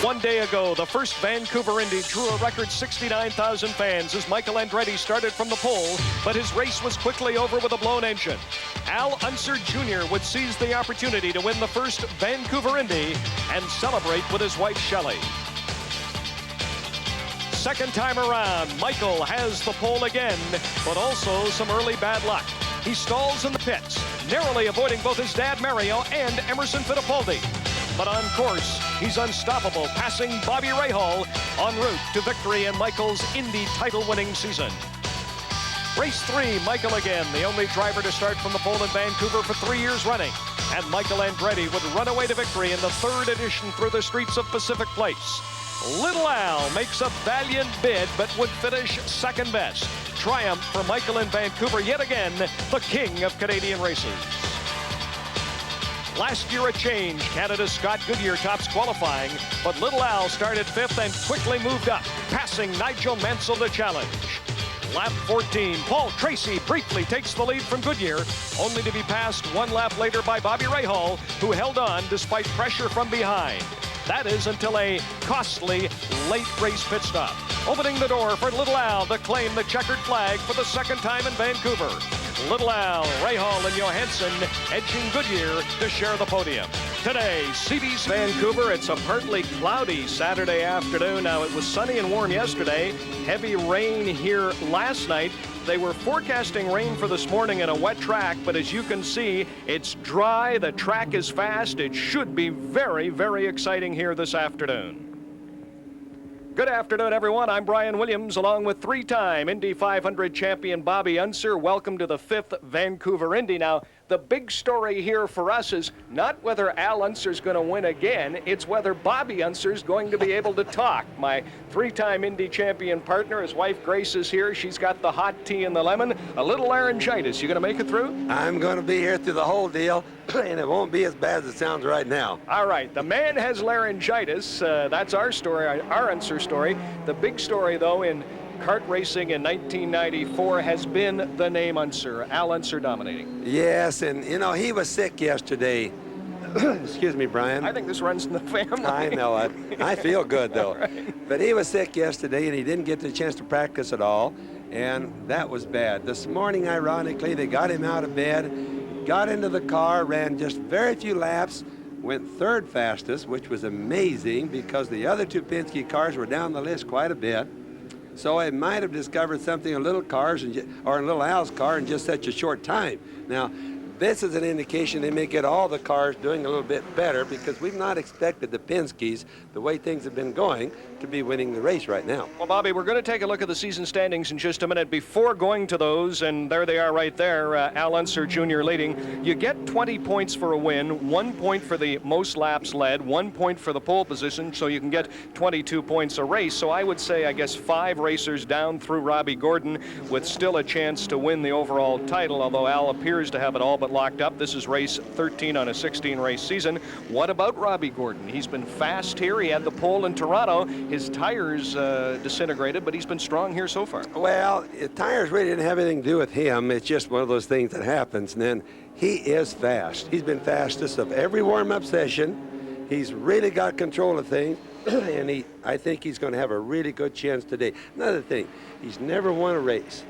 One day ago, the first Vancouver Indy drew a record 69,000 fans as Michael Andretti started from the pole, but his race was quickly over with a blown engine. Al Unser Jr. would seize the opportunity to win the first Vancouver Indy and celebrate with his wife Shelley. Second time around, Michael has the pole again, but also some early bad luck. He stalls in the pits, narrowly avoiding both his dad Mario and Emerson Fittipaldi. But on course, he's unstoppable, passing Bobby Rahal en route to victory in Michael's Indy title-winning season. Race 3, Michael again, the only driver to start from the pole in Vancouver for 3 years running. And Michael Andretti would run away to victory in the third edition through the streets of Pacific Place. Little Al makes a valiant bid, but would finish second best. Triumph for Michael in Vancouver, yet again, the king of Canadian races. Last year a change. Canada's Scott Goodyear tops qualifying, but Little Al started fifth and quickly moved up, passing Nigel Mansell to challenge. Lap 14, Paul Tracy briefly takes the lead from Goodyear, only to be passed one lap later by Bobby Rahal, who held on despite pressure from behind. That is until a costly late race pit stop, opening the door for Little Al to claim the checkered flag for the second time in Vancouver. Little Al, Rahal, and Johansson edging Goodyear to share the podium. Today, CBC Vancouver, it's a partly cloudy Saturday afternoon. Now, it was sunny and warm yesterday. Heavy rain here last night. They were forecasting rain for this morning in a wet track, but as you can see, it's dry, the track is fast. It should be very, very exciting here this afternoon. Good afternoon, everyone. I'm Brian Williams, along with three-time Indy 500 champion Bobby Unser. Welcome to the 5th Vancouver Indy. Now, the big story here for us is not whether Al Unser's going to win again, it's whether Bobby Unser's going to be able to talk. My three-time Indy champion partner, his wife Grace, is here. She's got the hot tea and the lemon, a little laryngitis. You going to make it through? I'm going to be here through the whole deal, and it won't be as bad as it sounds right now. All right, the man has laryngitis. That's our story, our Unser story. The big story, though, in kart racing in 1994 has been the name Unser, Al Unser dominating. Yes, and you know, he was sick yesterday. Excuse me, Brian. I think this runs in the family. I know it. I feel good, though. Right. But he was sick yesterday, and he didn't get the chance to practice at all, and that was bad. This morning, ironically, they got him out of bed, got into the car, ran just very few laps, went third fastest, which was amazing because the other two Penske cars were down the list quite a bit. So I might have discovered something in Little Al's car in just such a short time. Now, this is an indication they may get all the cars doing a little bit better because we've not expected the Penskes, the way things have been going, to be winning the race right now. Well, Bobby, we're going to take a look at the season standings in just a minute. Before going to those, and there they are right there, Al Unser Jr. leading. You get 20 points for a win, 1 point for the most laps led, 1 point for the pole position, so you can get 22 points a race. So I would say, I guess, 5 racers down through Robbie Gordon with still a chance to win the overall title, although Al appears to have it all but locked up. This is race 13 on a 16-race season. What about Robbie Gordon? He's been fast here. He had the pole in Toronto. His tires disintegrated, but he's been strong here so far. Well, tires really didn't have anything to do with him. It's just one of those things that happens. And then he is fast. He's been fastest of every warm-up session. He's really got control of things, and I think he's going to have a really good chance today. Another thing, he's never won a race.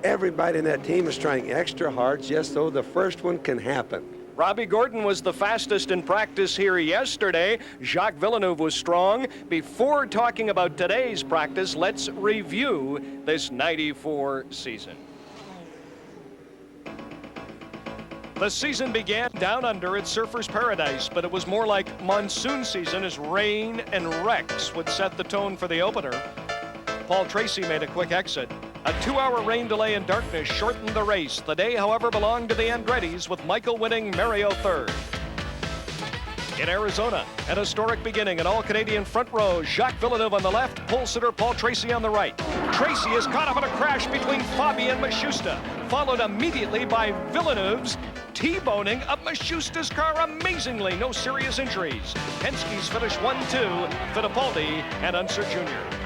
Everybody in that team is trying extra hard just so the first one can happen. Robbie Gordon was the fastest in practice here yesterday. Jacques Villeneuve was strong. Before talking about today's practice, let's review this 94 season. The season began down under at Surfers Paradise, but it was more like monsoon season as rain and wrecks would set the tone for the opener. Paul Tracy made a quick exit. A 2-hour rain delay and darkness shortened the race. The day, however, belonged to the Andrettis, with Michael winning, Mario third. In Arizona, an historic beginning, an all-Canadian front row. Jacques Villeneuve on the left, pole sitter Paul Tracy on the right. Tracy is caught up in a crash between Fabi and Mashusta, followed immediately by Villeneuve's T-boning of Mashusta's car. Amazingly, no serious injuries. Penske's finished 1-2, Fittipaldi and Unser Jr.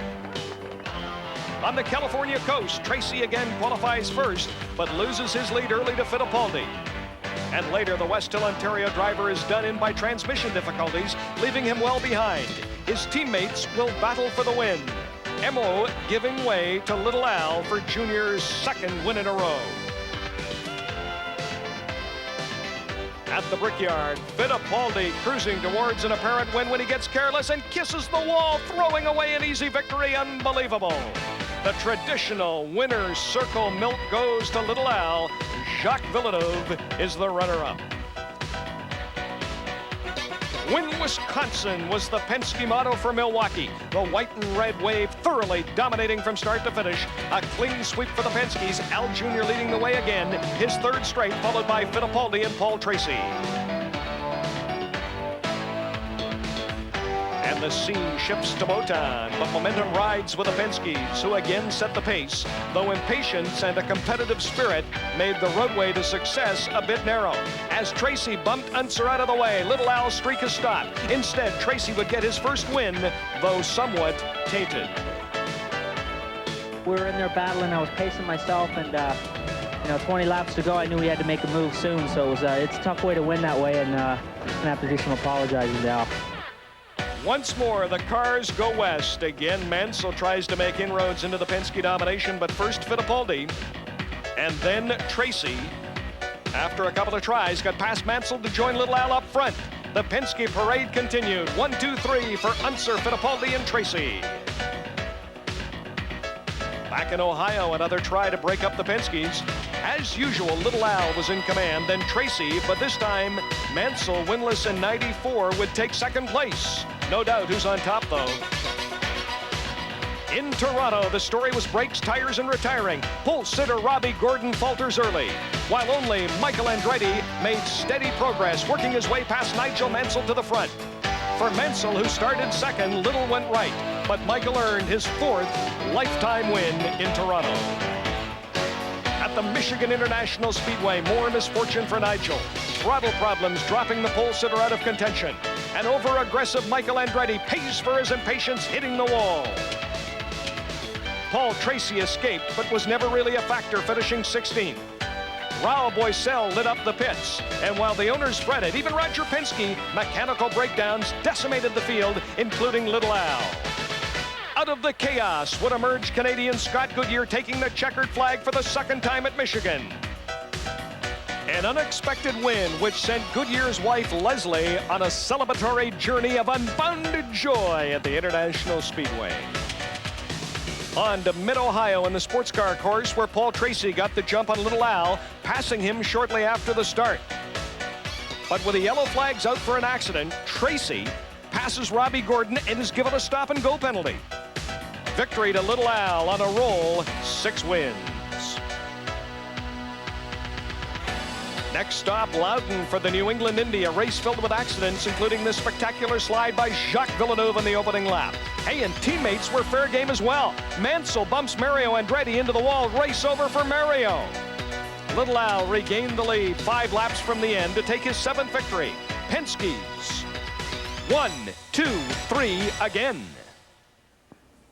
On the California coast, Tracy again qualifies first, but loses his lead early to Fittipaldi. And later, the West Hill, Ontario driver is done in by transmission difficulties, leaving him well behind. His teammates will battle for the win. Emo giving way to Little Al for Junior's second win in a row. At the Brickyard, Fittipaldi cruising towards an apparent win when he gets careless and kisses the wall, throwing away an easy victory. Unbelievable. The traditional winner's circle milk goes to Little Al. Jacques Villeneuve is the runner-up. Win Wisconsin was the Penske motto for Milwaukee. The white and red wave thoroughly dominating from start to finish. A clean sweep for the Penskes. Al Jr. leading the way again. His third straight, followed by Fittipaldi and Paul Tracy. And the scene shifts to Motown, but momentum rides with the Penskes, who again set the pace, though impatience and a competitive spirit made the roadway to success a bit narrow. As Tracy bumped Unser out of the way, Little Al's streak has stopped. Instead, Tracy would get his first win, though somewhat tainted. We were in there battling. I was pacing myself, and 20 laps to go. I knew we had to make a move soon, so it's a tough way to win that way, and I'm gonna have to do some apologizing now. Once more, the cars go west. Again, Mansell tries to make inroads into the Penske domination, but first Fittipaldi, and then Tracy, after a couple of tries, got past Mansell to join Little Al up front. The Penske parade continued. 1, 2, 3 for Unser, Fittipaldi, and Tracy. Back in Ohio, another try to break up the Penskes. As usual, Little Al was in command, then Tracy, but this time, Mansell, winless in '94, would take second place. No doubt who's on top, though. In Toronto, the story was brakes, tires, and retiring. Pole sitter Robbie Gordon falters early, while only Michael Andretti made steady progress, working his way past Nigel Mansell to the front. For Mansell, who started second, little went right, but Michael earned his fourth lifetime win in Toronto. At the Michigan International Speedway, more misfortune for Nigel. Throttle problems dropping the pole sitter out of contention. An over-aggressive Michael Andretti pays for his impatience, hitting the wall. Paul Tracy escaped, but was never really a factor, finishing 16th. Raul Boesel lit up the pits, and while the owners fretted, even Roger Penske, mechanical breakdowns decimated the field, including Little Al. Out of the chaos would emerge Canadian Scott Goodyear, taking the checkered flag for the second time at Michigan. An unexpected win which sent Goodyear's wife Leslie on a celebratory journey of unbounded joy at the International Speedway. On to Mid-Ohio in the sports car course, where Paul Tracy got the jump on Little Al, passing him shortly after the start. But with the yellow flags out for an accident, Tracy passes Robbie Gordon and is given a stop-and-go penalty. Victory to Little Al on a roll, 6 wins. Next stop, Loudon for the New England Indy, a race filled with accidents, including this spectacular slide by Jacques Villeneuve in the opening lap. Hey, and teammates were fair game as well. Mansell bumps Mario Andretti into the wall, race over for Mario. Little Al regained the lead 5 laps from the end to take his 7th victory. Penske's 1, 2, 3 again.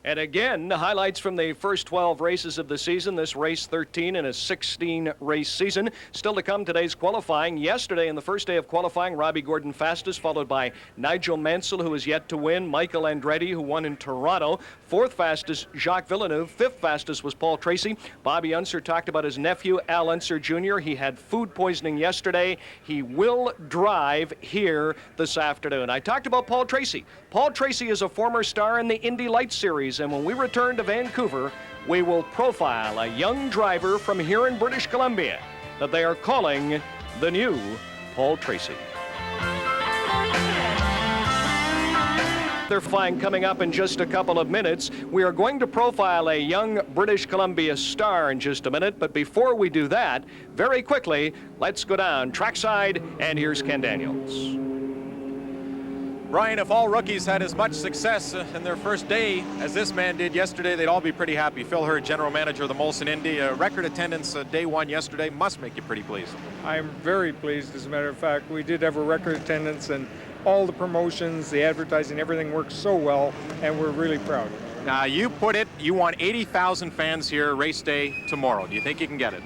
And again, the highlights from the first 12 races of the season. This race 13 in a 16-race season. Still to come, today's qualifying. Yesterday, in the first day of qualifying, Robbie Gordon fastest, followed by Nigel Mansell, who is yet to win. Michael Andretti, who won in Toronto. 4th fastest, Jacques Villeneuve. 5th fastest was Paul Tracy. Bobby Unser talked about his nephew, Al Unser Jr. He had food poisoning yesterday. He will drive here this afternoon. I talked about Paul Tracy. Paul Tracy is a former star in the Indy Lights Series, and when we return to Vancouver, we will profile a young driver from here in British Columbia that they are calling the new Paul Tracy. They're flying coming up in just a couple of minutes. We are going to profile a young British Columbia star in just a minute, but before we do that, very quickly, let's go down trackside, and here's Ken Daniels. Brian, if all rookies had as much success in their first day as this man did yesterday, they'd all be pretty happy. Phil Hurd, general manager of the Molson Indy, record attendance day 1 yesterday must make you pretty pleased. I'm very pleased. As a matter of fact, we did have a record attendance, and all the promotions, the advertising, everything worked so well, and we're really proud. Now, you put it, you want 80,000 fans here race day tomorrow. Do you think you can get it?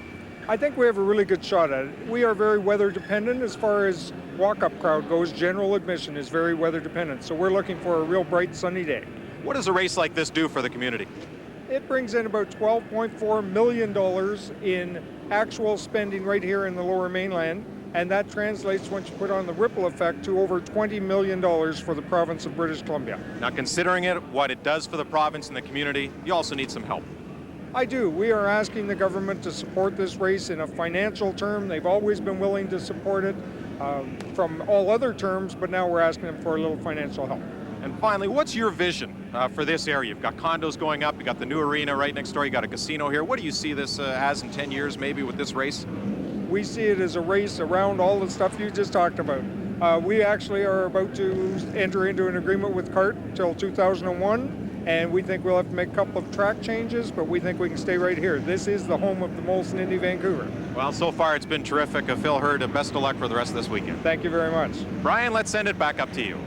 I think we have a really good shot at it. We are very weather dependent as far as walk-up crowd goes, general admission is very weather dependent. So we're looking for a real bright sunny day. What does a race like this do for the community? It brings in about $12.4 million in actual spending right here in the Lower Mainland, and that translates, once you put on the ripple effect, to over $20 million for the province of British Columbia. Now, considering what it does for the province and the community, you also need some help. I do. We are asking the government to support this race in a financial term. They've always been willing to support it from all other terms, but now we're asking them for a little financial help. And finally, what's your vision for this area? You've got condos going up, you've got the new arena right next door, you got a casino here. What do you see this as in 10 years maybe with this race? We see it as a race around all the stuff you just talked about. We actually are about to enter into an agreement with CART till 2001, and we think we'll have to make a couple of track changes, but we think we can stay right here. This is the home of the Molson Indy Vancouver. Well, so far it's been terrific. Phil Hurd, best of luck for the rest of this weekend. Thank you very much. Brian, let's send it back up to you.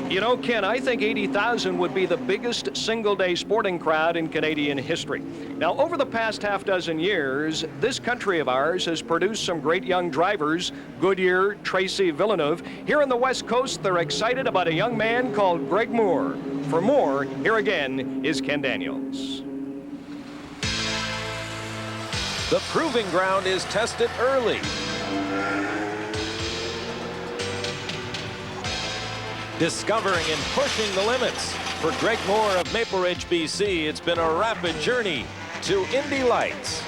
You know, Ken, I think 80,000 would be the biggest single-day sporting crowd in Canadian history. Now, over the past half dozen years, this country of ours has produced some great young drivers, Goodyear, Tracy, Villeneuve. Here on the West Coast, they're excited about a young man called Greg Moore. For more, here again is Ken Daniels. The proving ground is tested early. Discovering and pushing the limits. For Greg Moore of Maple Ridge, BC, it's been a rapid journey to Indy Lights.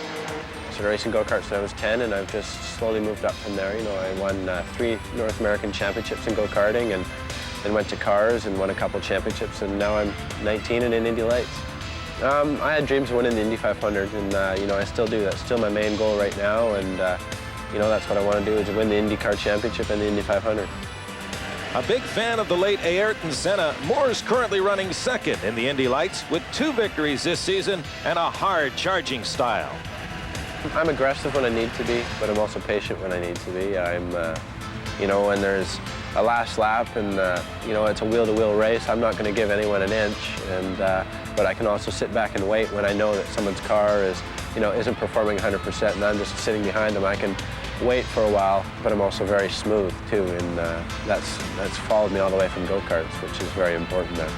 I started racing go-karts when I was 10, and I've just slowly moved up from there. You know, I won 3 North American championships in go-karting, and then went to cars and won a couple championships, and now I'm 19 and in Indy Lights. I had dreams of winning the Indy 500, and you know, I still do. That's still my main goal right now, and you know, that's what I want to do, is to win the IndyCar Championship and the Indy 500. A big fan of the late Ayrton Senna, Moore is currently running second in the Indy Lights with 2 victories this season and a hard charging style. I'm aggressive when I need to be, but I'm also patient when I need to be. I'm, you know, when there's a last lap and, you know, it's a wheel-to-wheel race, I'm not going to give anyone an inch, and, but I can also sit back and wait when I know that someone's car is, you know, isn't performing 100% and I'm just sitting behind them. I can wait for a while, but I'm also very smooth too, and that's followed me all the way from go-karts, which is very important now.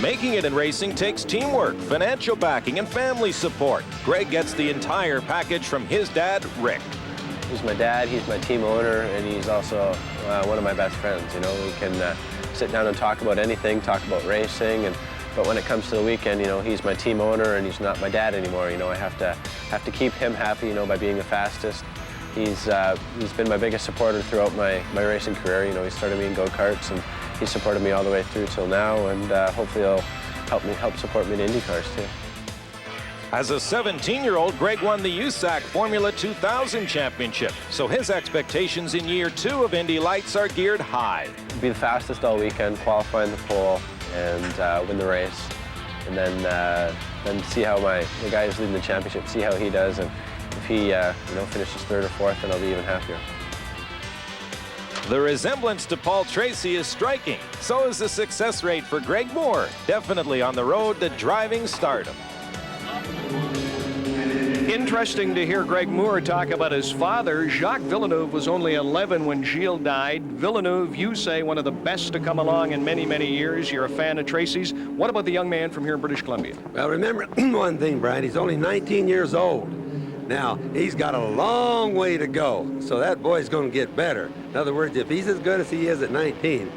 Making it in racing takes teamwork, financial backing, and family support. Greg gets the entire package from his dad, Rick. He's my dad, he's my team owner, and he's also one of my best friends. You know, we can sit down and talk about anything, talk about racing, but when it comes to the weekend, you know, he's my team owner and he's not my dad anymore. You know, I have to keep him happy, you know, by being the fastest. He's been my biggest supporter throughout my racing career. You know, he started me in go-karts and he supported me all the way through till now, and hopefully he'll help support me in IndyCars too. As a 17-year-old, Greg won the USAC Formula 2000 championship, so his expectations in year 2 of Indy Lights are geared high. Be the fastest all weekend, qualify in the pole, and win the race, and then see how the guy who's leading the championship, see how he does, and if he you know, finishes 3rd or 4th, then I'll be even happier. The resemblance to Paul Tracy is striking. So is the success rate for Greg Moore, definitely on the road to driving stardom. Interesting to hear Greg Moore talk about his father. Jacques Villeneuve was only 11 when Gilles died. Villeneuve, you say, one of the best to come along in many, many years. You're a fan of Tracy's. What about the young man from here in British Columbia? Well, remember one thing, Brian, he's only 19 years old. Now, he's got a long way to go, so that boy's going to get better. In other words, if he's as good as he is at 19,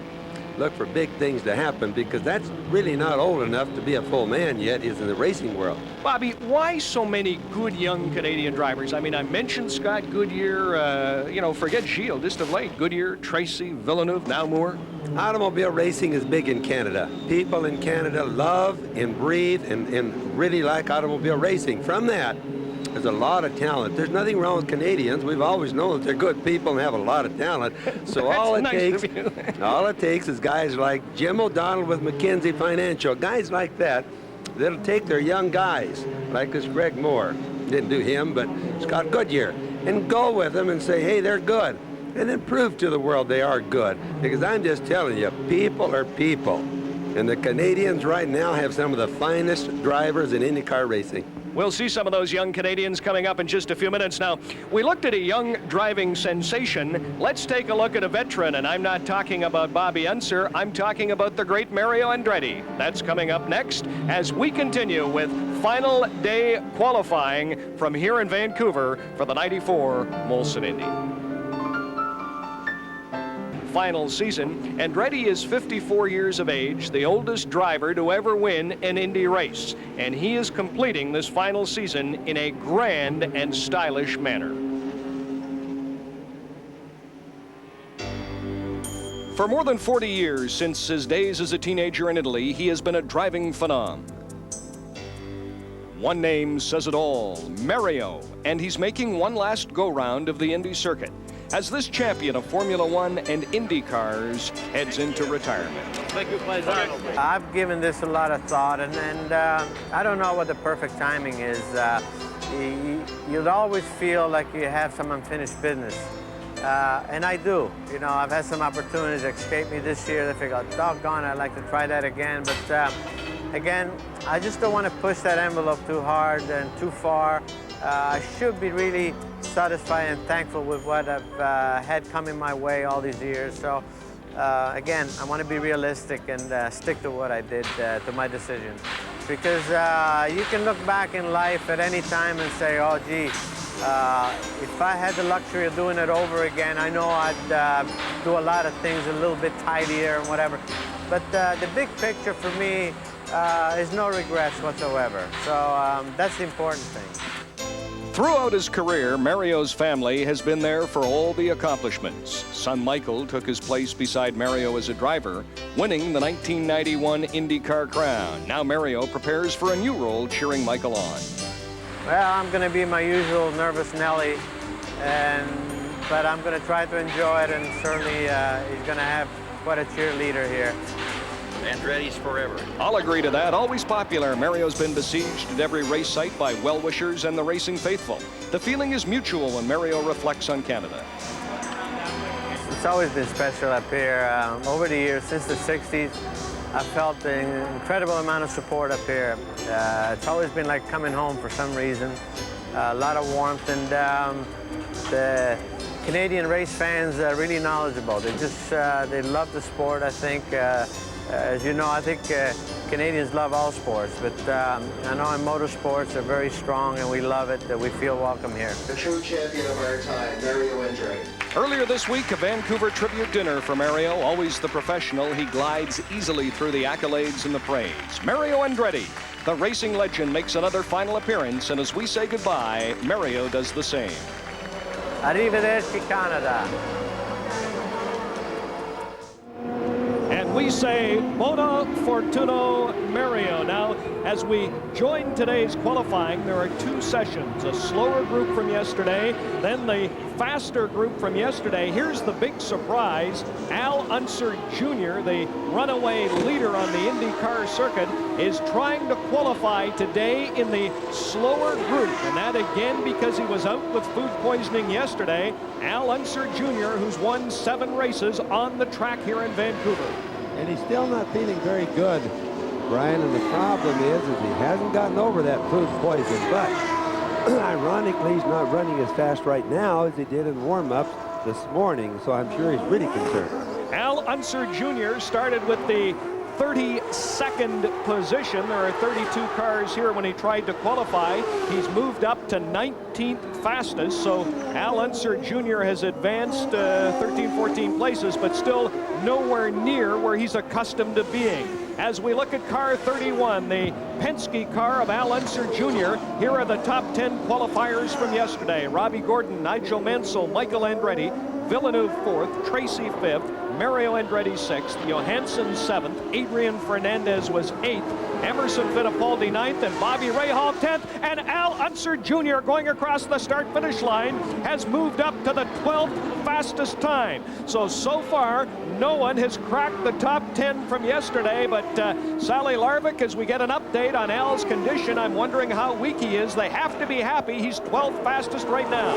look for big things to happen, because that's really not old enough to be a full man yet, is in the racing world. Bobby, why so many good young Canadian drivers? I mean, I mentioned Scott Goodyear, you know, forget Gilles, just of late. Goodyear, Tracy, Villeneuve, now Moore. Automobile racing is big in Canada. People in Canada love and breathe and really like automobile racing. From that, there's a lot of talent. There's nothing wrong with Canadians. We've always known that they're good people and have a lot of talent. So all it takes is guys like Jim O'Donnell with McKinsey Financial, guys like that, that'll take their young guys, like this Greg Moore, didn't do him, but Scott Goodyear, and go with them and say, hey, they're good. And then prove to the world they are good. Because I'm just telling you, people are people. And the Canadians right now have some of the finest drivers in IndyCar racing. We'll see some of those young Canadians coming up in just a few minutes. Now, we looked at a young driving sensation. Let's take a look at a veteran, and I'm not talking about Bobby Unser. I'm talking about the great Mario Andretti. That's coming up next as we continue with final day qualifying from here in Vancouver for the '94 Molson Indy. Final season. Andretti is 54 years of age, the oldest driver to ever win an Indy race, and he is completing this final season in a grand and stylish manner. For more than 40 years, since his days as a teenager in Italy, he has been a driving phenom. One name says it all, Mario, and he's making one last go-round of the Indy circuit as this champion of Formula One and Indy cars heads into retirement. I've given this a lot of thought, and I don't know what the perfect timing is. You'll always feel like you have some unfinished business, and I do. You know, I've had some opportunities that escaped me this year. I figured, doggone, I'd like to try that again, but again, I just don't want to push that envelope too hard and too far. I should be really satisfied and thankful with what I've had coming my way all these years. So again, I want to be realistic and stick to what I did, to my decision. Because you can look back in life at any time and say, oh gee, if I had the luxury of doing it over again, I know I'd do a lot of things a little bit tidier and whatever. But the big picture for me is no regrets whatsoever. So that's the important thing. Throughout his career, Mario's family has been there for all the accomplishments. Son Michael took his place beside Mario as a driver, winning the 1991 IndyCar crown. Now Mario prepares for a new role, cheering Michael on. Well, I'm going to be my usual nervous Nelly, but I'm going to try to enjoy it, and certainly he's going to have quite a cheerleader here. Andretti's forever. I'll agree to that. Always popular, Mario's been besieged at every race site by well-wishers and the racing faithful. The feeling is mutual when Mario reflects on Canada. It's always been special up here. Over the years, since the 60s, I've felt an incredible amount of support up here. It's always been like coming home for some reason. A lot of warmth, and the Canadian race fans are really knowledgeable. They love the sport, I think. As you know, I think Canadians love all sports, but I know in motorsports they're very strong and we love it, that we feel welcome here. The true champion of our time, Mario Andretti. Earlier this week, a Vancouver tribute dinner for Mario. Always the professional, he glides easily through the accolades and the praise. Mario Andretti, the racing legend, makes another final appearance, and as we say goodbye, Mario does the same. Arrivederci, Canada. And we say Buona Fortuna Mario. Now, as we join today's qualifying, there are two sessions, a slower group from yesterday, then the faster group from yesterday. Here's the big surprise. Al Unser Jr., the runaway leader on the IndyCar circuit, is trying to qualify today in the slower group, and that again because he was out with food poisoning yesterday. Al Unser Jr., who's won 7 races on the track here in Vancouver. And he's still not feeling very good, Brian, and the problem is he hasn't gotten over that food poison, but ironically, he's not running as fast right now as he did in warm-ups this morning, so I'm sure he's really concerned. Al Unser Jr. started with the 32nd position. There are 32 cars here when he tried to qualify. He's moved up to 19th fastest, so Al Unser Jr. has advanced 13, 14 places, but still nowhere near where he's accustomed to being. As we look at car 31, the Penske car of Al Unser Jr., here are the top 10 qualifiers from yesterday. Robbie Gordon, Nigel Mansell, Michael Andretti, Villeneuve 4th, Tracy 5th, Mario Andretti 6th, Johansson 7th, Adrian Fernandez was 8th, Emerson Fittipaldi 9th, and Bobby Rahal 10th, and Al Unser Jr. going across the start-finish line has moved up to the 12th fastest time. So far, no one has cracked the top 10 from yesterday, but Sally Larvik, as we get an update on Al's condition, I'm wondering how weak he is. They have to be happy he's 12th fastest right now.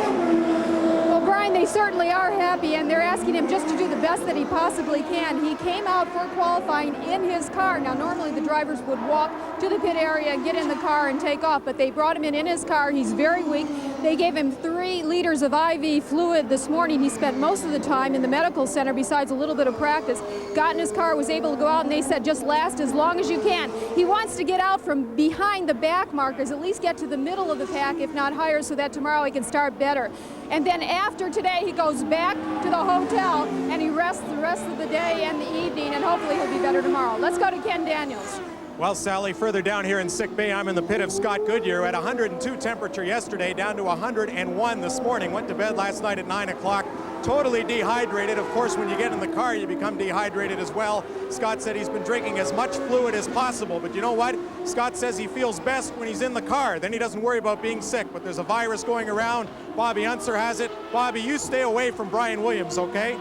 Well, Brian, Brian, they certainly are happy, and they're asking him just to do the best that he possibly can. He came out for qualifying in his car. Now, normally the drivers would walk to the pit area, get in the car, and take off, but they brought him in his car. He's very weak. They gave him 3 liters of IV fluid this morning. He spent most of the time in the medical center besides a little bit of practice. Got in his car, was able to go out, and they said just last as long as you can. He wants to get out from behind the back markers, at least get to the middle of the pack, if not higher, so that tomorrow he can start better. And then after today, he goes back to the hotel and he rests the rest of the day and the evening, and hopefully he'll be better tomorrow. Let's go to Ken Daniels. Well, Sally, further down here in sick bay, I'm in the pit of Scott Goodyear at 102 temperature yesterday, down to 101 this morning. Went to bed last night at 9 o'clock, totally dehydrated. Of course, when you get in the car, you become dehydrated as well. Scott said he's been drinking as much fluid as possible, but you know what? Scott says he feels best when he's in the car. Then he doesn't worry about being sick, but there's a virus going around. Bobby Unser has it. Bobby, you stay away from Brian Williams, okay?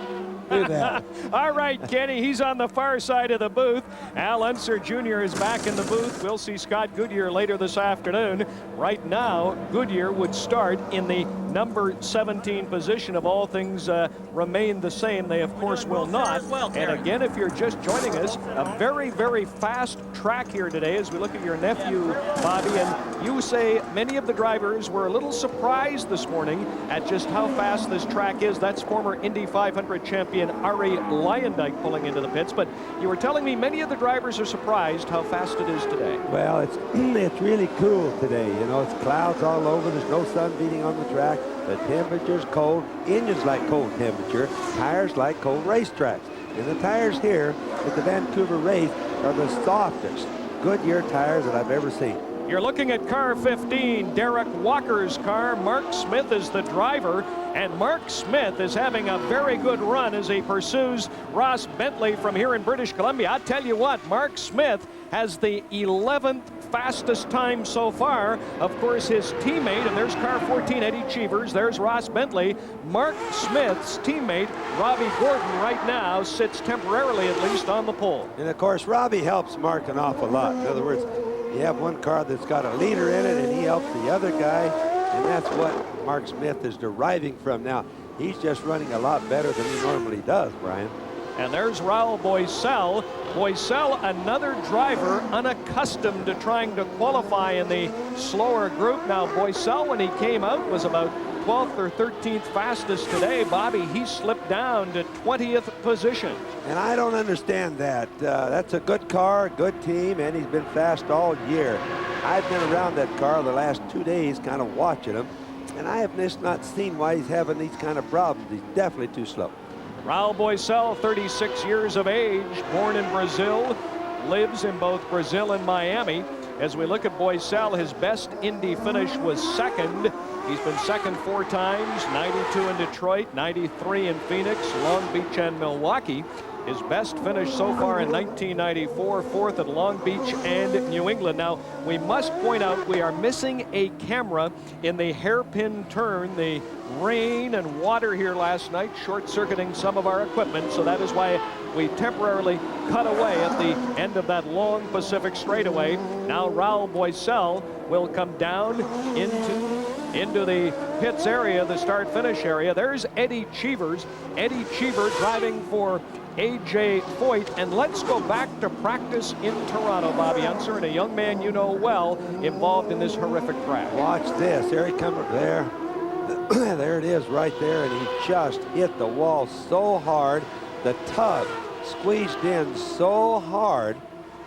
Do that. All right, Kenny, he's on the far side of the booth. Al Unser Jr. is back in the booth. We'll see Scott Goodyear later this afternoon. Right now, Goodyear would start in the number 17 position. Of all things remain the same, they of course will not. And again, if you're just joining us, a very, very fast track here today as we look at your nephew, Bobby. And you say many of the drivers were a little surprised this morning at just how fast this track is. That's former Indy 500 champion Ari Lyondike pulling into the pits, but you were telling me many of the drivers are surprised how fast it is today. Well, it's really cool today. You know, it's clouds all over. There's no sun beating on the track. The temperature's cold. Engines like cold temperature. Tires like cold racetracks. And the tires here at the Vancouver race are the softest Goodyear tires that I've ever seen. You're looking at car 15, Derek Walker's car. Mark Smith is the driver, and Mark Smith is having a very good run as he pursues Ross Bentley from here in British Columbia. I tell you what, Mark Smith has the 11th fastest time so far. Of course, his teammate, and there's car 14, Eddie Cheevers, there's Ross Bentley. Mark Smith's teammate, Robbie Gordon, right now sits temporarily at least on the pole. And of course, Robbie helps Mark an awful lot. In other words, you have one car that's got a leader in it, and he helps the other guy, and that's what Mark Smith is deriving from. Now, he's just running a lot better than he normally does, Brian. And there's Raul Boisel. Boisel, another driver unaccustomed to trying to qualify in the slower group. Now, Boisel, when he came out, was about 12th or 13th fastest today. Bobby, he slipped down to 20th position. And I don't understand that. That's a good car, good team, and he's been fast all year. I've been around that car the last 2 days kind of watching him, and I have just not seen why he's having these kind of problems. He's definitely too slow. Raul Boisel, 36 years of age, born in Brazil, lives in both Brazil and Miami. As we look at Boisel, his best Indy finish was second. He's been second 4 times, 92 in Detroit, 93 in Phoenix, Long Beach, and Milwaukee. His best finish so far in 1994, 4th at Long Beach and New England. Now, we must point out we are missing a camera in the hairpin turn. The rain and water here last night short-circuiting some of our equipment, so that is why we temporarily cut away at the end of that long Pacific straightaway. Now Raul Boisel will come down into the pits area, the start-finish area. There's Eddie Cheevers. Eddie Cheever driving for A.J. Foyt. And let's go back to practice in Toronto, Bobby Unser, and a young man you know well involved in this horrific crash. Watch this. There he comes there. There it is right there, and he just hit the wall so hard. The tug squeezed in so hard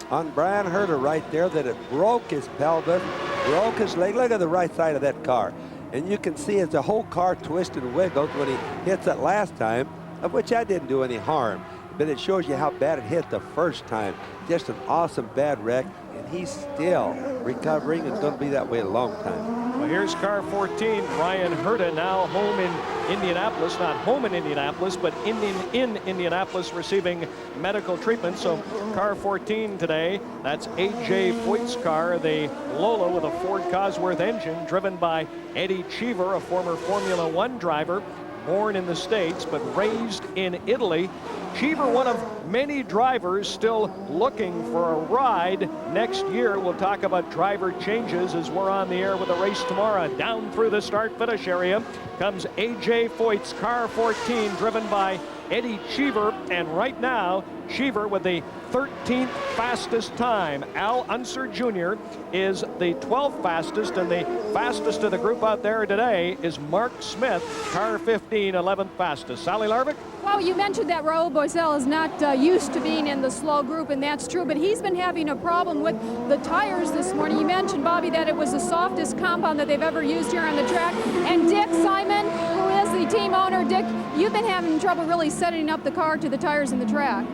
on Brian Herter right there that it broke his pelvis, broke his leg. Look at the right side of that car. And you can see as the whole car twists and wiggles when he hits it last time, of which I didn't do any harm. But it shows you how bad it hit the first time. Just an awesome bad wreck, and he's still recovering. It's going to be that way a long time. Well, here's car 14, Brian Herta, now home in Indianapolis. Not home in Indianapolis, but in Indianapolis receiving medical treatment. So car 14 today, that's A.J. Foyt's car, the Lola with a Ford Cosworth engine, driven by Eddie Cheever, a former Formula One driver. born in the States but raised in Italy. Cheever, one of many drivers still looking for a ride next year. We'll talk about driver changes as we're on the air with the race tomorrow. Down through the start-finish area comes A.J. Foyt's car 14, driven by Eddie Cheever, and right now Cheever with the 13th fastest time. Al Unser Jr. is the 12th fastest, and the fastest of the group out there today is Mark Smith, car 15, 11th fastest. Sally Larvick? Well, you mentioned that Raul Boisel is not used to being in the slow group, and that's true, but he's been having a problem with the tires this morning. You mentioned, Bobby, that it was the softest compound that they've ever used here on the track. And Dick Simon, who is the team owner, Dick, you've been having trouble really setting up the car to the tires in the track.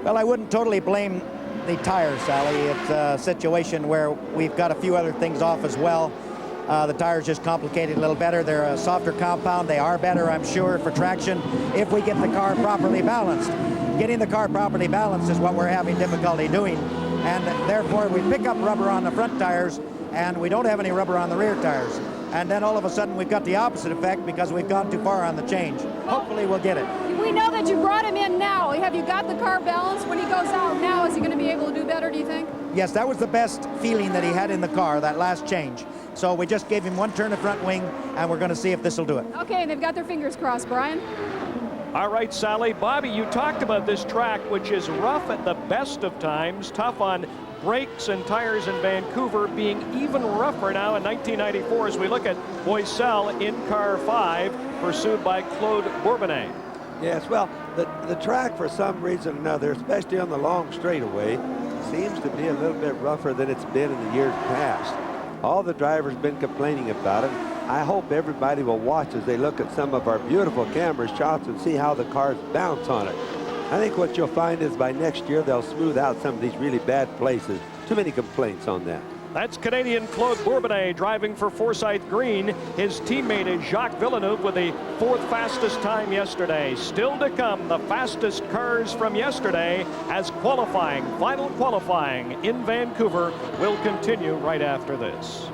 Well, I wouldn't totally blame the tires, Sally. It's a situation where we've got a few other things off as well. The tires just complicated a little better. They're a softer compound. They are better, I'm sure, for traction if we get the car properly balanced. Getting the car properly balanced is what we're having difficulty doing. And therefore, we pick up rubber on the front tires, and we don't have any rubber on the rear tires. And then all of a sudden, we've got the opposite effect because we've gone too far on the change. Hopefully, we'll get it. We know that you brought him in now. Have you got the car balanced? When he goes out now, is he going to be able to do better, do you think? Yes, that was the best feeling that he had in the car, that last change. So we just gave him one turn of front wing, and we're going to see if this will do it. Okay, and they've got their fingers crossed, Brian. All right, Sally. Bobby, you talked about this track, which is rough at the best of times, tough on brakes and tires in Vancouver, being even rougher now in 1994 as we look at Boisel in car 5, pursued by Claude Bourbonnais. Yes, well, the track for some reason or another, especially on the long straightaway, seems to be a little bit rougher than it's been in the years past. All the drivers have been complaining about it. I hope everybody will watch as they look at some of our beautiful camera shots and see how the cars bounce on it. I think what you'll find is by next year they'll smooth out some of these really bad places. Too many complaints on that. That's Canadian Claude Bourbonnais driving for Forsyth Green. His teammate is Jacques Villeneuve with the 4th fastest time yesterday. Still to come, the fastest cars from yesterday as final qualifying in Vancouver will continue right after this.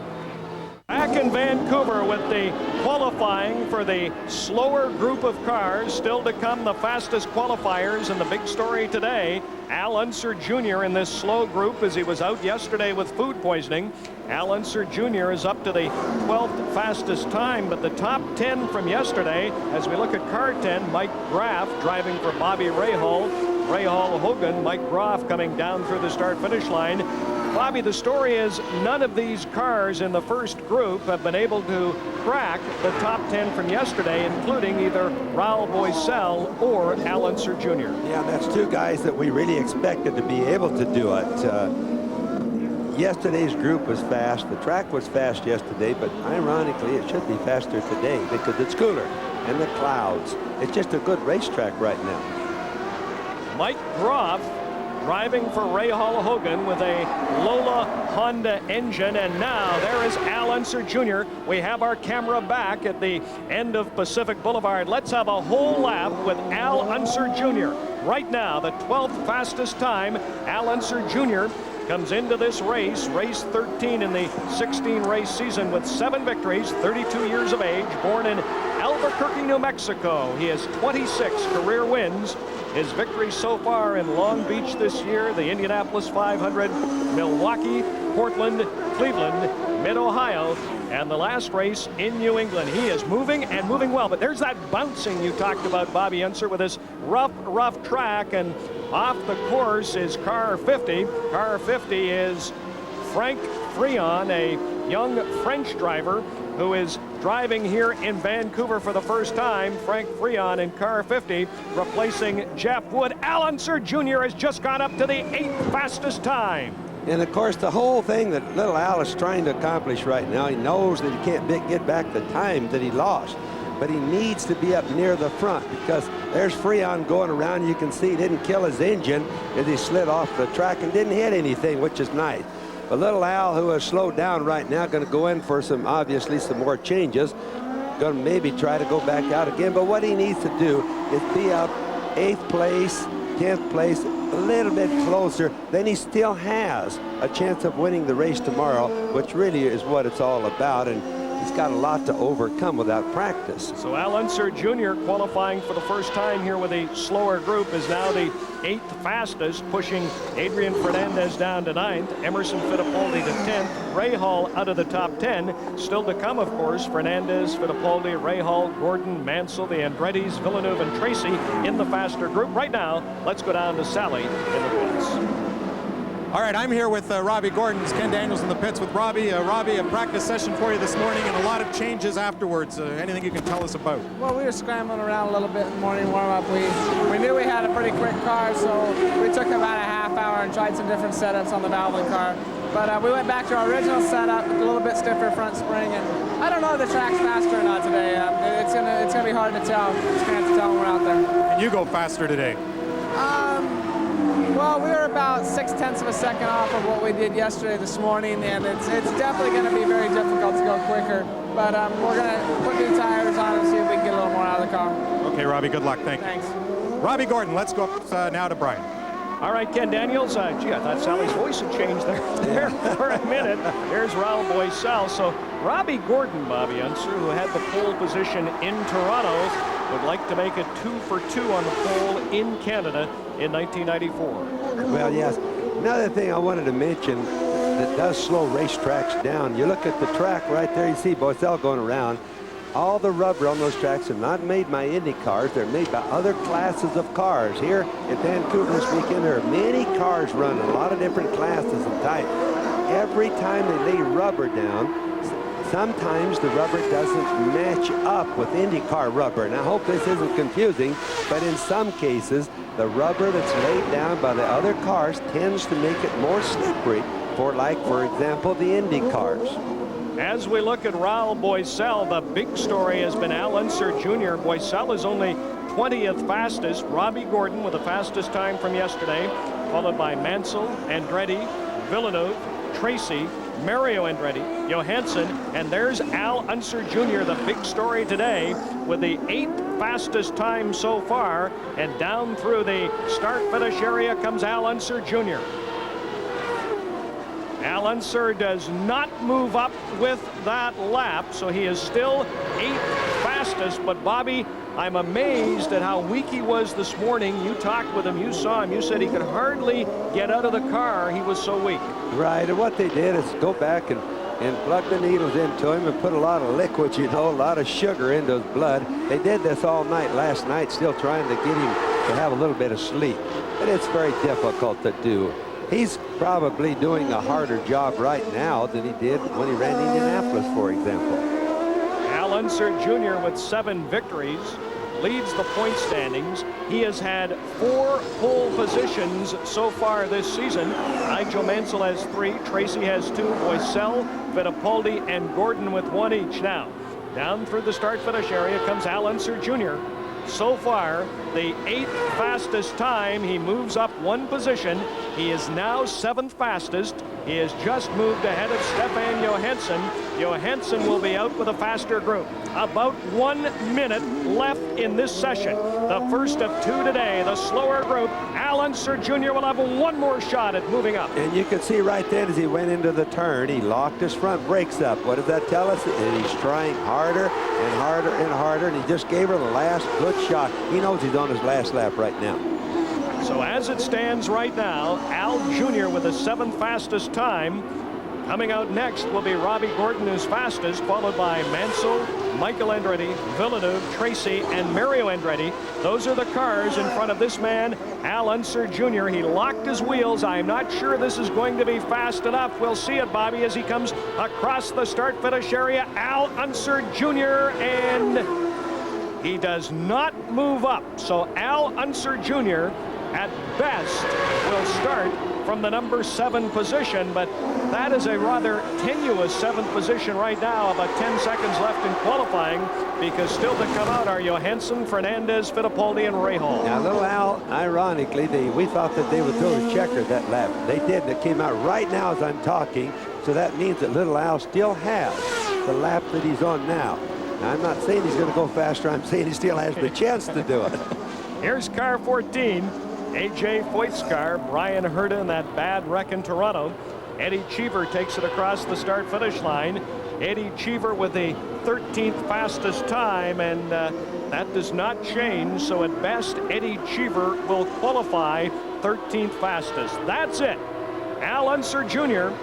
Back in Vancouver with the qualifying for the slower group of cars. Still to come, the fastest qualifiers, and the big story today, Al Unser Jr. in this slow group as he was out yesterday with food poisoning. Al Unser Jr. is up to the 12th fastest time, but the top 10 from yesterday, as we look at car 10, Mike Graff driving for Bobby Rahal, Hogan, Mike Graff coming down through the start-finish line. Bobby, the story is none of these cars in the first group have been able to crack the top 10 from yesterday, including either Raul Boisel or Al Unser Jr. Yeah, that's two guys that we really expected to be able to do it. Yesterday's group was fast. The track was fast yesterday, but ironically, it should be faster today because it's cooler and the clouds. It's just a good racetrack right now. Mike Graff driving for Rahal Hogan with a Lola Honda engine, and now there is Al Unser Jr. We have our camera back at the end of Pacific Boulevard. Let's have a whole lap with Al Unser Jr. Right now, the 12th fastest time. Al Unser Jr. comes into this race 13 in the 16 race season with 7 victories, 32 years of age, born in Albuquerque, New Mexico. He has 26 career wins. His victories so far in Long Beach this year, the Indianapolis 500, Milwaukee, Portland, Cleveland, Mid-Ohio, and the last race in New England. He is moving and moving well, but there's that bouncing you talked about, Bobby Unser, with this rough track, and off the course is car 50. Car 50 is Frank Frion, a young French driver who is driving here in Vancouver for the first time. Frank Frion in car 50, replacing Jeff Wood. Al Unser Jr. has just gone up to the 8th fastest time. And of course, the whole thing that little Al is trying to accomplish right now, he knows that he can't get back the time that he lost, but he needs to be up near the front because there's Frion going around. You can see he didn't kill his engine as he slid off the track and didn't hit anything, which is nice. But little Al, who has slowed down right now, going to go in for obviously some more changes. Going to maybe try to go back out again. But what he needs to do is be up 8th place, 10th place, a little bit closer. Then he still has a chance of winning the race tomorrow, which really is what it's all about. And he's got a lot to overcome without practice. So Al Unser Jr. qualifying for the first time here with a slower group is now the 8th fastest, pushing Adrian Fernandez down to 9th, Emerson Fittipaldi to 10th, Ray Hall out of the top 10. Still to come, of course, Fernandez, Fittipaldi, Ray Hall, Gordon, Mansell, the Andretti's, Villeneuve, and Tracy in the faster group. Right now, let's go down to Sally in the pits. All right, I'm here with Robbie Gordon. It's Ken Daniels in the pits with Robbie. Robbie, a practice session for you this morning and a lot of changes afterwards. Anything you can tell us about? Well, we were scrambling around a little bit in the morning warm-up. We knew we had a pretty quick car, so we took about a half hour and tried some different setups on the Valvoline car. But we went back to our original setup with a little bit stiffer front spring, and I don't know if the track's faster or not today. It's gonna be hard to tell. Just gonna have to tell when we're out there. And you go faster today? Well, we were about 0.6 of a second off of what we did yesterday this morning, and it's definitely going to be very difficult to go quicker. But we're going to put new tires on and see if we can get a little more out of the car. Okay, Robbie, good luck. Thanks. Robbie Gordon, let's go up now to Brian. All right, Ken Daniels. Gee, I thought Sally's voice had changed there for a minute. Here's Raul Boisel. So Robbie Gordon, Bobby Unser, who had the pole position in Toronto, would like to make it 2 for 2 on the pole in Canada in 1994. Well, yes. Another thing I wanted to mention that does slow racetracks down. You look at the track right there, you see Boisel going around. All the rubber on those tracks are not made by Indy cars. They're made by other classes of cars. Here in Vancouver this weekend, there are many cars running, a lot of different classes and types. Every time they lay rubber down, sometimes the rubber doesn't match up with IndyCar rubber. And I hope this isn't confusing, but in some cases, the rubber that's laid down by the other cars tends to make it more slippery for example, the Indy cars. As we look at Raul Boisel, the big story has been Al Unser Jr. Boisel is only 20th fastest. Robbie Gordon with the fastest time from yesterday, followed by Mansell, Andretti, Villeneuve, Tracy, Mario Andretti, Johansson, and there's Al Unser Jr., the big story today, with the 8th fastest time so far. And down through the start-finish area comes Al Unser Jr. Al Unser does not move up with that lap, so he is still 8th fastest. But Bobby, I'm amazed at how weak he was this morning. You talked with him, you saw him, you said he could hardly get out of the car. He was so weak. Right, and what they did is go back and plug the needles into him and put a lot of liquid, a lot of sugar into his blood. They did this all night last night, still trying to get him to have a little bit of sleep. But it's very difficult to do. He's probably doing a harder job right now than he did when he ran Indianapolis, for example. Al Unser Jr. with 7 victories leads the point standings. He has had 4 pole positions so far this season. Nigel Mansell has 3, Tracy has 2, Boisel, Fittipaldi, and Gordon with 1 each. Now, down through the start-finish area comes Al Unser Jr. So far, the 8th fastest time. He moves up 1 position. He is now 7th fastest. He has just moved ahead of Stefan Johansson. Johansson will be out with a faster group. About 1 minute left in this session. The first of 2 today. The slower group. Al Unser Jr. will have 1 more shot at moving up. And you can see right then as he went into the turn, he locked his front brakes up. What does that tell us? And he's trying harder and harder and harder, and he just gave her the last good shot. He knows he's on his last lap right now. So as it stands right now, Al Jr. with the 7th fastest time. Coming out next will be Robbie Gordon, who's fastest, followed by Mansell, Michael Andretti, Villeneuve, Tracy, and Mario Andretti. Those are the cars in front of this man, Al Unser Jr. He locked his wheels. I'm not sure this is going to be fast enough. We'll see it, Bobby, as he comes across the start-finish area. Al Unser Jr. and he does not move up. So Al Unser Jr. at best will start from the number 7 position, but that is a rather tenuous 7th position right now. About 10 seconds left in qualifying, because still to come out are Johansson, Fernandez, Fittipaldi, and Ray Hall. Now, little Al, ironically, we thought that they would throw the checker that lap. They did, and it came out right now as I'm talking, so that means that little Al still has the lap that he's on now. Now, I'm not saying he's going to go faster. I'm saying he still has the chance to do it. Here's car 14. A.J. Foyt's car, Brian Herta in that bad wreck in Toronto. Eddie Cheever takes it across the start-finish line. Eddie Cheever with the 13th fastest time, and that does not change. So at best, Eddie Cheever will qualify 13th fastest. That's it. Al Unser Jr.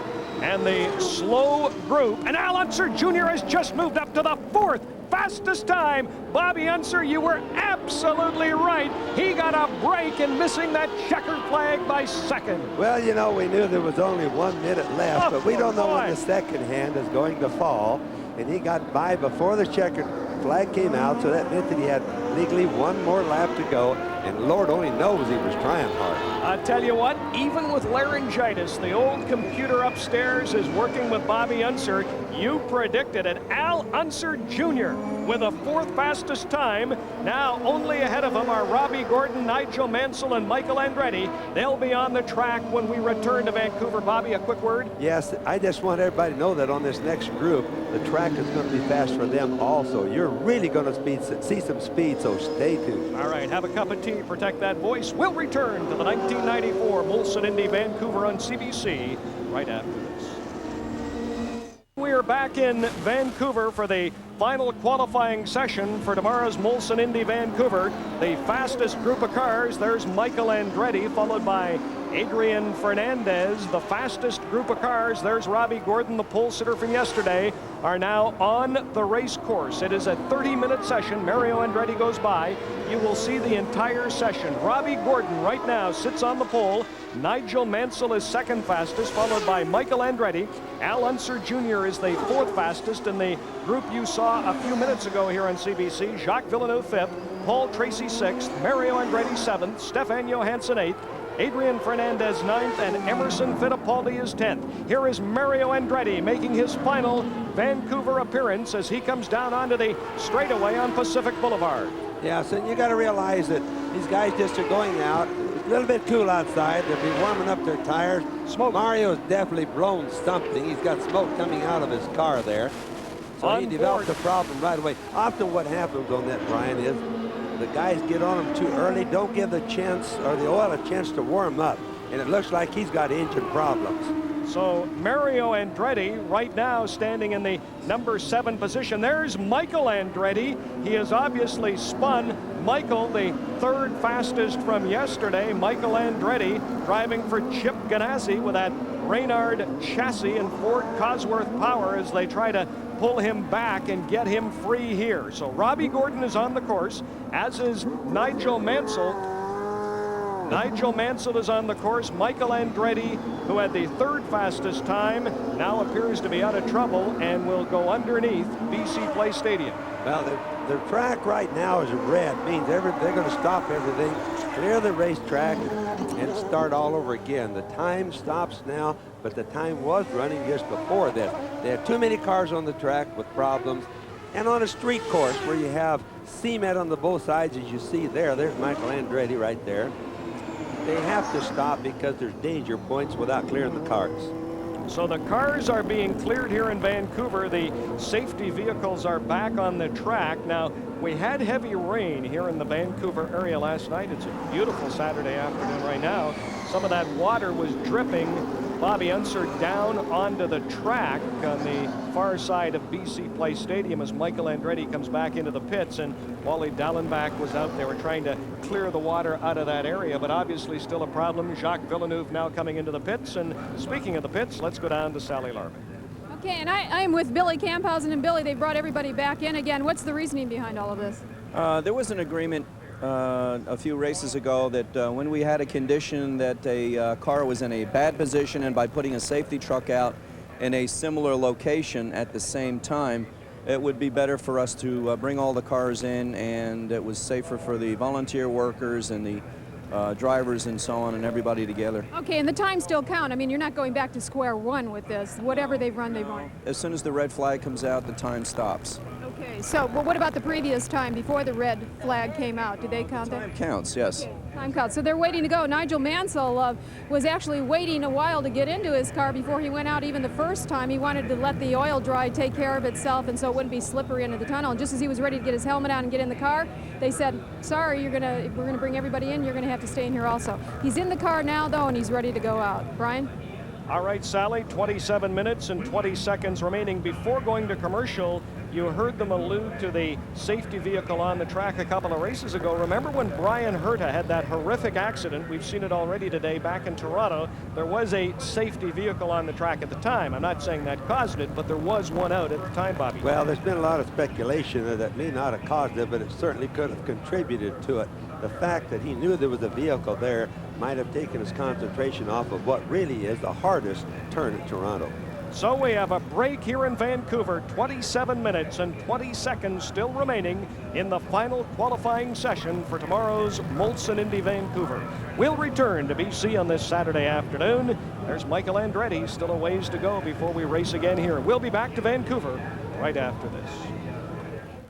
and the slow group. And Al Unser Jr. has just moved up to the 4th fastest time. Bobby Unser, you were absolutely right. He got a break in missing that checkered flag by second. Well, you know, we knew there was only 1 minute left, but we don't know when the second hand is going to fall. And he got by before the checkered flag came out, so that meant that he had legally 1 more lap to go, and Lord only knows he was trying hard. I tell you what, even with laryngitis, the old computer upstairs is working with Bobby Unser. You predicted it. Al Unser Jr. with the 4th fastest time. Now only ahead of him are Robbie Gordon, Nigel Mansell, and Michael Andretti. They'll be on the track when we return to Vancouver. Bobby, a quick word? Yes, I just want everybody to know that on this next group, the track is going to be fast for them also. You're really going to see some speed, so stay tuned. All right, have a cup of tea, protect that voice. We'll return to the 1994 Molson Indy Vancouver on CBC right after this. We're back in Vancouver for the final qualifying session for tomorrow's Molson Indy Vancouver. The fastest group of cars, there's Michael Andretti, followed by Adrian Fernandez. The fastest group of cars, there's Robbie Gordon, the pole sitter from yesterday, are now on the race course. It is a 30-minute session. Mario Andretti goes by. You will see the entire session. Robbie Gordon right now sits on the pole. Nigel Mansell is second fastest, followed by Michael Andretti. Al Unser Jr. is the 4th fastest in the group you saw a few minutes ago here on CBC. Jacques Villeneuve 5th, Paul Tracy 6th, Mario Andretti 7th, Stefan Johansson 8th, Adrian Fernandez 9th, and Emerson Fittipaldi is 10th. Here is Mario Andretti making his final Vancouver appearance as he comes down onto the straightaway on Pacific Boulevard. Yeah, so you got to realize that these guys just are going out. It's a little bit cool outside. They'll be warming up their tires. Smoke. Mario's definitely blown something. He's got smoke coming out of his car there. So he developed a problem right away. Often what happens on that, Brian, is the guys get on them too early, don't give the chance or the oil a chance to warm up. And it looks like he's got engine problems. So Mario Andretti right now standing in the number 7 position. There's Michael Andretti. He has obviously spun. Michael, the 3rd fastest from yesterday. Michael Andretti driving for Chip Ganassi with that Reynard chassis and Ford Cosworth power as they try to pull him back and get him free here. So Robbie Gordon is on the course, as is Nigel Mansell. Nigel Mansell is on the course. Michael Andretti, who had the 3rd fastest time, now appears to be out of trouble and will go underneath BC Place Stadium. Well, the track right now is red. Means they're going to stop everything, clear the racetrack, and start all over again. The time stops now, but the time was running just before this. They had too many cars on the track with problems. And on a street course where you have cement on the both sides, as you see there, there's Michael Andretti right there. They have to stop because there's danger points without clearing the cars. So the cars are being cleared here in Vancouver. The safety vehicles are back on the track. Now, we had heavy rain here in the Vancouver area last night. It's a beautiful Saturday afternoon right now. Some of that water was dripping Bobby Unser down onto the track on the far side of BC Place Stadium as Michael Andretti comes back into the pits, and Wally Dallenbach was out there trying to clear the water out of that area, but obviously still a problem. Jacques Villeneuve now coming into the pits, and speaking of the pits, let's go down to Sally Larman. Okay, and I am with Billy Camphausen, and Billy, they brought everybody back in again. What's the reasoning behind all of this? There was an agreement a few races ago that when we had a condition that a car was in a bad position, and by putting a safety truck out in a similar location at the same time, it would be better for us to bring all the cars in, and it was safer for the volunteer workers and the drivers and so on, and everybody together. Okay, and the times still count. I mean, you're not going back to square one with this. Whatever they've run, they've run. As soon as the red flag comes out, the time stops. Okay, so but what about the previous time before the red flag came out? Did they count that? Time counts, yes. Okay, time counts. So they're waiting to go. Nigel Mansell was actually waiting a while to get into his car before he went out even the first time. He wanted to let the oil dry, take care of itself, and so it wouldn't be slippery into the tunnel. And just as he was ready to get his helmet on and get in the car, they said, sorry, we're gonna bring everybody in. You're gonna have to stay in here also. He's in the car now, though, and he's ready to go out. Brian? All right, Sally, 27 minutes and 20 seconds remaining before going to commercial. You heard them allude to the safety vehicle on the track a couple of races ago. Remember when Brian Herta had that horrific accident? We've seen it already today back in Toronto. There was a safety vehicle on the track at the time. I'm not saying that caused it, but there was one out at the time, Bobby. Well, there's been a lot of speculation that it may not have caused it, but it certainly could have contributed to it. The fact that he knew there was a vehicle there might have taken his concentration off of what really is the hardest turn in Toronto. So we have a break here in Vancouver, 27 minutes and 20 seconds still remaining in the final qualifying session for tomorrow's Molson Indy Vancouver. We'll return to BC on this Saturday afternoon. There's Michael Andretti, still a ways to go before we race again here. We'll be back to Vancouver right after this.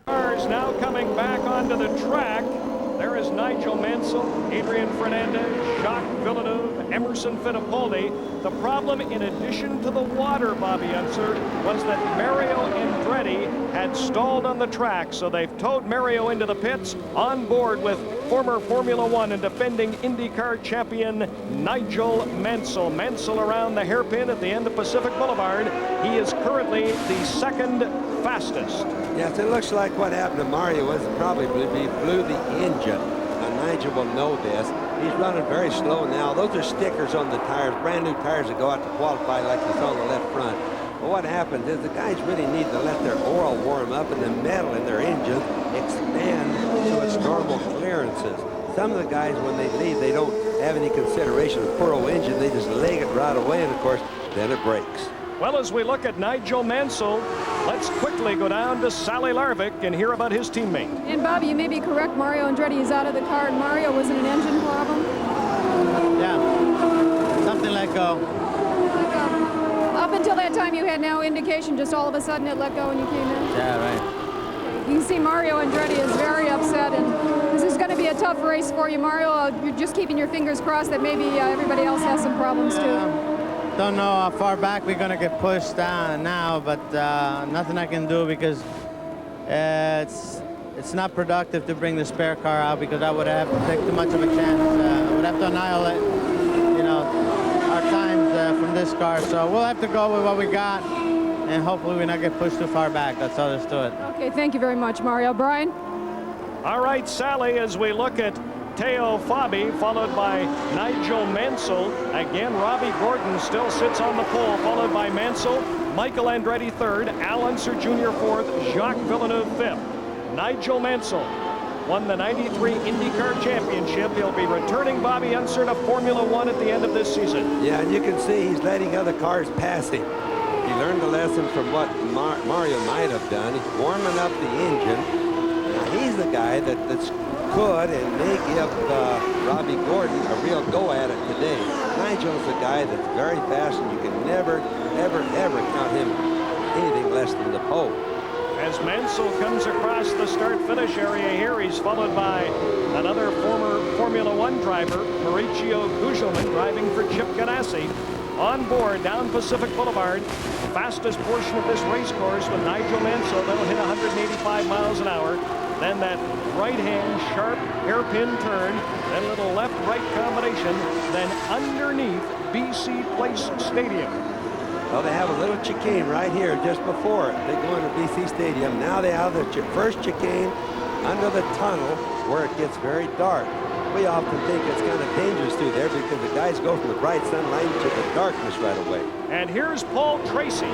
Cars now coming back onto the track. There is Nigel Mansell, Adrian Fernandez, Jacques Villeneuve, Emerson Fittipaldi. The problem, in addition to the water, Bobby Unser, was that Mario Andretti had stalled on the track, so they've towed Mario into the pits on board with former Formula One and defending IndyCar champion Nigel Mansell. Mansell around the hairpin at the end of Pacific Boulevard. He is currently the second fastest. Yes, it looks like what happened to Mario was probably blew the engine. Nigel will know this. He's running very slow now. Those are stickers on the tires, brand new tires that go out to qualify like you saw on the left front. But what happens is the guys really need to let their oil warm up and the metal in their engine expand to its normal clearances. Some of the guys, when they leave, they don't have any consideration of poor old engine. They just leg it right away, and of course, then it breaks. Well, as we look at Nigel Mansell, let's quickly go down to Sally Larvick and hear about his teammate. And Bobby, you may be correct. Mario Andretti is out of the car, and Mario was in an engine problem. Yeah, something let go. Up until that time, you had no indication. Just all of a sudden, it let go and you came in. Yeah, right. You can see Mario Andretti is very upset, and this is going to be a tough race for you, Mario. You're just keeping your fingers crossed that maybe everybody else has some problems too. Don't know how far back we're going to get pushed down now, but nothing I can do because it's not productive to bring the spare car out because I would have to take too much of a chance. I would have to annihilate, you know, our times from this car. So we'll have to go with what we got, and hopefully we not get pushed too far back. That's all there's to it. Okay, thank you very much, Mario. Brian? All right, Sally, as we look at Teo Fabi, followed by Nigel Mansell. Again, Robbie Gordon still sits on the pole, followed by Mansell, Michael Andretti third, Al Unser Jr. fourth, Jacques Villeneuve fifth. Nigel Mansell won the 93 IndyCar Championship. He'll be returning Bobby Unser to Formula One at the end of this season. Yeah, and you can see he's letting other cars pass him. He learned a lesson from what Mario might have done. He's warming up the engine. Now, he's the guy that's could and may give Robbie Gordon a real go at it today. Nigel's a guy that's very fast, and you can never, ever, ever count him anything less than the pole. As Mansell comes across the start-finish area here, he's followed by another former Formula One driver, Mauricio Gugelmin, driving for Chip Ganassi. On board down Pacific Boulevard, fastest portion of this race course with Nigel Mansell. That'll hit 185 miles an hour. Then that right-hand sharp hairpin turn, then a little left-right combination, then underneath BC Place Stadium. Well, they have a little chicane right here just before they go into BC Stadium. Now they have the first chicane under the tunnel where it gets very dark. We often think it's kind of dangerous through there because the guys go from the bright sunlight to the darkness right away. And here's Paul Tracy.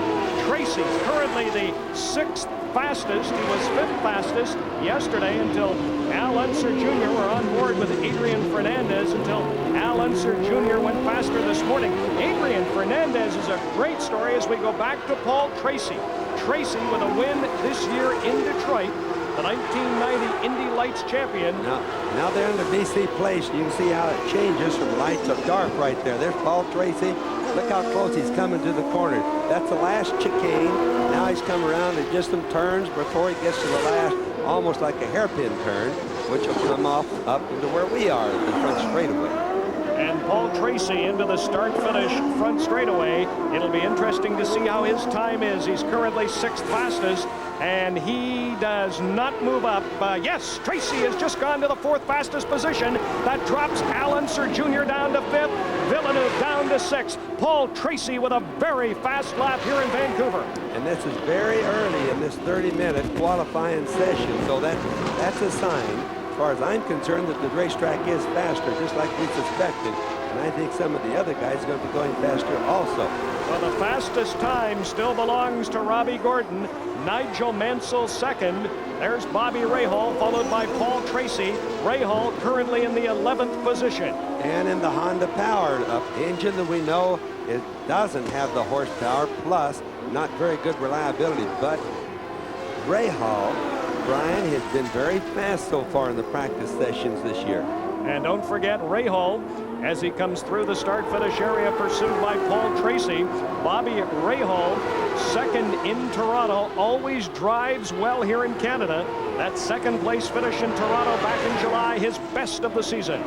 Tracy currently the sixth fastest. He was fifth fastest yesterday until Al Unser Jr. were on board with Adrian Fernandez until Al Unser Jr. went faster this morning. Adrian Fernandez is a great story as we go back to Paul Tracy. Tracy with a win this year in Detroit, the 1990 Indy Lights champion. Now they're in the BC Place. You can see how it changes from light to dark right there. There's Paul Tracy. Look how close he's coming to the corner. That's the last chicane. Now he's come around to just some turns before he gets to the last, almost like a hairpin turn, which will come off up into where we are, the front straightaway. And Paul Tracy into the start-finish front straightaway. It'll be interesting to see how his time is. He's currently 6th fastest, and he does not move up. Yes, Tracy has just gone to the 4th fastest position. That drops Al Unser Jr. down to 5th, Villeneuve down to 6th. Paul Tracy with a very fast lap here in Vancouver. And this is very early in this 30-minute qualifying session, so that's a sign, as far as I'm concerned, that the racetrack is faster, just like we suspected. And I think some of the other guys are going to be going faster also. Well, the fastest time still belongs to Robbie Gordon. Nigel Mansell second. There's Bobby Rahal, followed by Paul Tracy. Rahal currently in the 11th position. And in the Honda powered up engine that we know it doesn't have the horsepower, plus not very good reliability. But Rahal, Brian, has been very fast so far in the practice sessions this year. And don't forget Rahal as he comes through the start-finish area, pursued by Paul Tracy. Bobby Rahal, second in Toronto, always drives well here in Canada. That second-place finish in Toronto back in July, his best of the season.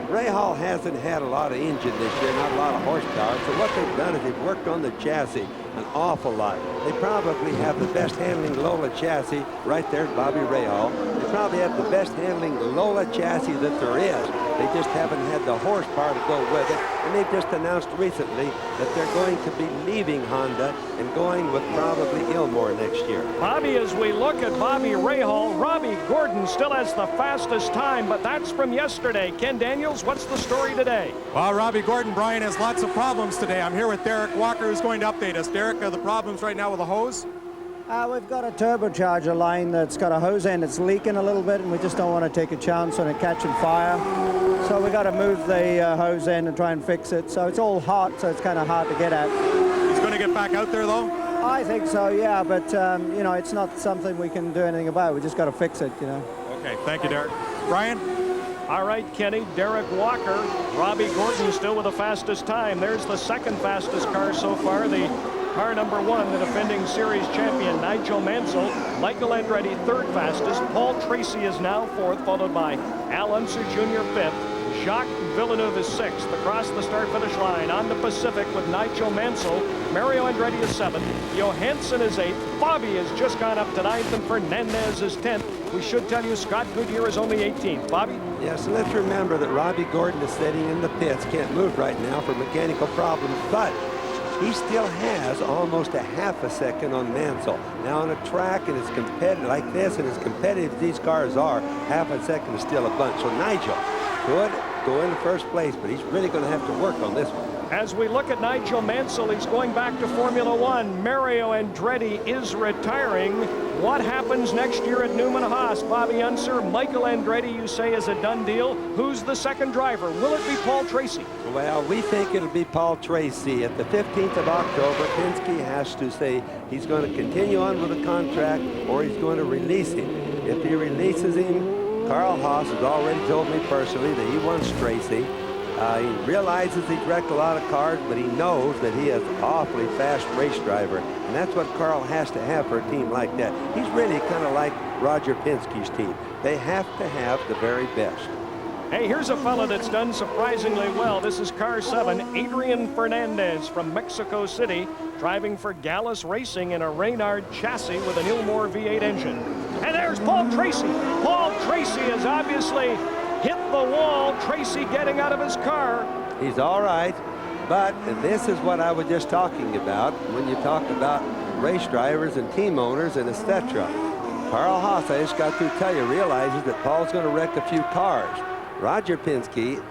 Rahal hasn't had a lot of engine this year, not a lot of horsepower. So what they've done is they've worked on the chassis an awful lot. They probably have the best handling Lola chassis. Right there's Bobby Rahal. They probably have the best handling Lola chassis that there is. They just haven't had the horsepower to go with it. And they've just announced recently that they're going to be leaving Honda and going with probably Ilmore next year. Bobby, as we look at Bobby Rahal, Robbie Gordon still has the fastest time, but that's from yesterday. Ken Daniels, what's the story today? Well, Robbie Gordon, Brian, has lots of problems today. I'm here with Derek Walker, who's going to update us. Derek, the problems right now with the hose? We've got a turbocharger line that's got a hose end. It's leaking a little bit, and we just don't want to take a chance on it catching fire. So we got to move the hose end and try and fix it. So it's all hot, so it's kind of hard to get at. He's going to get back out there, though? I think so, yeah. But, you know, it's not something we can do anything about. We just got to fix it, you know. Okay, thank you, Derek. Brian? All right, Kenny, Derek Walker, Robbie Gordon still with the fastest time. There's the second fastest car so far, the car number 1, the defending series champion, Nigel Mansell. Michael Andretti, 3rd fastest. Paul Tracy is now 4th, followed by Al Unser Jr., 5th. Jacques Villeneuve is 6th. Across the start-finish line on the Pacific with Nigel Mansell. Mario Andretti is 7th. Johansson is 8th. Bobby has just gone up to 9th, and Fernandez is 10th. We should tell you Scott Goodyear is only 18th. Bobby? Yes, so let's remember that Robbie Gordon is sitting in the pits, can't move right now for mechanical problems, but he still has almost a half a second on Mansell. Now on a track and it's competitive like this, and as competitive as these cars are, half a second is still a bunch. So Nigel could go into first place, but he's really going to have to work on this one. As we look at Nigel Mansell, he's going back to Formula One. Mario Andretti is retiring. What happens next year at Newman Haas? Bobby Unser, Michael Andretti, you say is a done deal. Who's the second driver? Will it be Paul Tracy? Well, we think it'll be Paul Tracy. At the 15th of October, Penske has to say he's going to continue on with the contract or he's going to release him. If he releases him, Carl Haas has already told me personally that he wants Tracy. He realizes he's wrecked a lot of cars, but he knows that he is an awfully fast race driver, and that's what Carl has to have for a team like that. He's really kind of like Roger Penske's team. They have to have the very best. Hey, here's a fella that's done surprisingly well. This is car 7, Adrian Fernandez from Mexico City, driving for Gallus Racing in a Reynard chassis with an Ilmore V8 engine. And there's Paul Tracy. Paul Tracy has obviously hit the wall. Tracy getting out of his car. He's all right, but this is what I was just talking about when you talk about race drivers and team owners and etc. Carl Haas, I just got to tell you, realizes that Paul's going to wreck a few cars. Roger Penske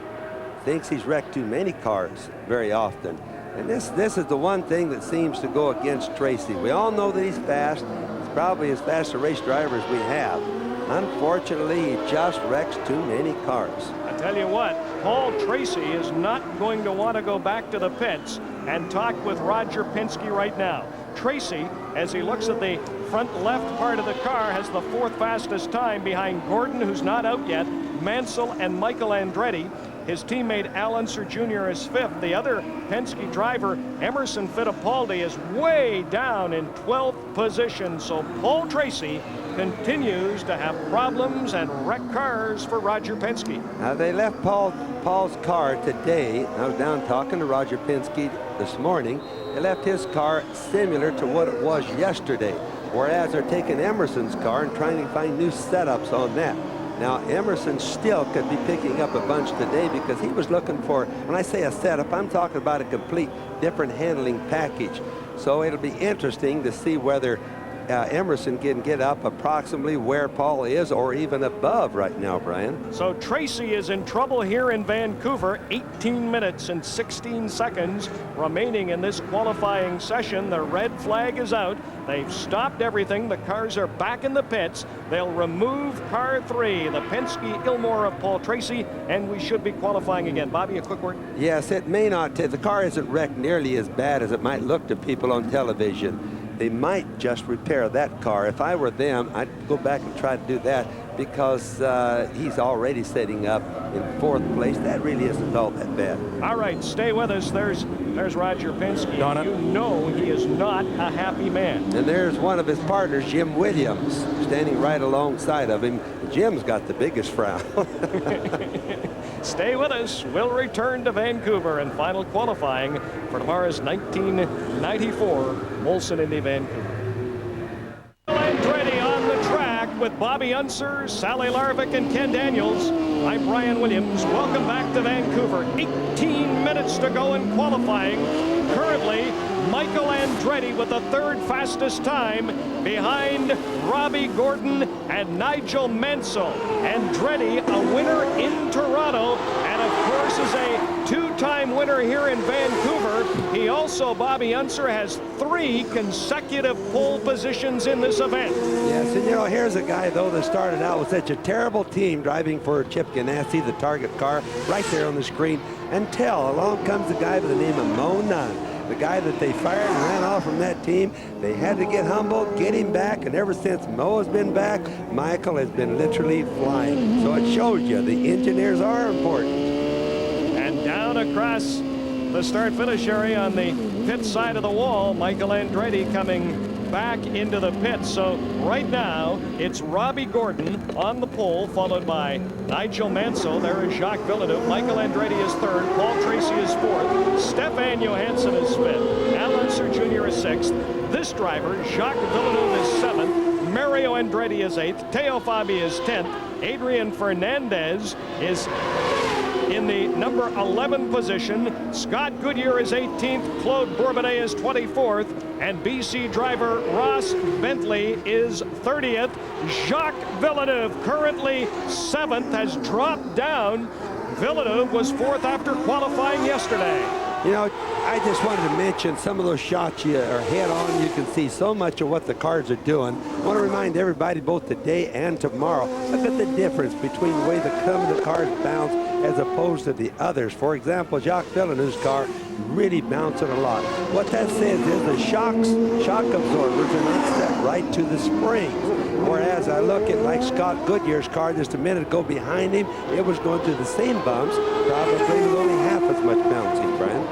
thinks he's wrecked too many cars very often. And this is the one thing that seems to go against Tracy. We all know that he's fast. He's probably as fast a race driver as we have. Unfortunately, he just wrecks too many cars. I tell you what, Paul Tracy is not going to want to go back to the pits and talk with Roger Penske right now. Tracy, as he looks at the front left part of the car, has the 4th fastest time behind Gordon, who's not out yet, Mansell and Michael Andretti. His teammate Al Unser Jr. is 5th. The other Penske driver, Emerson Fittipaldi, is way down in 12th position. So Paul Tracy continues to have problems and wreck cars for Roger Penske. Now they left Paul's car today. I was down talking to Roger Penske this morning. They left his car similar to what it was yesterday, whereas they're taking Emerson's car and trying to find new setups on that. Now, Emerson still could be picking up a bunch today because he was looking for, when I say a setup, I'm talking about a complete different handling package. So it'll be interesting to see whether Emerson can get up approximately where Paul is or even above right now, Brian. So Tracy is in trouble here in Vancouver. 18 minutes and 16 seconds remaining in this qualifying session. The red flag is out. They've stopped everything. The cars are back in the pits. They'll remove car 3, the Penske Ilmore of Paul Tracy, and we should be qualifying again. Bobby, a quick word? Yes, it may not. The car isn't wrecked nearly as bad as it might look to people on television. They might just repair that car. If I were them, I'd go back and try to do that because he's already setting up in 4th place. That really isn't all that bad. All right, stay with us. There's Roger Penske. Donna. You know he is not a happy man. And there's one of his partners, Jim Williams, standing right alongside of him. Jim's got the biggest frown. Stay with us. We'll return to Vancouver and final qualifying for tomorrow's 1994 Molson Indy Vancouver. Andretti on the track with Bobby Unser, Sally Larvick, and Ken Daniels. I'm Brian Williams. Welcome back to Vancouver. 18 minutes to go in qualifying. Currently, Michael Andretti with the 3rd fastest time behind Robbie Gordon and Nigel Mansell. Andretti, a winner in Toronto, and of course is a 2-time winner here in Vancouver. He also, Bobby Unser, has 3 consecutive pole positions in this event. Yes, and you know, here's a guy, though, that started out with such a terrible team driving for Chip Ganassi, the target car, right there on the screen, until along comes a guy by the name of Mo Nunn. The guy that they fired and ran off from that team. They had to get humble, get him back, and ever since Mo has been back, Michael has been literally flying. So it shows you the engineers are important. And down across the start-finish area on the pit side of the wall, Michael Andretti coming back into the pit. So right now it's Robbie Gordon on the pole, followed by Nigel Mansell. There is Jacques Villeneuve. Michael Andretti is 3rd. Paul Tracy is 4th. Stefan Johansson is 5th. Al Unser Jr. is 6th. This driver, Jacques Villeneuve, is 7th. Mario Andretti is 8th. Teo Fabi is 10th. Adrian Fernandez is in the number 11 position. Scott Goodyear is 18th. Claude Bourbonnais is 24th. And BC driver Ross Bentley is 30th. Jacques Villeneuve, currently 7th, has dropped down. Villeneuve was 4th after qualifying yesterday. You know, I just wanted to mention some of those shots you are head on. You can see so much of what the cars are doing. I want to remind everybody both today and tomorrow, look at the difference between the way some of the cars bounce as opposed to the others. For example, Jacques Villeneuve's car really bouncing a lot. What that says is the shock absorbers are not set right to the springs. Whereas I look at like Scott Goodyear's car just a minute ago behind him, it was going through the same bumps, probably with only half as much bouncing, Brian.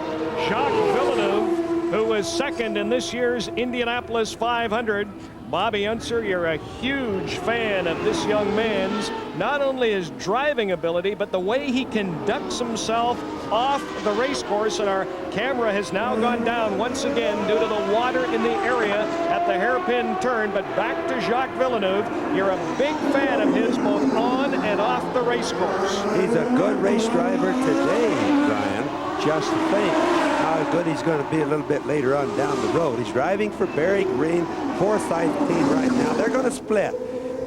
Jacques Villeneuve, who was 2nd in this year's Indianapolis 500. Bobby Unser, you're a huge fan of this young man's, not only his driving ability, but the way he conducts himself off the race course. And our camera has now gone down once again due to the water in the area at the hairpin turn. But back to Jacques Villeneuve. You're a big fan of his both on and off the race course. He's a good race driver today, Brian. Just think how good he's going to be a little bit later on down the road. He's driving for Barry Green, Forsyth team right now. They're going to split.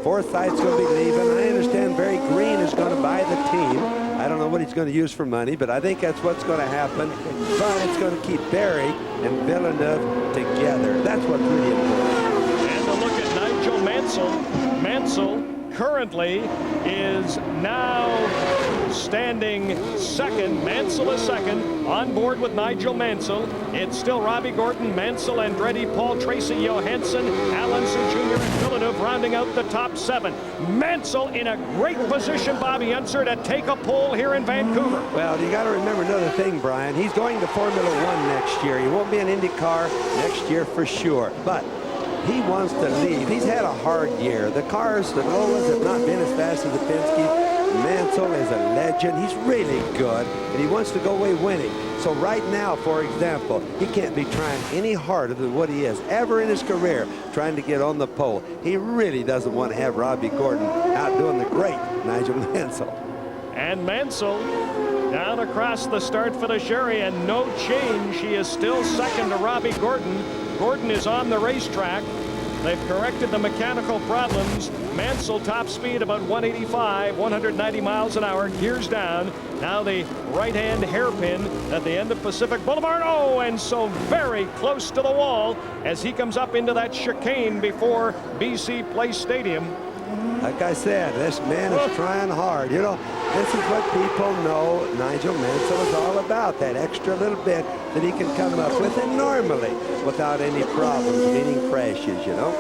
Forsyth's going to be leaving. I understand Barry Green is going to buy the team. I don't know what he's going to use for money, but I think that's what's going to happen. But it's going to keep Barry and Villeneuve together. That's what's really important. And a look at Nigel Mansell. Mansell currently is now standing 2nd. Mansell is 2nd, on board with Nigel Mansell. It's still Robbie Gordon, Mansell, Andretti, Paul Tracy, Johansson, Al Unser Jr., and Villeneuve rounding out the top 7. Mansell in a great position, Bobby Unser, to take a pole here in Vancouver. Well, you got to remember another thing, Brian. He's going to Formula 1 next year. He won't be an IndyCar next year for sure. But he wants to leave. He's had a hard year. The cars, the Lolas, have not been as fast as the Penske. Mansell is a legend. He's really good, and he wants to go away winning. So right now, for example, he can't be trying any harder than what he is ever in his career, trying to get on the pole. He really doesn't want to have Robbie Gordon outdoing the great Nigel Mansell. And Mansell down across the start-finish area, and no change. He is still second to Robbie Gordon. Gordon is on the racetrack. They've corrected the mechanical problems. Mansell top speed about 185, 190 miles an hour, gears down. Now the right-hand hairpin at the end of Pacific Boulevard. Oh, and so very close to the wall as he comes up into that chicane before BC Place Stadium. Like I said, this man is trying hard. You know, this is what people know Nigel Mansell is all about, that extra little bit that he can come up with, and normally without any problems, meaning crashes, you know.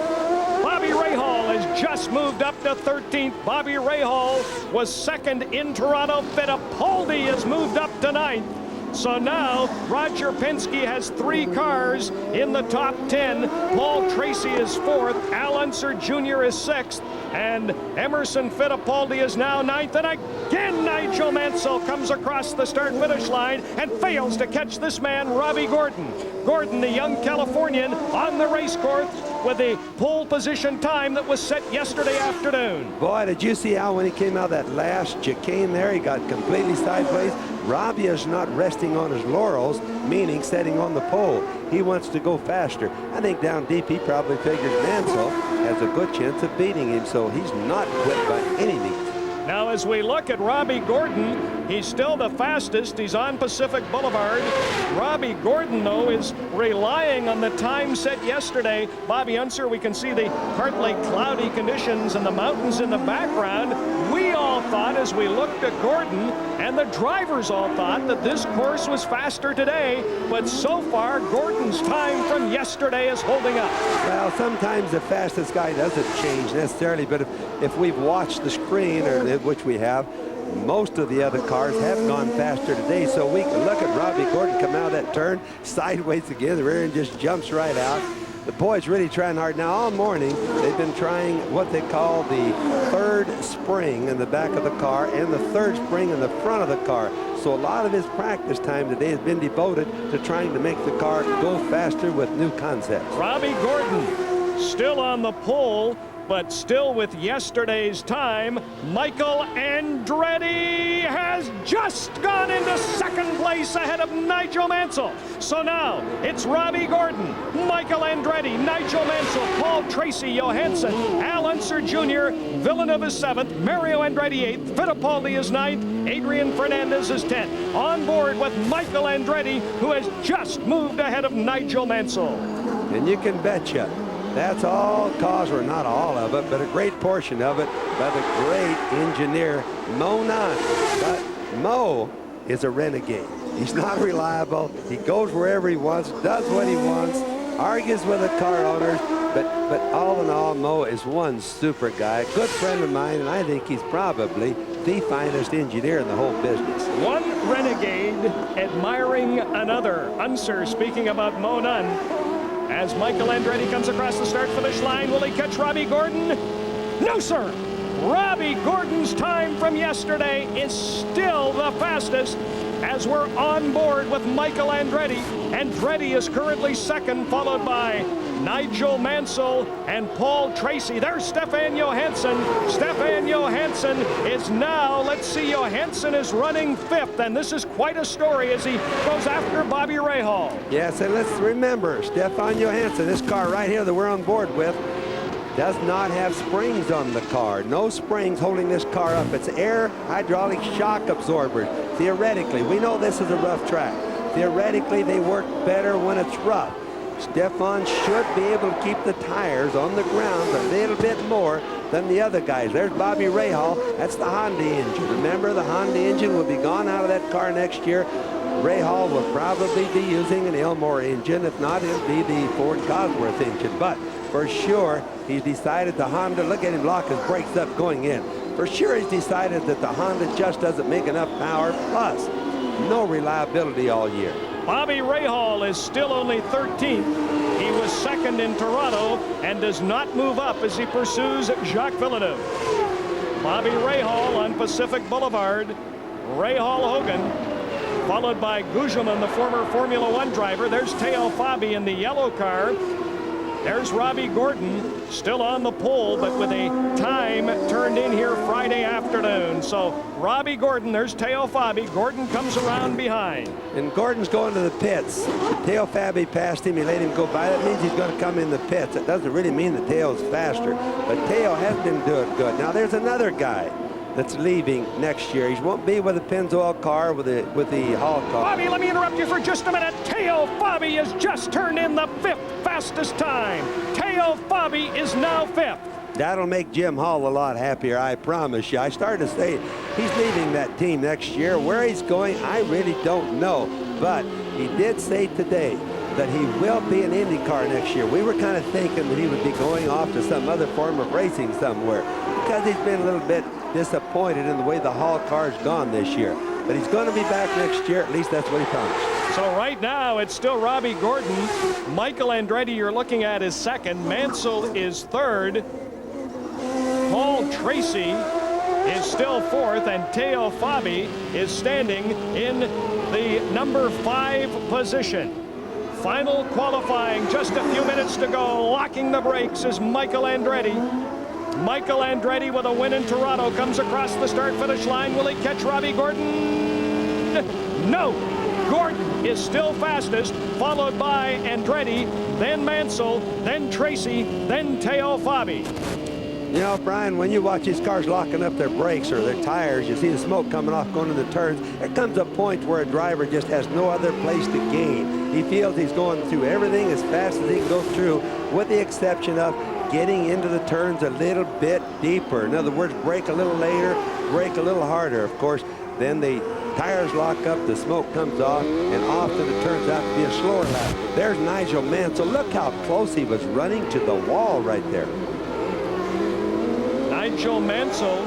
Bobby Rahal has just moved up to 13th. Bobby Rahal was second in Toronto. Fittipaldi has moved up to 9th. So now Roger Penske has 3 cars in the top 10. Paul Tracy is 4th. Al Unser Jr. is 6th. And Emerson Fittipaldi is now 9th. And again, Nigel Mansell comes across the start-finish line and fails to catch this man, Robbie Gordon. Gordon, the young Californian, on the race course with a pole position time that was set yesterday afternoon. Boy, did you see how when he came out of that last chicane there, he got completely sideways? Robbie is not resting on his laurels, meaning setting on the pole. He wants to go faster. I think down deep he probably figures Mansell has a good chance of beating him, so he's not quit by any means. Now, as we look at Robbie Gordon, he's still the fastest. He's on Pacific Boulevard. Robbie Gordon, though, is relying on the time set yesterday. Bobby Unser, we can see the partly cloudy conditions and the mountains in the background. We all thought, as we looked at Gordon, and the drivers all thought, that this course was faster today. But so far, Gordon's time from yesterday is holding up. Well, sometimes the fastest guy doesn't change necessarily, but if we've watched the screen, or which we have, most of the other cars have gone faster today, so we can look at Robbie Gordon come out of that turn sideways again, the rear end just jumps right out. The boys really trying hard. Now all morning they've been trying what they call the third spring in the back of the car and the third spring in the front of the car. So a lot of his practice time today has been devoted to trying to make the car go faster with new concepts. Robbie Gordon still on the pole, but still with yesterday's time. Michael Andretti has just gone into second place ahead of Nigel Mansell. So now it's Robbie Gordon, Michael Andretti, Nigel Mansell, Paul Tracy, Johansson, Al Unser Jr., Villeneuve is 7th, Mario Andretti 8th, Fittipaldi is 9th, Adrian Fernandez is 10th. On board with Michael Andretti, who has just moved ahead of Nigel Mansell. And you can betcha that's all caused, or not all of it, but a great portion of it, by the great engineer, Mo Nunn. But Mo is a renegade. He's not reliable. He goes wherever he wants, does what he wants, argues with the car owners, but all in all, Mo is one super guy, a good friend of mine, and I think he's probably the finest engineer in the whole business. One renegade admiring another. Unser speaking about Mo Nunn. As Michael Andretti comes across the start-finish line, will he catch Robbie Gordon? No, sir. Robbie Gordon's time from yesterday is still the fastest as we're on board with Michael Andretti. Andretti is currently second, followed by Nigel Mansell and Paul Tracy. There's Stefan Johansson. Stefan Johansson is now, let's see, Johansson is running 5th, and this is quite a story as he goes after Bobby Rahal. Yes, and let's remember, Stefan Johansson, this car right here that we're on board with, does not have springs on the car. No springs holding this car up. It's air hydraulic shock absorbers. Theoretically, we know this is a rough track. Theoretically, they work better when it's rough. Stefan should be able to keep the tires on the ground a little bit more than the other guys. There's Bobby Rahal. That's the Honda engine. Remember, the Honda engine will be gone out of that car next year. Rahal will probably be using an Elmore engine. If not, it'll be the Ford Cosworth engine. But for sure, he's decided the Honda, look at him lock his brakes up going in. For sure, he's decided that the Honda just doesn't make enough power, plus no reliability all year. Bobby Rahal is still only 13th. He was second in Toronto and does not move up as he pursues Jacques Villeneuve. Bobby Rahal on Pacific Boulevard. Rahal Hogan, followed by Gugelmin, the former Formula One driver. There's Teo Fabi in the yellow car. There's Robbie Gordon still on the pole, but with a time turned in here Friday afternoon. So Robbie Gordon, there's Teo Fabi. Gordon comes around behind. And Gordon's going to the pits. Teo Fabi passed him. He let him go by. That means he's going to come in the pits. It doesn't really mean that Teo's faster, but Teo has been doing good. Now there's another guy that's leaving next year. He won't be with the Pennzoil car, with the Hall car. Bobby, let me interrupt you for just a minute. Teo Fabi has just turned in the 5th fastest time. Teo Fabi is now 5th. That'll make Jim Hall a lot happier, I promise you. I started to say he's leaving that team next year. Where he's going, I really don't know. But he did say today that he will be an IndyCar next year. We were kind of thinking that he would be going off to some other form of racing somewhere, because he's been a little bit disappointed in the way the Hall car's gone this year. But he's going to be back next year. At least that's what he promised. So right now it's still Robbie Gordon. Michael Andretti you're looking at is second. Mansell is third. Paul Tracy is still fourth, and Teo Fabi is standing in the number 5 position. Final qualifying, just a few minutes to go. Locking the brakes is Michael Andretti. Michael Andretti with a win in Toronto comes across the start-finish line. Will he catch Robbie Gordon? No. Gordon is still fastest, followed by Andretti, then Mansell, then Tracy, then Teo Fabi. You know, Brian, when you watch these cars locking up their brakes or their tires, you see the smoke coming off going into the turns. There comes a point where a driver just has no other place to gain. He feels he's going through everything as fast as he can go through, with the exception of getting into the turns a little bit deeper. In other words, brake a little later, brake a little harder. Of course, then the tires lock up, the smoke comes off, and often it turns out to be a slower lap. There's Nigel Mansell. Look how close he was running to the wall right there. Nigel Mansell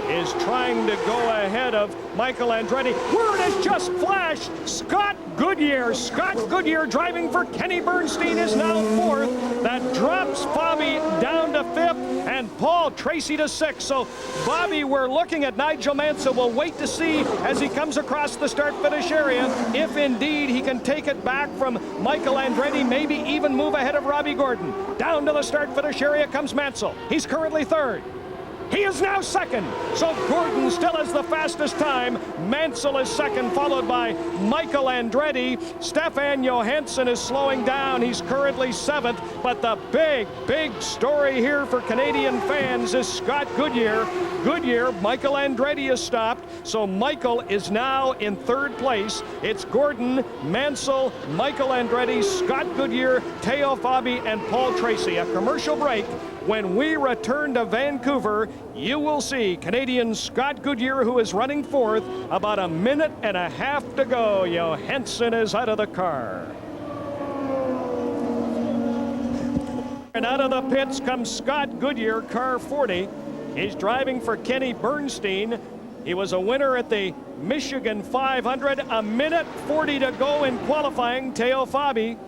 is trying to go ahead of Michael Andretti. Word has just flashed. Scott Goodyear. Scott Goodyear driving for Kenny Bernstein is now 4th. That drops Fabi down to 5th and Paul Tracy to 6th. So Bobby, we're looking at Nigel Mansell. We'll wait to see as he comes across the start-finish area if indeed he can take it back from Michael Andretti, maybe even move ahead of Robbie Gordon. Down to the start-finish area comes Mansell. He's currently 3rd. He is now 2nd. So Gordon still has the fastest time. Mansell is 2nd, followed by Michael Andretti. Stefan Johansson is slowing down. He's currently 7th. But the big story here for Canadian fans is Scott Goodyear. Michael Andretti has stopped. So Michael is now in 3rd place. It's Gordon, Mansell, Michael Andretti, Scott Goodyear, Teo Fabi, and Paul Tracy. A commercial break. When we return to Vancouver, you will see Canadian Scott Goodyear, who is running 4th, about a minute and a half to go. Johansson is out of the car. And out of the pits comes Scott Goodyear, car 40. He's driving for Kenny Bernstein. He was a winner at the Michigan 500. A minute 40 to go in qualifying. Teo Fabi.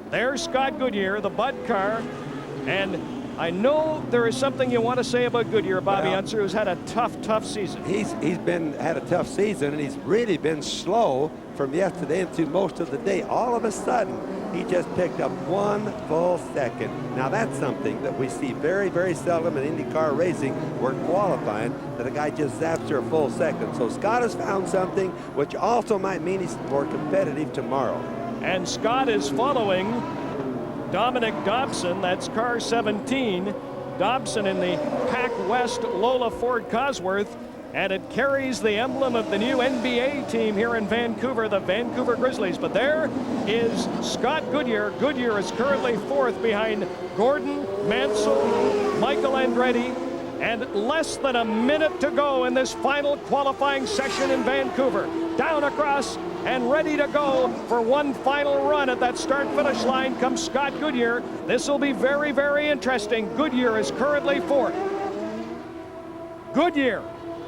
There's Scott Goodyear, the Bud car. And I know there is something you want to say about Goodyear, Bobby Unser, who's had a tough season. He's had a tough season, and he's really been slow from yesterday into most of the day. All of a sudden, he just picked up 1 full second. Now that's something that we see very seldom in IndyCar racing, where qualifying, that a guy just zaps her a full second. So Scott has found something, which also might mean he's more competitive tomorrow. And Scott is following Dominic Dobson, that's car 17. Dobson in the Pac West Lola Ford Cosworth, and it carries the emblem of the new NBA team here in Vancouver, the Vancouver Grizzlies. But there is Scott Goodyear. Goodyear is currently 4th behind Gordon, Mansell, Michael Andretti, and less than a minute to go in this final qualifying session in Vancouver. Down across and ready to go for one final run at that start-finish line comes Scott Goodyear. This will be very interesting. Goodyear is currently 4th. Goodyear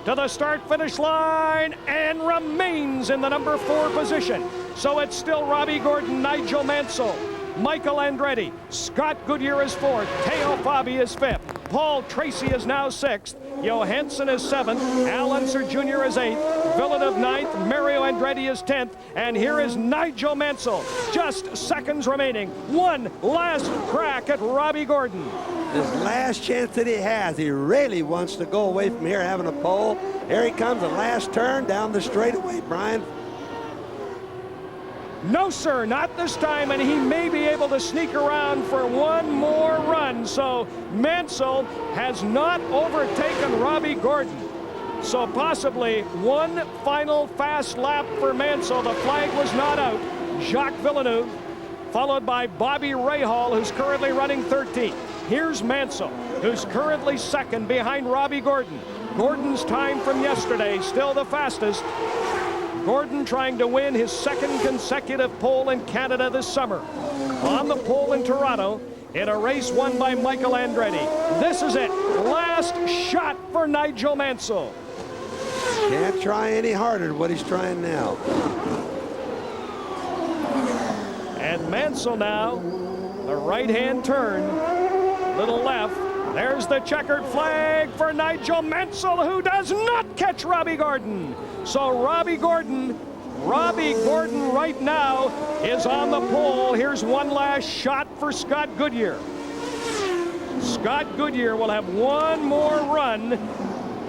to the start-finish line and remains in the number 4 position. So it's still Robbie Gordon, Nigel Mansell, Michael Andretti, Scott Goodyear is 4th, Teo Fabi is 5th, Paul Tracy is now 6th, Johansson is 7th, Al Unser Jr. is 8th, Villeneuve 9th, Mario Andretti is 10th, and here is Nigel Mansell. Just seconds remaining. One last crack at Robbie Gordon. This last chance that he has, he really wants to go away from here having a pole. Here he comes, the last turn down the straightaway, Brian. No, sir, not this time, and he may be able to sneak around for one more run. So Mansell has not overtaken Robbie Gordon. So possibly one final fast lap for Mansell. The flag was not out. Jacques Villeneuve, followed by Bobby Rahal, who's currently running 13th. Here's Mansell, who's currently 2nd behind Robbie Gordon. Gordon's time from yesterday, still the fastest. Gordon trying to win his 2nd consecutive pole in Canada this summer. On the pole in Toronto in a race won by Michael Andretti. This is it. Last shot for Nigel Mansell. Can't try any harder than what he's trying now. And Mansell now, the right-hand turn, little left. There's the checkered flag for Nigel Mansell, who does not catch Robbie Gordon. So Robbie Gordon right now is on the pole. Here's one last shot for Scott Goodyear. Scott Goodyear will have one more run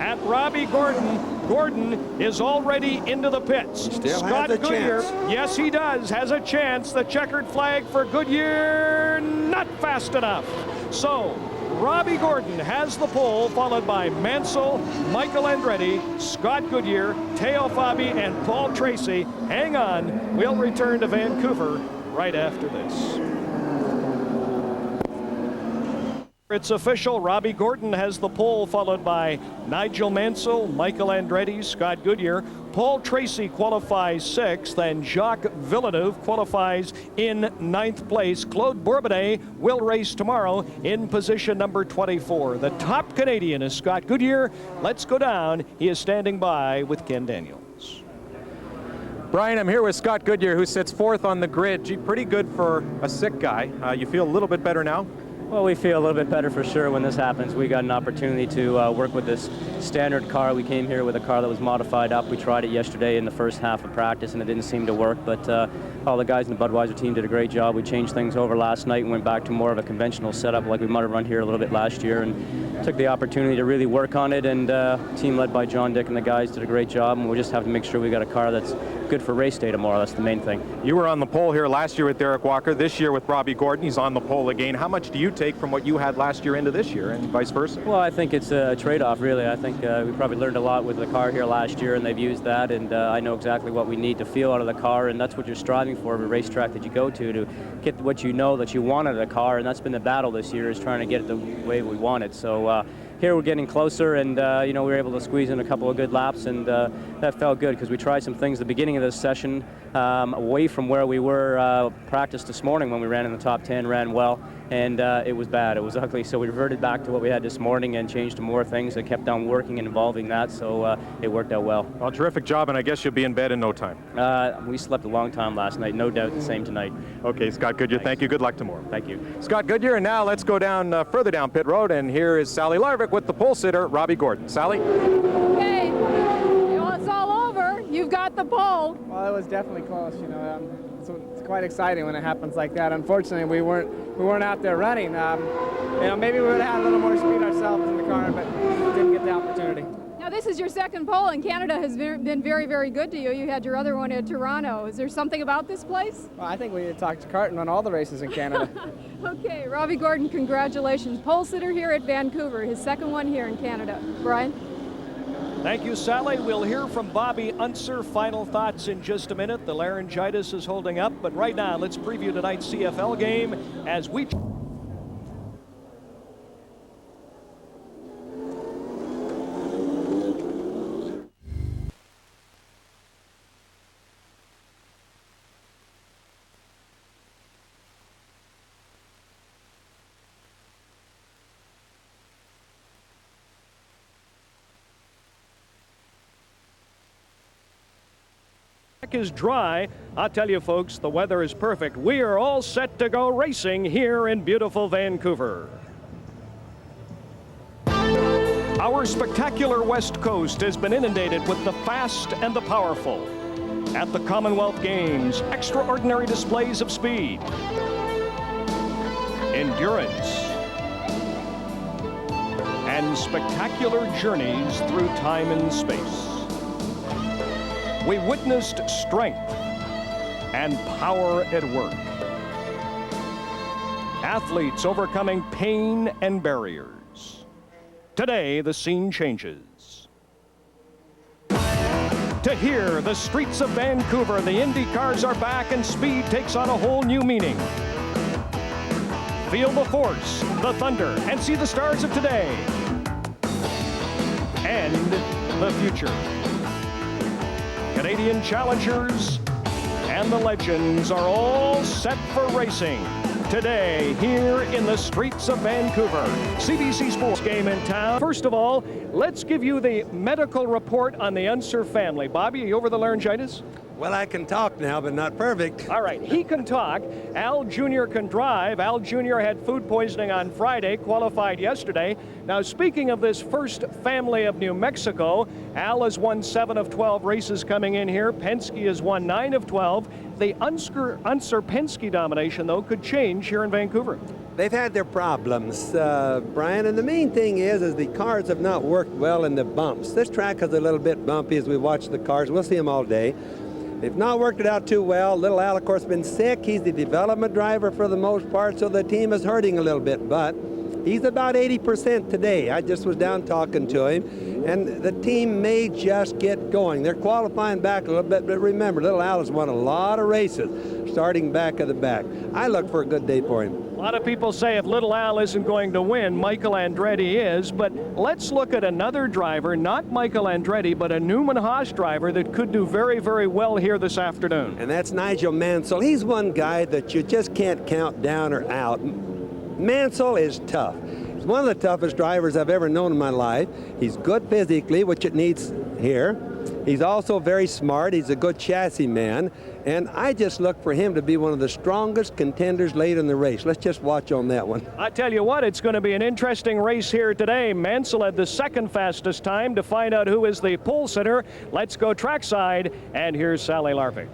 at Robbie Gordon. Gordon is already into the pits. Still Scott has a Goodyear, chance. yes he does, has a chance. The checkered flag for Goodyear, not fast enough. So Robbie Gordon has the pole, followed by Mansell, Michael Andretti, Scott Goodyear, Teo Fabi, and Paul Tracy. Hang on, we'll return to Vancouver right after this. It's official. Robbie Gordon has the pole, followed by Nigel Mansell, Michael Andretti, Scott Goodyear. Paul Tracy qualifies 6th, and Jacques Villeneuve qualifies in 9th place. Claude Bourbonnais will race tomorrow in position number 24. The top Canadian is Scott Goodyear. Let's go down. He is standing by with Ken Daniels. Brian, I'm here with Scott Goodyear, who sits 4th on the grid. Gee, pretty good for a sick guy. You feel a little bit better now? Well, we feel a little bit better for sure when this happens. We got an opportunity to work with this standard car. We came here with a car that was modified up. We tried it yesterday in the first half of practice, and it didn't seem to work, but all the guys in the Budweiser team did a great job. We changed things over last night and went back to more of a conventional setup like we might have run here a little bit last year, and took the opportunity to really work on it, and team led by John Dick and the guys did a great job, and we just have to make sure we got a car that's good for race day tomorrow. That's the main thing. You were on the pole here last year with Derek Walker, this year with Robbie Gordon. He's on the pole again. How much do you take from what you had last year into this year, and vice versa? Well, I think it's a trade-off, really. I think we probably learned a lot with the car here last year, and they've used that, and I know exactly what we need to feel out of the car, and that's what you're striving for every racetrack that you go to get what you know that you want out of the car, and that's been the battle this year, is trying to get it the way we want it. So here we're getting closer, and we were able to squeeze in a couple of good laps, and that felt good because we tried some things at the beginning of this session away from where we were practiced this morning when we ran in the top 10, ran well, and it was bad. It was ugly, so we reverted back to what we had this morning and changed to more things that kept on working and involving that, so it worked out well. Well, terrific job, and I guess you'll be in bed in no time. We slept a long time last night, no doubt the same tonight. Okay, Scott Goodyear, thank you. Good luck tomorrow. Thank you. Scott Goodyear, and now let's go down further down pit road, and here is Sally Larvick with the pole sitter, Robbie Gordon. Sally? Okay, well, it's all over. You've got the pole. Well, it was definitely close. It's quite exciting when it happens like that. Unfortunately, we weren't out there running. Maybe we would have had a little more speed ourselves in the car, but didn't get the opportunity. Now, this is your second pole, and Canada has been very, very good to you. You had your other one at Toronto. Is there something about this place? Well, I think we need to talk to Cart and run all the races in Canada. Okay, Robbie Gordon, congratulations. Pole sitter here at Vancouver, his second one here in Canada. Brian? Thank you, Sally. We'll hear from Bobby Unser. Final thoughts in just a minute. The laryngitis is holding up, but right now let's preview tonight's CFL game as we... Is dry. I'll tell you folks, the weather is perfect. We are all set to go racing here in beautiful Vancouver. Our spectacular West Coast has been inundated with the fast and the powerful. At the Commonwealth Games, extraordinary displays of speed, endurance, and spectacular journeys through time and space. We witnessed strength and power at work. Athletes overcoming pain and barriers. Today, the scene changes. To hear the streets of Vancouver, the Indy cars are back and speed takes on a whole new meaning. Feel the force, the thunder, and see the stars of today and the future. Canadian challengers and the legends are all set for racing today here in the streets of Vancouver. CBC Sports game in town. First of all, let's give you the medical report on the Unser family. Bobby, are you over the laryngitis? Well, I can talk now, but not perfect. All right, he can talk. Al Jr. can drive. Al Jr. had food poisoning on Friday, qualified yesterday. Now, speaking of this first family of New Mexico, Al has won 7 of 12 races coming in here. Penske has won 9 of 12. The Unser-Penske domination, though, could change here in Vancouver. They've had their problems, Brian, and the main thing is the cars have not worked well in the bumps. This track is a little bit bumpy as we watch the cars. We'll see them all day. They've not worked it out too well. Little Al, of course, been sick. He's the development driver for the most part, so the team is hurting a little bit, but he's about 80% today. I just was down talking to him, and the team may just get going. They're qualifying back a little bit, but remember, Little Al has won a lot of races starting back of the back. I look for a good day for him. A lot of people say if Little Al isn't going to win, Michael Andretti is, but let's look at another driver, not Michael Andretti, but a Newman Haas driver that could do very, very well here this afternoon. And that's Nigel Mansell. He's one guy that you just can't count down or out. Mansell is tough. He's one of the toughest drivers I've ever known in my life. He's good physically, which it needs here. He's also very smart. He's a good chassis man. And I just look for him to be one of the strongest contenders late in the race. Let's just watch on that one. I tell you what, it's going to be an interesting race here today. Mansell had the second fastest time. To find out who is the pole sitter, let's go trackside. And here's Sally Larvik.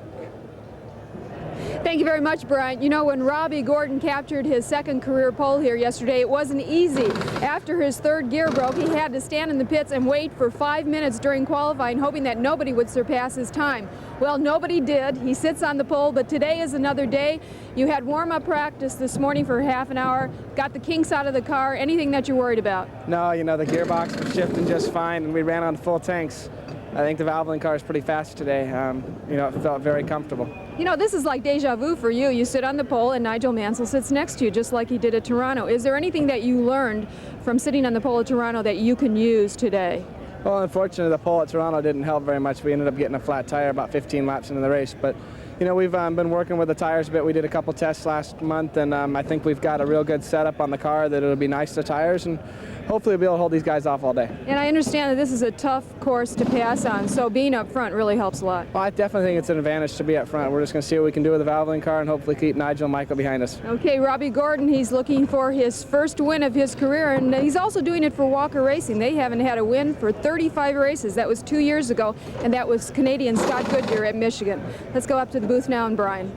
Thank you very much, Brian. You know, when Robbie Gordon captured his second career pole here yesterday, it wasn't easy. After his third gear broke, he had to stand in the pits and wait for 5 minutes during qualifying, hoping that nobody would surpass his time. Well, nobody did. He sits on the pole, but today is another day. You had warm-up practice this morning for half an hour, got the kinks out of the car. Anything that you're worried about? No, you know, the gearbox was shifting just fine, and we ran on full tanks. I think the Valvoline car is pretty fast today. You know, it felt very comfortable. You know, this is like deja vu for you. You sit on the pole and Nigel Mansell sits next to you, just like he did at Toronto. Is there anything that you learned from sitting on the pole at Toronto that you can use today? Well, unfortunately, the pole at Toronto didn't help very much. We ended up getting a flat tire about 15 laps into the race. But, you know, we've been working with the tires a bit. We did a couple tests last month, and I think we've got a real good setup on the car that it'll be nice to tires, and hopefully we'll be able to hold these guys off all day. And I understand that this is a tough course to pass on, so being up front really helps a lot. Well, I definitely think it's an advantage to be up front. We're just going to see what we can do with the Valvoline car and hopefully keep Nigel and Michael behind us. Okay, Robbie Gordon, he's looking for his first win of his career, and he's also doing it for Walker Racing. They haven't had a win for 35 races. That was 2 years ago, and that was Canadian Scott Goodyear at Michigan. Let's go up to the booth now and Brian.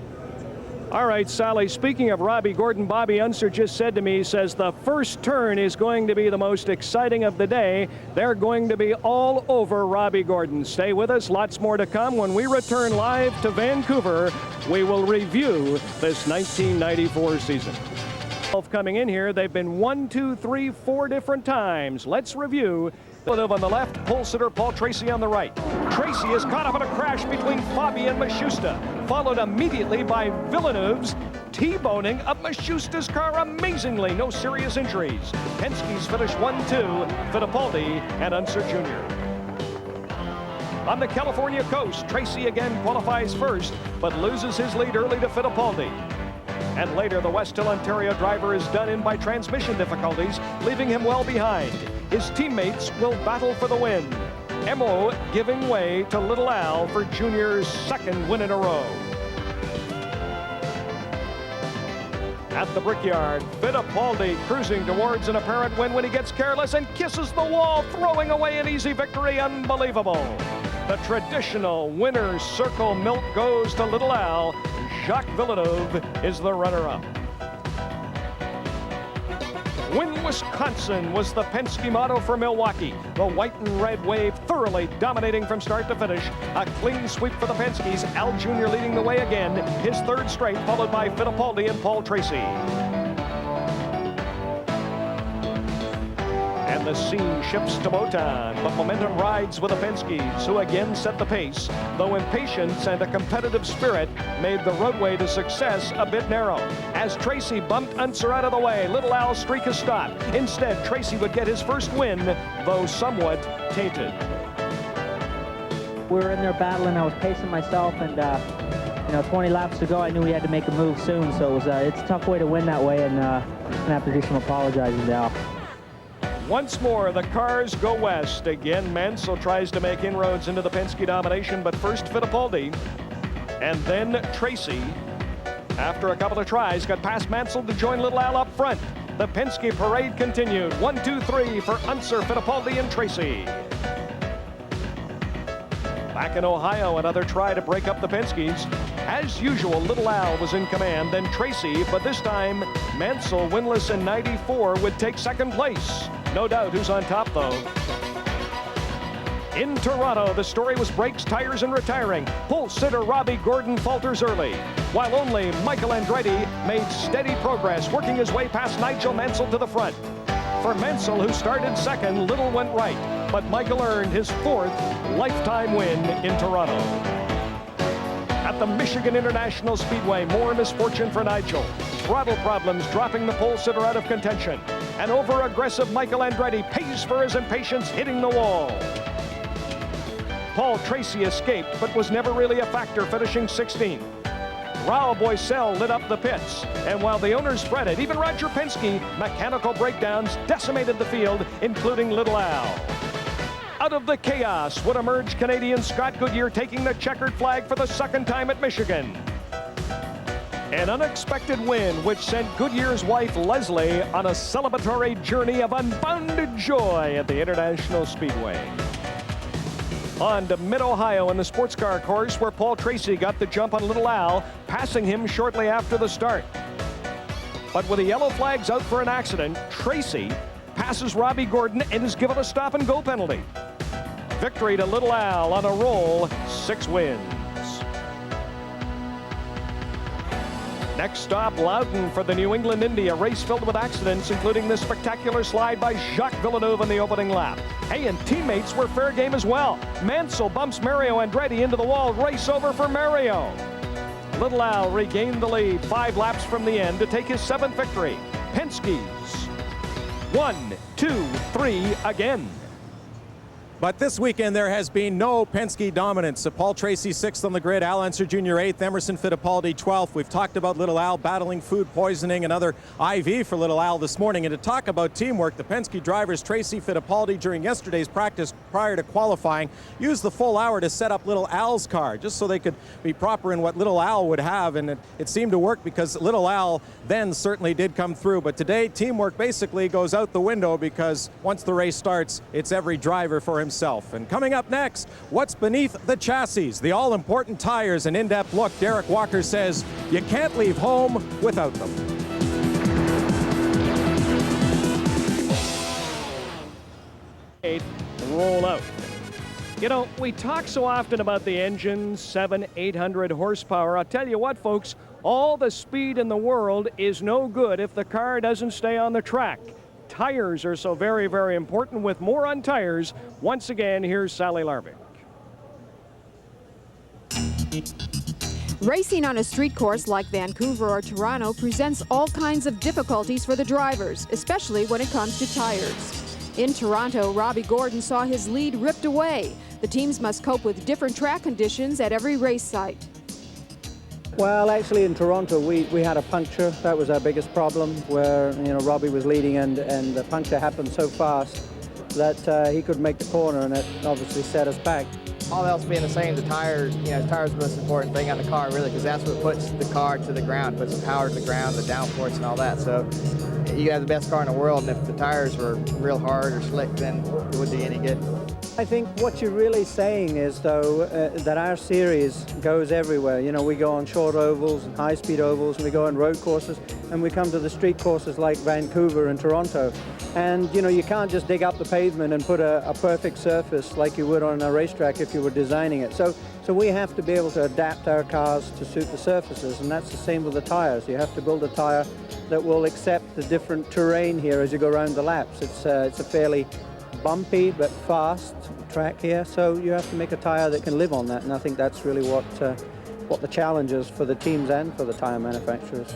All right, Sally, speaking of Robbie Gordon, Bobby Unser just said to me, he says the first turn is going to be the most exciting of the day. They're going to be all over Robbie Gordon. Stay with us, lots more to come. When we return live to Vancouver, we will review this 1994 season. Coming in here, they've been 1, 2, 3, 4 different times. Let's review. On the left, pole sitter Paul Tracy on the right. Tracy is caught up in a crash between Fabi and Mashusta, followed immediately by Villeneuve's T-boning of Mashusta's car amazingly. No serious injuries. Penske's finished 1-2, Fittipaldi and Unser Jr. On the California coast, Tracy again qualifies first, but loses his lead early to Fittipaldi. And later, the West Hill, Ontario driver is done in by transmission difficulties, leaving him well behind. His teammates will battle for the win. Emo giving way to Little Al for Junior's second win in a row. At the Brickyard, Fittipaldi cruising towards an apparent win when he gets careless and kisses the wall, throwing away an easy victory. Unbelievable. The traditional winner's circle milk goes to Little Al. Jacques Villeneuve is the runner-up. Win Wisconsin was the Penske motto for Milwaukee. The white and red wave thoroughly dominating from start to finish. A clean sweep for the Penskes. Al Jr. leading the way again. His third straight, followed by Fittipaldi and Paul Tracy. And the scene shifts to Motown, but momentum rides with the Penskes, who again set the pace, though impatience and a competitive spirit made the roadway to success a bit narrow. As Tracy bumped Unser out of the way, Little Al's streak has stopped. Instead, Tracy would get his first win, though somewhat tainted. We were in there battling. I was pacing myself, and 20 laps to go, I knew we had to make a move soon, so it's a tough way to win that way, and I'm gonna have to do some apologizing to Al. Once more, the cars go west. Again, Mansell tries to make inroads into the Penske domination, but first Fittipaldi, and then Tracy, after a couple of tries, got past Mansell to join Little Al up front. The Penske parade continued. 1, 2, 3 for Unser, Fittipaldi, and Tracy. Back in Ohio, another try to break up the Penskes. As usual, Little Al was in command, then Tracy, but this time Mansell, winless in '94, would take second place. No doubt who's on top, though. In Toronto, the story was brakes, tires, and retiring. Pole sitter Robbie Gordon falters early, while only Michael Andretti made steady progress, working his way past Nigel Mansell to the front. For Mansell, who started second, little went right, but Michael earned his fourth lifetime win in Toronto. At the Michigan International Speedway, more misfortune for Nigel. Throttle problems dropping the pole sitter out of contention. An over-aggressive Michael Andretti pays for his impatience, hitting the wall. Paul Tracy escaped, but was never really a factor, finishing 16th. Raul Boesel lit up the pits, and while the owners fretted, even Roger Penske, mechanical breakdowns decimated the field, including Little Al. Out of the chaos would emerge Canadian Scott Goodyear, taking the checkered flag for the second time at Michigan. An unexpected win which sent Goodyear's wife Leslie on a celebratory journey of unbounded joy at the International Speedway. On to Mid-Ohio in the sports car course, where Paul Tracy got the jump on Little Al, passing him shortly after the start. But with the yellow flags out for an accident, Tracy passes Robbie Gordon and is given a stop-and-go penalty. Victory to Little Al on a roll, 6 wins. Next stop, Loudon for the New England Indy, a race filled with accidents, including this spectacular slide by Jacques Villeneuve in the opening lap. Hey, and teammates were fair game as well. Mansell bumps Mario Andretti into the wall, race over for Mario. Little Al regained the lead 5 laps from the end to take his 7th victory. Penske's 1, 2, 3 again. But this weekend, there has been no Penske dominance. Paul Tracy 6th on the grid, Al Unser Jr. 8th, Emerson Fittipaldi 12th. We've talked about Little Al battling food poisoning, another IV for Little Al this morning. And to talk about teamwork, the Penske drivers Tracy, Fittipaldi, during yesterday's practice prior to qualifying, used the full hour to set up Little Al's car, just so they could be proper in what Little Al would have. And it seemed to work, because Little Al then certainly did come through. But today, teamwork basically goes out the window, because once the race starts, it's every driver for himself. And coming up next, what's beneath the chassis? The all-important tires, an in-depth look. Derek Walker says you can't leave home without them. Roll out. You know, we talk so often about the engine, 700-800 horsepower. I'll tell you what, folks, all the speed in the world is no good if the car doesn't stay on the track. Tires are so very, very important. With more on tires, once again, here's Sally Larvick. Racing on a street course like Vancouver or Toronto presents all kinds of difficulties for the drivers, especially when it comes to tires. In Toronto, Robbie Gordon saw his lead ripped away. The teams must cope with different track conditions at every race site. Well, actually in Toronto we had a puncture. That was our biggest problem, where Robbie was leading and the puncture happened so fast that he could make the corner, and it obviously set us back. All else being the same, the tire, the tire is the most important thing on the car, really, because that's what puts the car to the ground, puts the power to the ground, the downforce and all that. So you have the best car in the world, and if the tires were real hard or slick, then it wouldn't do any good. I think what you're really saying is, though, that our series goes everywhere. We go on short ovals and high-speed ovals, and we go on road courses, and we come to the street courses like Vancouver and Toronto. And, you can't just dig up the pavement and put a perfect surface like you would on a racetrack if you were designing it. So we have to be able to adapt our cars to suit the surfaces, and that's the same with the tires. You have to build a tire that will accept the different terrain here as you go around the laps. It's a fairly bumpy but fast track here, so you have to make a tire that can live on that, and I think that's really what the challenge is for the teams and for the tire manufacturers.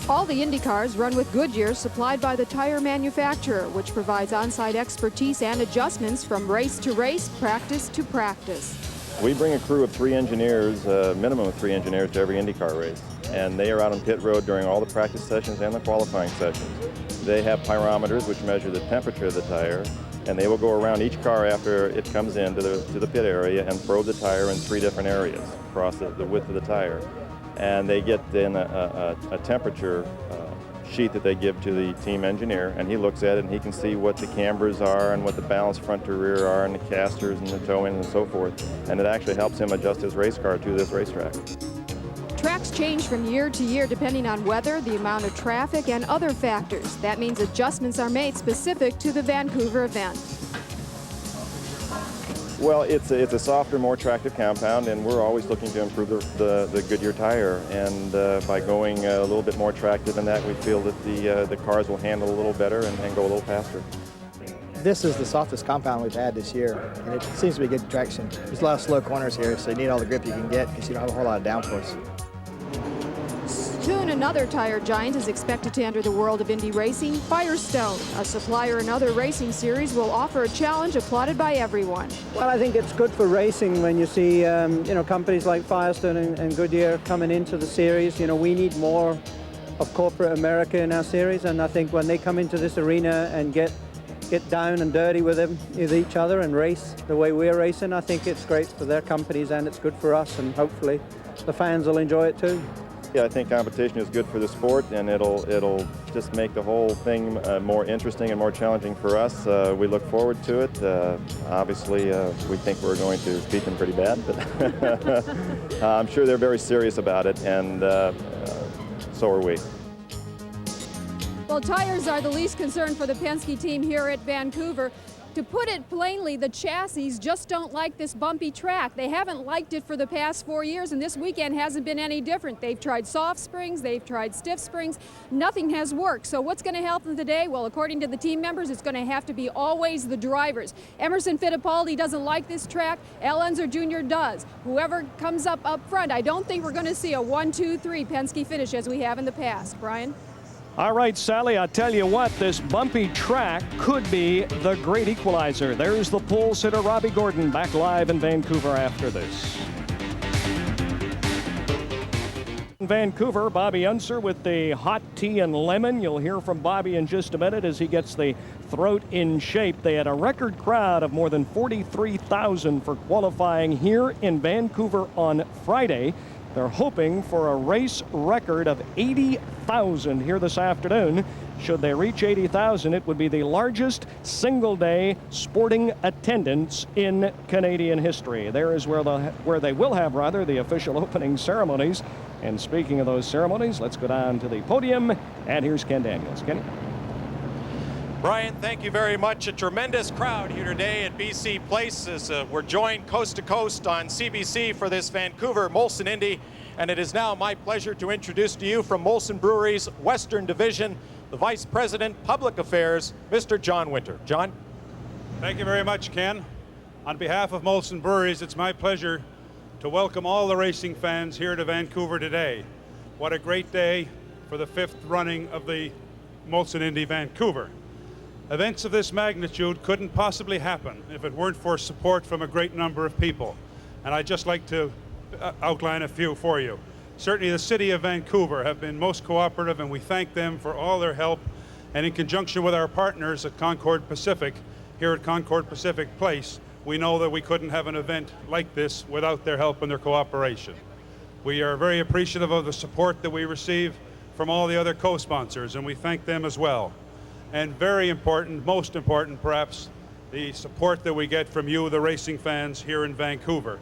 All the Indy cars run with Goodyear, supplied by the tire manufacturer, which provides on-site expertise and adjustments from race to race, practice to practice. We bring a crew of 3 engineers, a minimum of 3 engineers to every IndyCar race, and they are out on pit road during all the practice sessions and the qualifying sessions. They have pyrometers which measure the temperature of the tire, and they will go around each car after it comes into the pit area and probe the tire in 3 different areas across the width of the tire. And they get then a temperature sheet that they give to the team engineer, and he looks at it and he can see what the cambers are and what the balance front to rear are and the casters and the toe ends and so forth. And it actually helps him adjust his race car to this racetrack. Tracks change from year to year depending on weather, the amount of traffic, and other factors. That means adjustments are made specific to the Vancouver event. Well, it's a softer, more attractive compound, and we're always looking to improve the Goodyear tire. And by going a little bit more attractive than that, we feel that the cars will handle a little better and go a little faster. This is the softest compound we've had this year, and it seems to be good traction. There's a lot of slow corners here, so you need all the grip you can get because you don't have a whole lot of downforce. Soon another tire giant is expected to enter the world of Indy racing, Firestone. A supplier in other racing series will offer a challenge applauded by everyone. Well, I think it's good for racing when you see companies like Firestone and Goodyear coming into the series. We need more of corporate America in our series, and I think when they come into this arena and get down and dirty with each other and race the way we're racing, I think it's great for their companies and it's good for us, and hopefully the fans will enjoy it too. Yeah, I think competition is good for the sport, and it'll just make the whole thing more interesting and more challenging for us. We look forward to it. Obviously, we think we're going to beat them pretty bad, but I'm sure they're very serious about it, and so are we. Well, tires are the least concern for the Penske team here at Vancouver. To put it plainly, the chassis just don't like this bumpy track. They haven't liked it for the past 4 years, and this weekend hasn't been any different. They've tried soft springs, they've tried stiff springs. Nothing has worked. So what's going to help them today? Well, according to the team members, it's going to have to be always the drivers. Emerson Fittipaldi doesn't like this track. Al Unser Jr. does. Whoever comes up front, I don't think we're going to see a 1-2-3 Penske finish as we have in the past. Brian? All right, Sally, I'll tell you what, this bumpy track could be the great equalizer. There's the pole sitter, Robbie Gordon, back live in Vancouver after this. In Vancouver, Bobby Unser with the hot tea and lemon. You'll hear from Bobby in just a minute as he gets the throat in shape. They had a record crowd of more than 43,000 for qualifying here in Vancouver on Friday. They're hoping for a race record of 80,000 here this afternoon. Should they reach 80,000, it would be the largest single-day sporting attendance in Canadian history. There is where they will have the official opening ceremonies. And speaking of those ceremonies, let's go down to the podium. And here's Ken Daniels. Kenny? Brian, thank you very much. A tremendous crowd here today at BC Place as we're joined coast to coast on CBC for this Vancouver Molson Indy. And it is now my pleasure to introduce to you from Molson Brewery's Western Division, the Vice President, Public Affairs, Mr. John Winter. John? Thank you very much, Ken. On behalf of Molson Breweries, it's my pleasure to welcome all the racing fans here to Vancouver today. What a great day for the 5th running of the Molson Indy Vancouver. Events of this magnitude couldn't possibly happen if it weren't for support from a great number of people. And I'd just like to outline a few for you. Certainly the City of Vancouver have been most cooperative, and we thank them for all their help And in conjunction with our partners at Concord Pacific, here at Concord Pacific Place, we know that we couldn't have an event like this without their help and their cooperation. We are very appreciative of the support that we receive from all the other co-sponsors, and we thank them as well. And very important, most important perhaps, the support that we get from you, the racing fans here in Vancouver,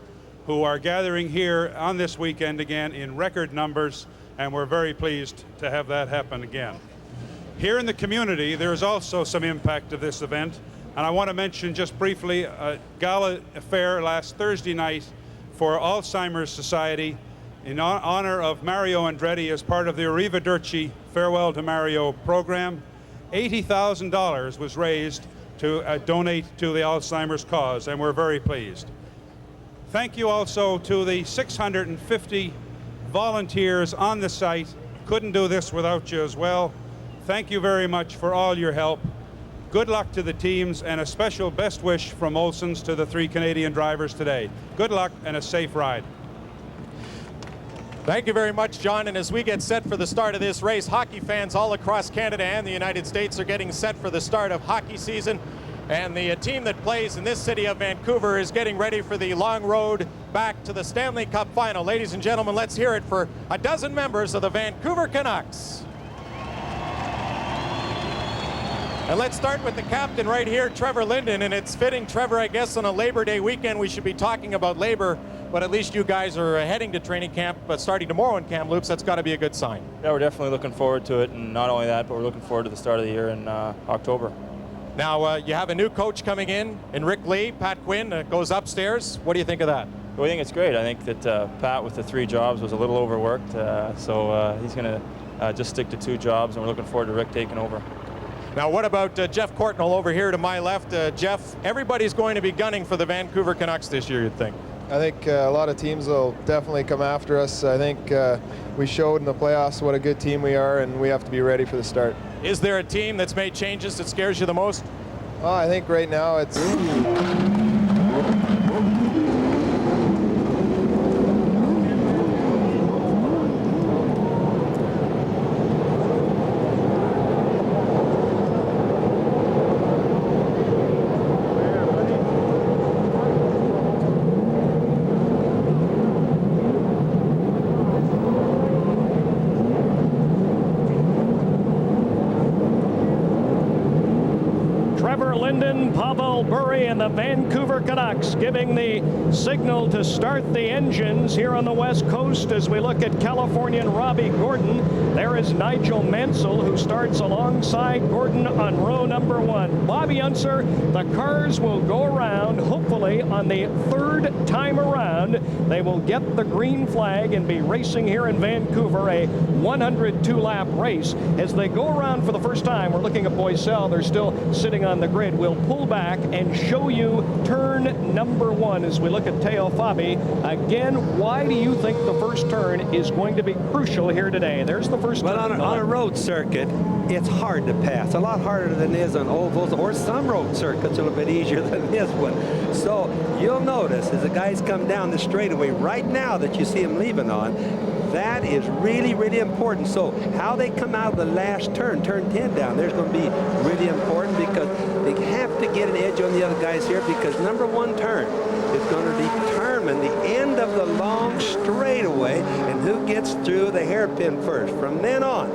who are gathering here on this weekend again in record numbers, and we're very pleased to have that happen again. Here in the community, there is also some impact of this event, and I want to mention just briefly a gala affair last Thursday night for Alzheimer's Society in honor of Mario Andretti as part of the Arrivederci Farewell to Mario program. $80,000 was raised to donate to the Alzheimer's cause, and we're very pleased. Thank you also to the 650 volunteers on the site. Couldn't do this without you as well. Thank you very much for all your help. Good luck to the teams, and a special best wish from Olsen's to the 3 Canadian drivers today. Good luck and a safe ride. Thank you very much, John. And as we get set for the start of this race, hockey fans all across Canada and the United States are getting set for the start of hockey season. And the team that plays in this city of Vancouver is getting ready for the long road back to the Stanley Cup final. Ladies and gentlemen, let's hear it for a dozen members of the Vancouver Canucks. And let's start with the captain right here, Trevor Linden. And it's fitting, Trevor, I guess on a Labor Day weekend we should be talking about labor, but at least you guys are heading to training camp, but starting tomorrow in Kamloops. That's got to be a good sign. Yeah, we're definitely looking forward to it, and not only that, but we're looking forward to the start of the year in October. Now, you have a new coach coming in Rick Lee. Pat Quinn goes upstairs. What do you think of that? Well, I think it's great. I think that Pat, with the 3 jobs, was a little overworked, so he's going to just stick to 2 jobs, and we're looking forward to Rick taking over. Now, what about Jeff Courtnall over here to my left? Jeff, everybody's going to be gunning for the Vancouver Canucks this year, you'd think. I think a lot of teams will definitely come after us. I think we showed in the playoffs what a good team we are, and we have to be ready for the start. Is there a team that's made changes that scares you the most? Well, I think right now it's... Pavel Bure and the Vancouver Canucks giving the signal to start the engines here on the West Coast as we look at Californian Robbie Gordon. There is Nigel Mansell, who starts alongside Gordon on row number 1. Bobby Unser, the cars will go around, hopefully on the 3rd time around. They will get the green flag and be racing here in Vancouver, a 102-lap race. As they go around for the first time, we're looking at Boycel. They're still sitting on the grid. We'll pull back and show you turn number 1 as we look at Teo Fabi. Again, why do you think the first turn is going to be crucial here today? There's the first turn. Well, on a road circuit, it's hard to pass. A lot harder than it is on ovals, or some road circuits a little bit easier than this one. So you'll notice as the guys come down the straightaway right now that you see them leaving on, that is really, really important. So how they come out of the last turn, turn 10 down, there's going to be really important, because they have to get an edge on the other guys here, because number 1 turn is going to determine the end of the long straightaway and who gets through the hairpin first. From then on,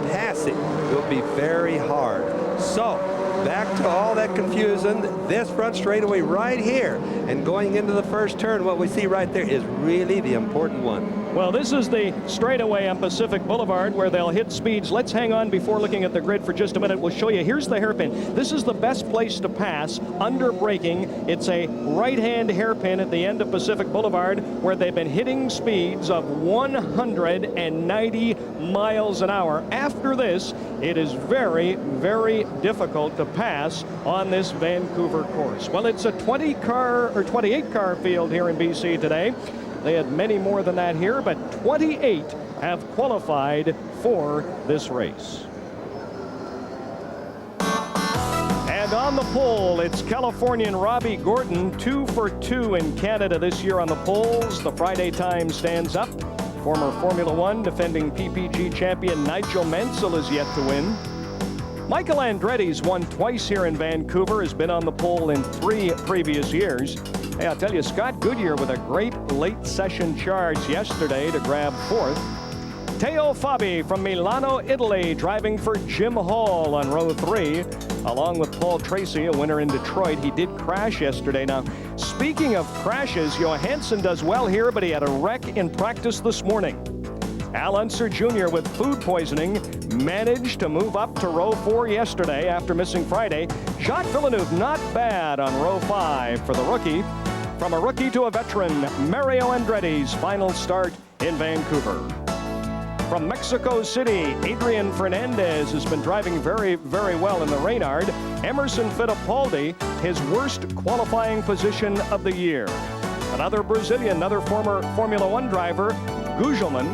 passing will be very hard. So back to all that confusion, this front straightaway right here and going into the first turn, what we see right there is really the important one. Well, this is the straightaway on Pacific Boulevard where they'll hit speeds. Let's hang on before looking at the grid for just a minute. We'll show you. Here's the hairpin. This is the best place to pass under braking. It's a right-hand hairpin at the end of Pacific Boulevard where they've been hitting speeds of 190 miles an hour. After this, it is very, very difficult to pass on this Vancouver course. Well, it's a 28-car field here in BC today. They had many more than that here, but 28 have qualified for this race. And on the pole, it's Californian Robbie Gordon, 2 for 2 in Canada this year on the poles. The Friday time stands up. Former Formula One defending PPG champion Nigel Mansell is yet to win. Michael Andretti's won twice here in Vancouver, has been on the pole in 3 previous years. Hey, I'll tell you, Scott Goodyear with a great late session charge yesterday to grab 4th. Teo Fabi from Milano, Italy, driving for Jim Hall on row 3, along with Paul Tracy, a winner in Detroit. He did crash yesterday. Now, speaking of crashes, Johansson does well here, but he had a wreck in practice this morning. Al Unser Jr. with food poisoning managed to move up to row 4 yesterday after missing Friday. Jacques Villeneuve not bad on row 5 for the rookie. From a rookie to a veteran, Mario Andretti's final start in Vancouver. From Mexico City, Adrian Fernandez has been driving very, very well in the Reynard. Emerson Fittipaldi, his worst qualifying position of the year. Another Brazilian, another former Formula One driver, Gugelmin,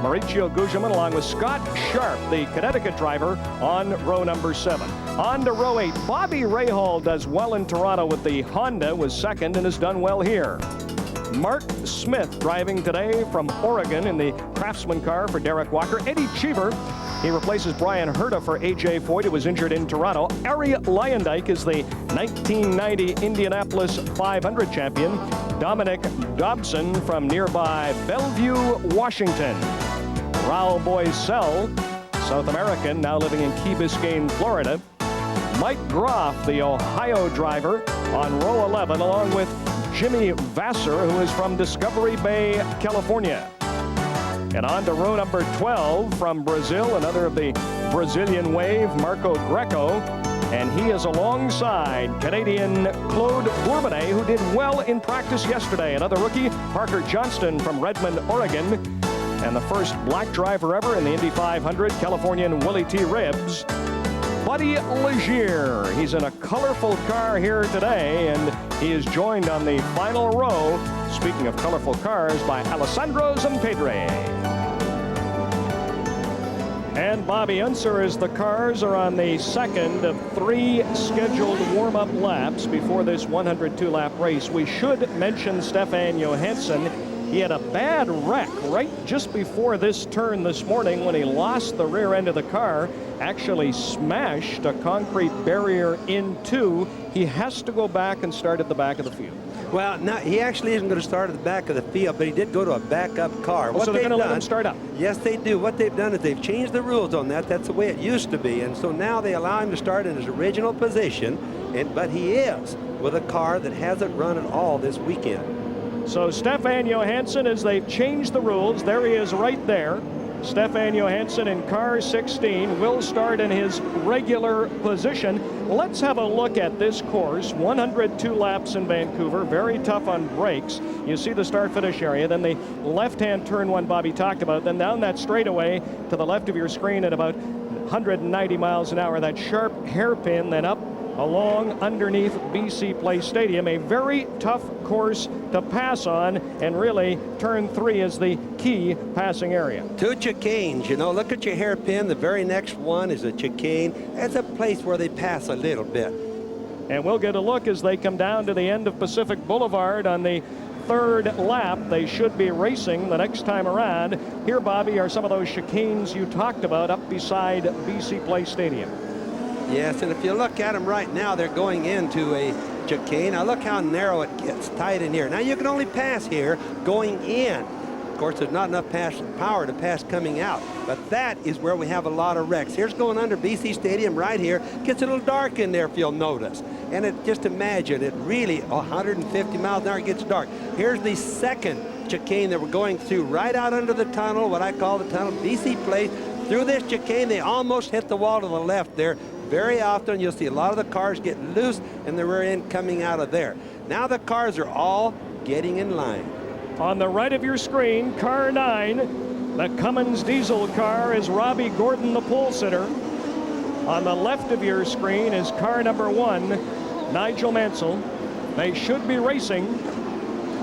Mauricio Gugelmin, along with Scott Sharp, the Connecticut driver, on row number 7. On to row 8. Bobby Rahal does well in Toronto with the Honda, was second and has done well here. Mark Smith driving today from Oregon in the Craftsman car for Derek Walker. Eddie Cheever, he replaces Brian Herta for A.J. Foyt, who was injured in Toronto. Ari Leyendijk is the 1990 Indianapolis 500 champion. Dominic Dobson from nearby Bellevue, Washington. Raul Boisel, South American, now living in Key Biscayne, Florida. Mike Groff, the Ohio driver, on row 11, along with Jimmy Vasser, who is from Discovery Bay, California. And on to row number 12 from Brazil, another of the Brazilian wave, Marco Greco. And he is alongside Canadian Claude Bourbonnais, who did well in practice yesterday. Another rookie, Parker Johnston from Redmond, Oregon. And the first black driver ever in the Indy 500, Californian Willie T. Ribbs. Buddy Legier, he's in a colorful car here today, and he is joined on the final row, speaking of colorful cars, by Alessandro Zampedre. And Bobby Unser, as the cars are on the second of 3 scheduled warm-up laps before this 102-lap race. We should mention Stefan Johansson. He had a bad wreck right just before this turn this morning when he lost the rear end of the car, actually smashed a concrete barrier in 2. He has to go back and start at the back of the field. Well, no, he actually isn't going to start at the back of the field, but he did go to a backup car. Oh, so they're going to let him start up? Yes, they do. What they've done is they've changed the rules on that. That's the way it used to be. And so now they allow him to start in his original position, but he is with a car that hasn't run at all this weekend. So Stefan Johansson, as they've changed the rules, there he is right there. Stefan Johansson in car 16 will start in his regular position. Let's have a look at this course. 102 laps in Vancouver, very tough on brakes. You see the start-finish area, then the left-hand turn one Bobby talked about, then down that straightaway to the left of your screen at about 190 miles an hour, that sharp hairpin, then up along underneath BC Place Stadium. A very tough course to pass on, and really turn 3 is the key passing area. 2 chicanes, you know, look at your hairpin. The very next one is a chicane. That's a place where they pass a little bit. And we'll get a look as they come down to the end of Pacific Boulevard on the 3rd lap. They should be racing the next time around. Here, Bobby, are some of those chicanes you talked about up beside BC Place Stadium. Yes, and if you look at them right now, they're going into a chicane. Now look how narrow it gets, tight in here. Now you can only pass here going in. Of course, there's not enough power to pass coming out, but that is where we have a lot of wrecks. Here's going under BC Stadium right here. Gets a little dark in there if you'll notice. And just imagine it really 150 miles an hour, it gets dark. Here's the second chicane that we're going through right out under the tunnel, what I call the tunnel, BC Place. Through this chicane, they almost hit the wall to the left there. Very often you'll see a lot of the cars get loose and the rear end coming out of there. Now the cars are all getting in line. On the right of your screen, car 9, the Cummins diesel car, is Robbie Gordon, the pole sitter. On the left of your screen is car number 1, Nigel Mansell. They should be racing.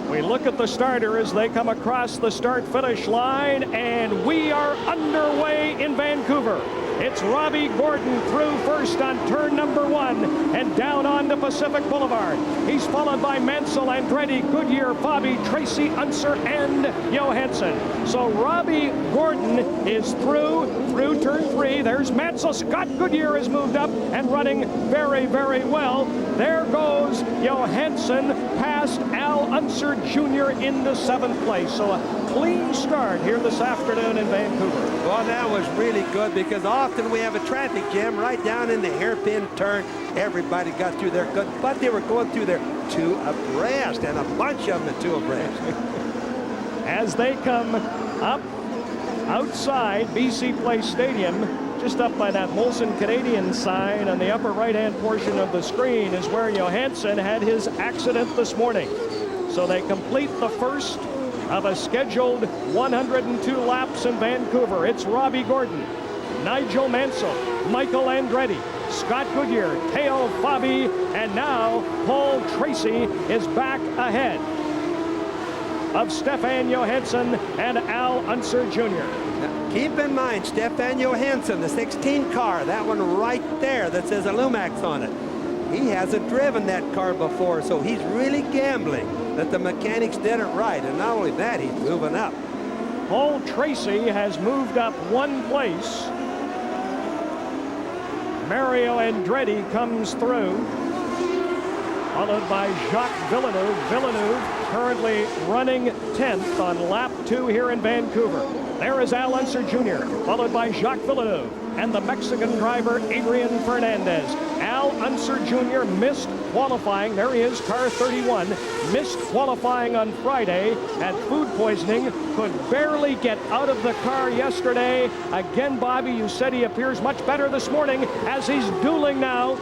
We look at the starter as they come across the start-finish line, and we are underway in Vancouver. It's It's Robbie Gordon through first on turn number 1 and down onto Pacific Boulevard. He's followed by Mansell, Andretti, Goodyear, Fabi, Tracy, Unser, and Johansson. So Robbie Gordon is through turn 3. There's Mansell. Scott Goodyear has moved up and running very, very well. There goes Johansson past Al Unser Jr. into 7th place. So a clean start here this afternoon in Vancouver. Well, that was really good because often we have a traffic jam right down in the hairpin turn. Everybody got through there good, but they were going through there 2 abreast, and a bunch of them 2 abreast. As they come up outside BC Place Stadium, just up by that Molson Canadian sign on the upper right-hand portion of the screen is where Johansson had his accident this morning. So they complete the first of a scheduled 102 laps in Vancouver. It's Robbie Gordon, Nigel Mansell, Michael Andretti, Scott Goodyear, Teo Fabi, and now Paul Tracy is back ahead of Stefan Johansson and Al Unser Jr. Now, keep in mind, Stefan Johansson, the 16 car, that one right there that says Alumax on it. He hasn't driven that car before, so he's really gambling that the mechanics did it right. And not only that, he's moving up. Paul Tracy has moved up 1 place. Mario Andretti comes through, followed by Jacques Villeneuve. Villeneuve currently running 10th on lap 2 here in Vancouver. There is Al Unser Jr., followed by Jacques Villeneuve and the Mexican driver Adrian Fernandez. Al Unser Jr. missed qualifying. There he is, car 31. Missed qualifying on Friday at food poisoning. Could barely get out of the car yesterday. Again, Bobby, you said he appears much better this morning as he's dueling now.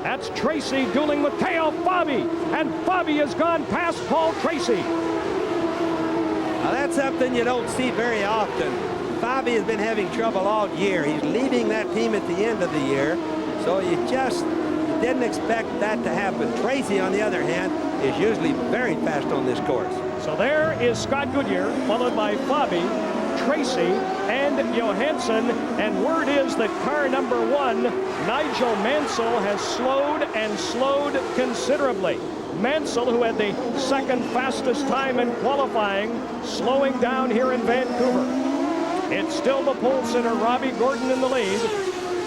That's Tracy dueling with Teo Fabi, and Fabi has gone past Paul Tracy. Now that's something you don't see very often. Fabi has been having trouble all year. He's leading that team at the end of the year, so you didn't expect that to happen. Tracy, on the other hand, is usually very fast on this course. So there is Scott Goodyear, followed by Fabi, Tracy, and Johansson, and word is that car number 1, Nigel Mansell, has slowed considerably. Mansell, who had the 2nd fastest time in qualifying, slowing down here in Vancouver. It's still the pole sitter, Robbie Gordon, in the lead.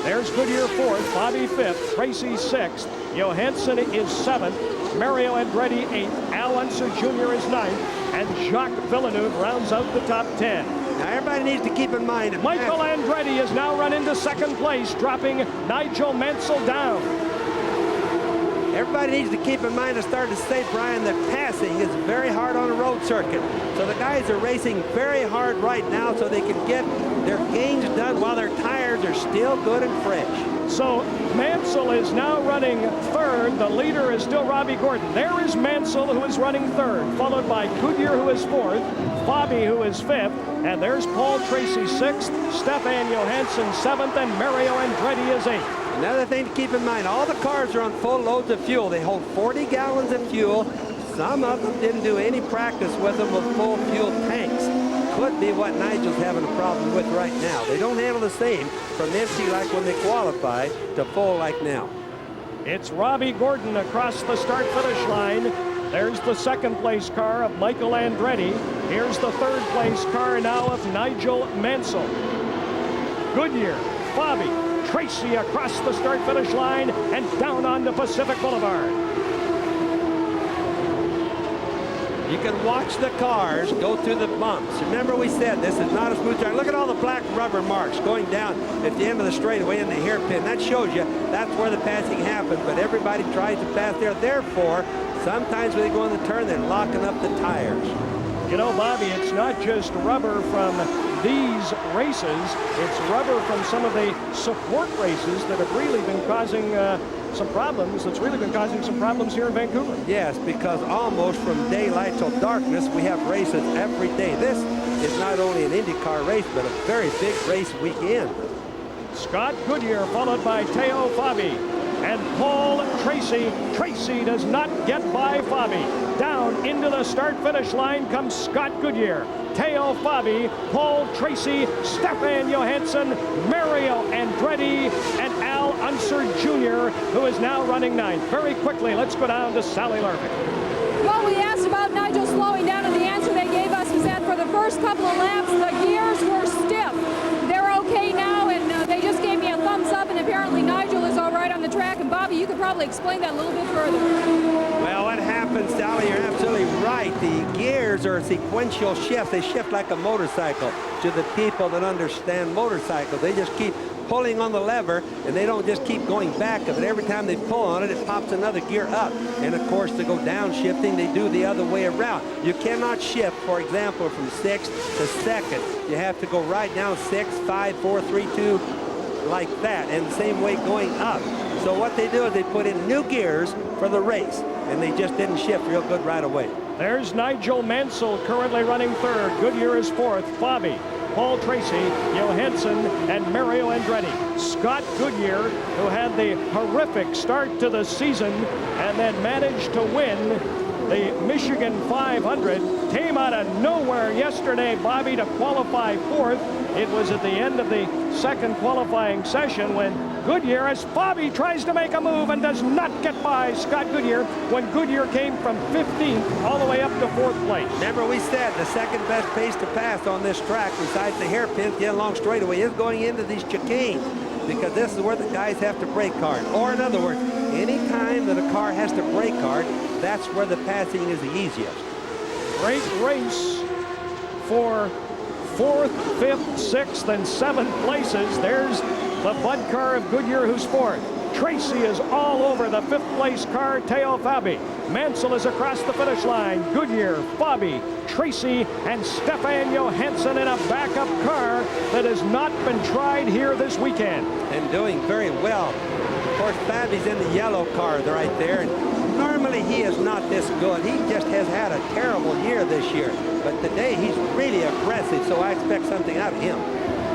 There's Goodyear 4th, Fabi 5th, Tracy 6th, Johansson is 7th, Mario Andretti 8th, Al Unser Jr. is 9th, and Jacques Villeneuve rounds out the top 10. Now everybody needs to keep in mind, Michael Andretti is now run into 2nd place, dropping Nigel Mansell down. Everybody needs to keep in mind, I started to say, Brian, that passing is very hard on a road circuit. So the guys are racing very hard right now so they can get their gains done while their tires are still good and fresh. So Mansell is now running 3rd. The leader is still Robbie Gordon. There is Mansell, who is running 3rd, followed by Goodyear, who is 4th, Fabi, who is 5th, and there's Paul Tracy 6th, Stefan Johansson 7th, and Mario Andretti is 8th. Another thing to keep in mind, all the cars are on full loads of fuel. They hold 40 gallons of fuel. Some of them didn't do any practice with them with full fuel tanks. Could be what Nigel's having a problem with right now. They don't handle the same from empty like when they qualify to full like now. It's Robbie Gordon across the start-finish line. There's the 2nd place car of Michael Andretti. Here's the 3rd place car now of Nigel Mansell. Goodyear, Fabi, Tracy across the start-finish line and down onto Pacific Boulevard. You can watch the cars go through the bumps. Remember we said this is not a smooth track. Look at all the black rubber marks going down at the end of the straightaway in the hairpin. That shows you that's where the passing happens, but everybody tries to pass there. Therefore, sometimes when they go in the turn, they're locking up the tires. You know, Bobby, it's not just rubber from these races. It's rubber from some of the support races that have really been causing some problems. That's really been causing some problems here in Vancouver. Yes, because almost from daylight till darkness, we have races every day. This is not only an IndyCar race, but a very big race weekend. Scott Goodyear, followed by Teo Fabi. and Paul Tracy. Tracy does not get by Fabi. Down into the start-finish line comes Scott Goodyear, Teo Fabi, Paul Tracy, Stefan Johansson, Mario Andretti, and Al Unser Jr., who is now running ninth. Very quickly, let's go down to Sally Larvick. Well, we asked about Nigel slowing down, and the answer they gave us was that for the first couple of laps, the gears were stiff. They're okay now, and they just gave me a thumbs up, and apparently Nigel is all right on the track. And Bobby, you could probably explain that a little bit further. Well, what happens, Sally, you're absolutely right. The gears are a sequential shift. They shift like a motorcycle. To the people that understand motorcycles, they just keep pulling on the lever, and they don't just keep going back of it. Every time they pull on it, it pops another gear up. And of course, to go downshifting, they do the other way around. You cannot shift, for example, from 6th to 2nd. You have to go right down 6, 5, 4, 3, 2, like that, and the same way going up. So what they do is they put in new gears for the race, and they just didn't shift real good right away. There's Nigel Mansell currently running third. Goodyear is fourth. Fabi, Paul Tracy, Johansson, and Mario Andretti. Scott Goodyear, who had the horrific start to the season and then managed to win the Michigan 500, came out of nowhere yesterday, Bobby, to qualify fourth. It was at the end of the second qualifying session when Goodyear, as Fabi tries to make a move and does not get by Scott Goodyear, when Goodyear came from 15th all the way up to 4th place. Remember, we said the second best pace to pass on this track, besides the hairpins, get along straightaway, is going into these chicanes, because this is where the guys have to brake hard. Or in other words, any time that a car has to brake hard, that's where the passing is the easiest. Great race for 4th, 5th, 6th, and 7th places. There's the Bud car of Goodyear, who's 4th. Tracy is all over the 5th place car, Teo Fabi. Mansell is across the finish line. Goodyear, Fabi, Tracy, and Stefan Johansson in a backup car that has not been tried here this weekend. And doing very well. Of course, Fabi's in the yellow car right there. And normally he is not this good. He just has had a terrible year this year. But today he's really aggressive, so I expect something out of him.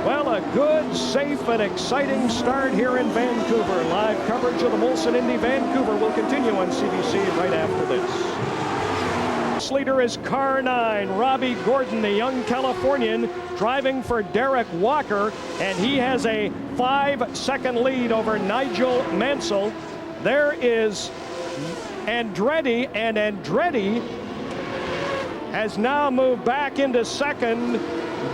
Well, a good, safe, and exciting start here in Vancouver. Live coverage of the Molson Indy Vancouver will continue on CBC right after this. Leader is car 9, Robbie Gordon, the young Californian, driving for Derek Walker, and he has a 5-second lead over Nigel Mansell. There is Andretti, and Andretti has now moved back into second.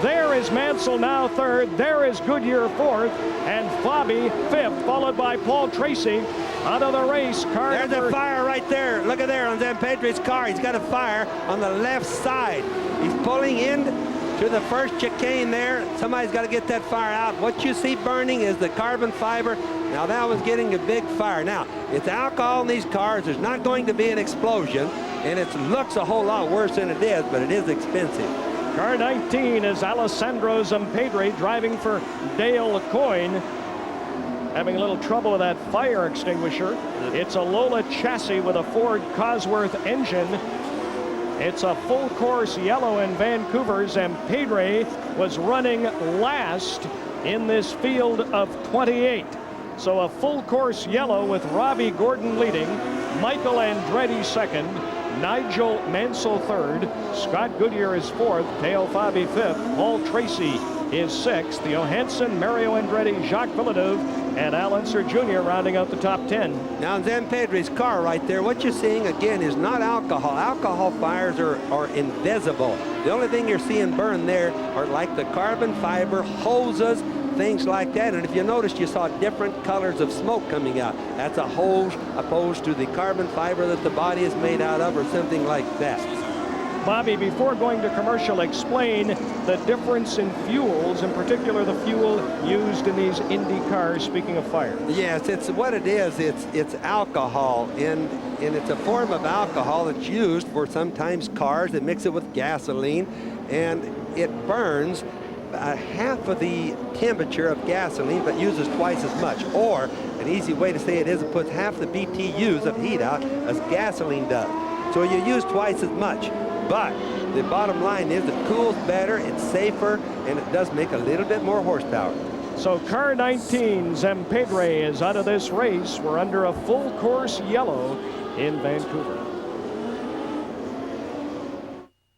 There is Mansell now third. There is Goodyear fourth, and Fabi fifth, followed by Paul Tracy. Out of the race, car There's number... a fire right there. Look at there on Zampedri's car. He's got a fire on the left side. He's pulling in to the first chicane there. Somebody's got to get that fire out. What you see burning is the carbon fiber. Now that was getting a big fire. Now, it's alcohol in these cars. There's not going to be an explosion, and it looks a whole lot worse than it is, but it is expensive. Car 19 is Alessandro Zampedri driving for Dale Coyne. Having a little trouble with that fire extinguisher. It's a Lola chassis with a Ford Cosworth engine. It's a full course yellow in Vancouver. Zampedri was running last in this field of 28. So a full course yellow with Robbie Gordon leading, Michael Andretti second, Nigel Mansell third, Scott Goodyear is fourth, Teo Fabi fifth, Paul Tracy is sixth, Johansson, Mario Andretti, Jacques Villeneuve, and Al Unser Jr. rounding out the top 10. Now, in Zampedri's car right there, what you're seeing again is not alcohol. Alcohol fires are invisible. The only thing you're seeing burn there are like the carbon fiber, hoses, things like that. And if you noticed, you saw different colors of smoke coming out. That's a hose opposed to the carbon fiber that the body is made out of, or something like that. Bobby, before going to commercial, explain the difference in fuels, in particular the fuel used in these Indy cars, speaking of fire. Yes, it's what it is. It's alcohol, and it's a form of alcohol that's used for sometimes cars that mix it with gasoline, and it burns half of the temperature of gasoline but uses twice as much. Or an easy way to say it is it puts half the BTUs of heat out as gasoline does. So you use twice as much. But the bottom line is it cools better, it's safer, and it does make a little bit more horsepower. So car 19, Zempedre, is out of this race. We're under a full course yellow in Vancouver.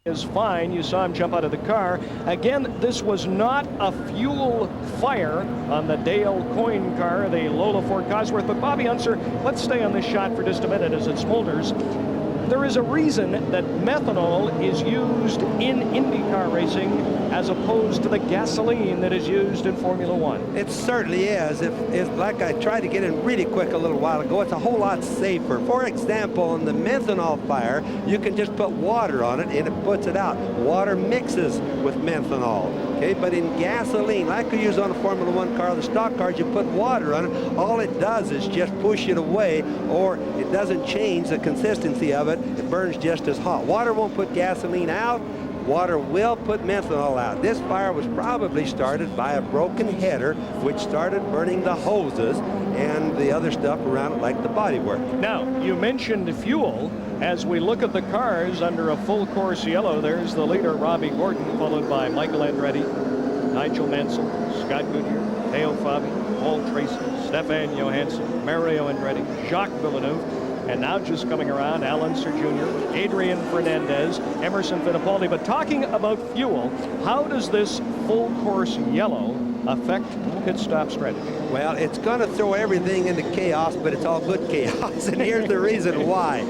Is fine. You saw him jump out of the car. Again, this was not a fuel fire on the Dale Coyne car, the Lola Ford Cosworth. But Bobby Unser, let's stay on this shot for just a minute as it smolders. There is a reason that methanol is used in IndyCar racing as opposed to the gasoline that is used in Formula One. It certainly is. If like I tried to get in really quick a little while ago, it's a whole lot safer. For example, in the methanol fire, you can just put water on it and it puts it out. Water mixes with methanol. Okay, but in gasoline, like we use on a Formula One car, the stock cars, you put water on it, all it does is just push it away, or it doesn't change the consistency of it. It burns just as hot. Water won't put gasoline out. Water will put methanol out. This fire was probably started by a broken header, which started burning the hoses and the other stuff around it, like the bodywork. Now, you mentioned fuel. As we look at the cars under a full course yellow, there's the leader, Robbie Gordon, followed by Michael Andretti, Nigel Mansell, Scott Goodyear, Theo Fabi, Paul Tracy, Stefan Johansson, Mario Andretti, Jacques Villeneuve, and now just coming around, Al Unser Jr., Adrian Fernandez, Emerson Fittipaldi. But talking about fuel, how does this full course yellow affect pit stop strategy? Well, it's going to throw everything into chaos, but it's all good chaos, and here's the reason why.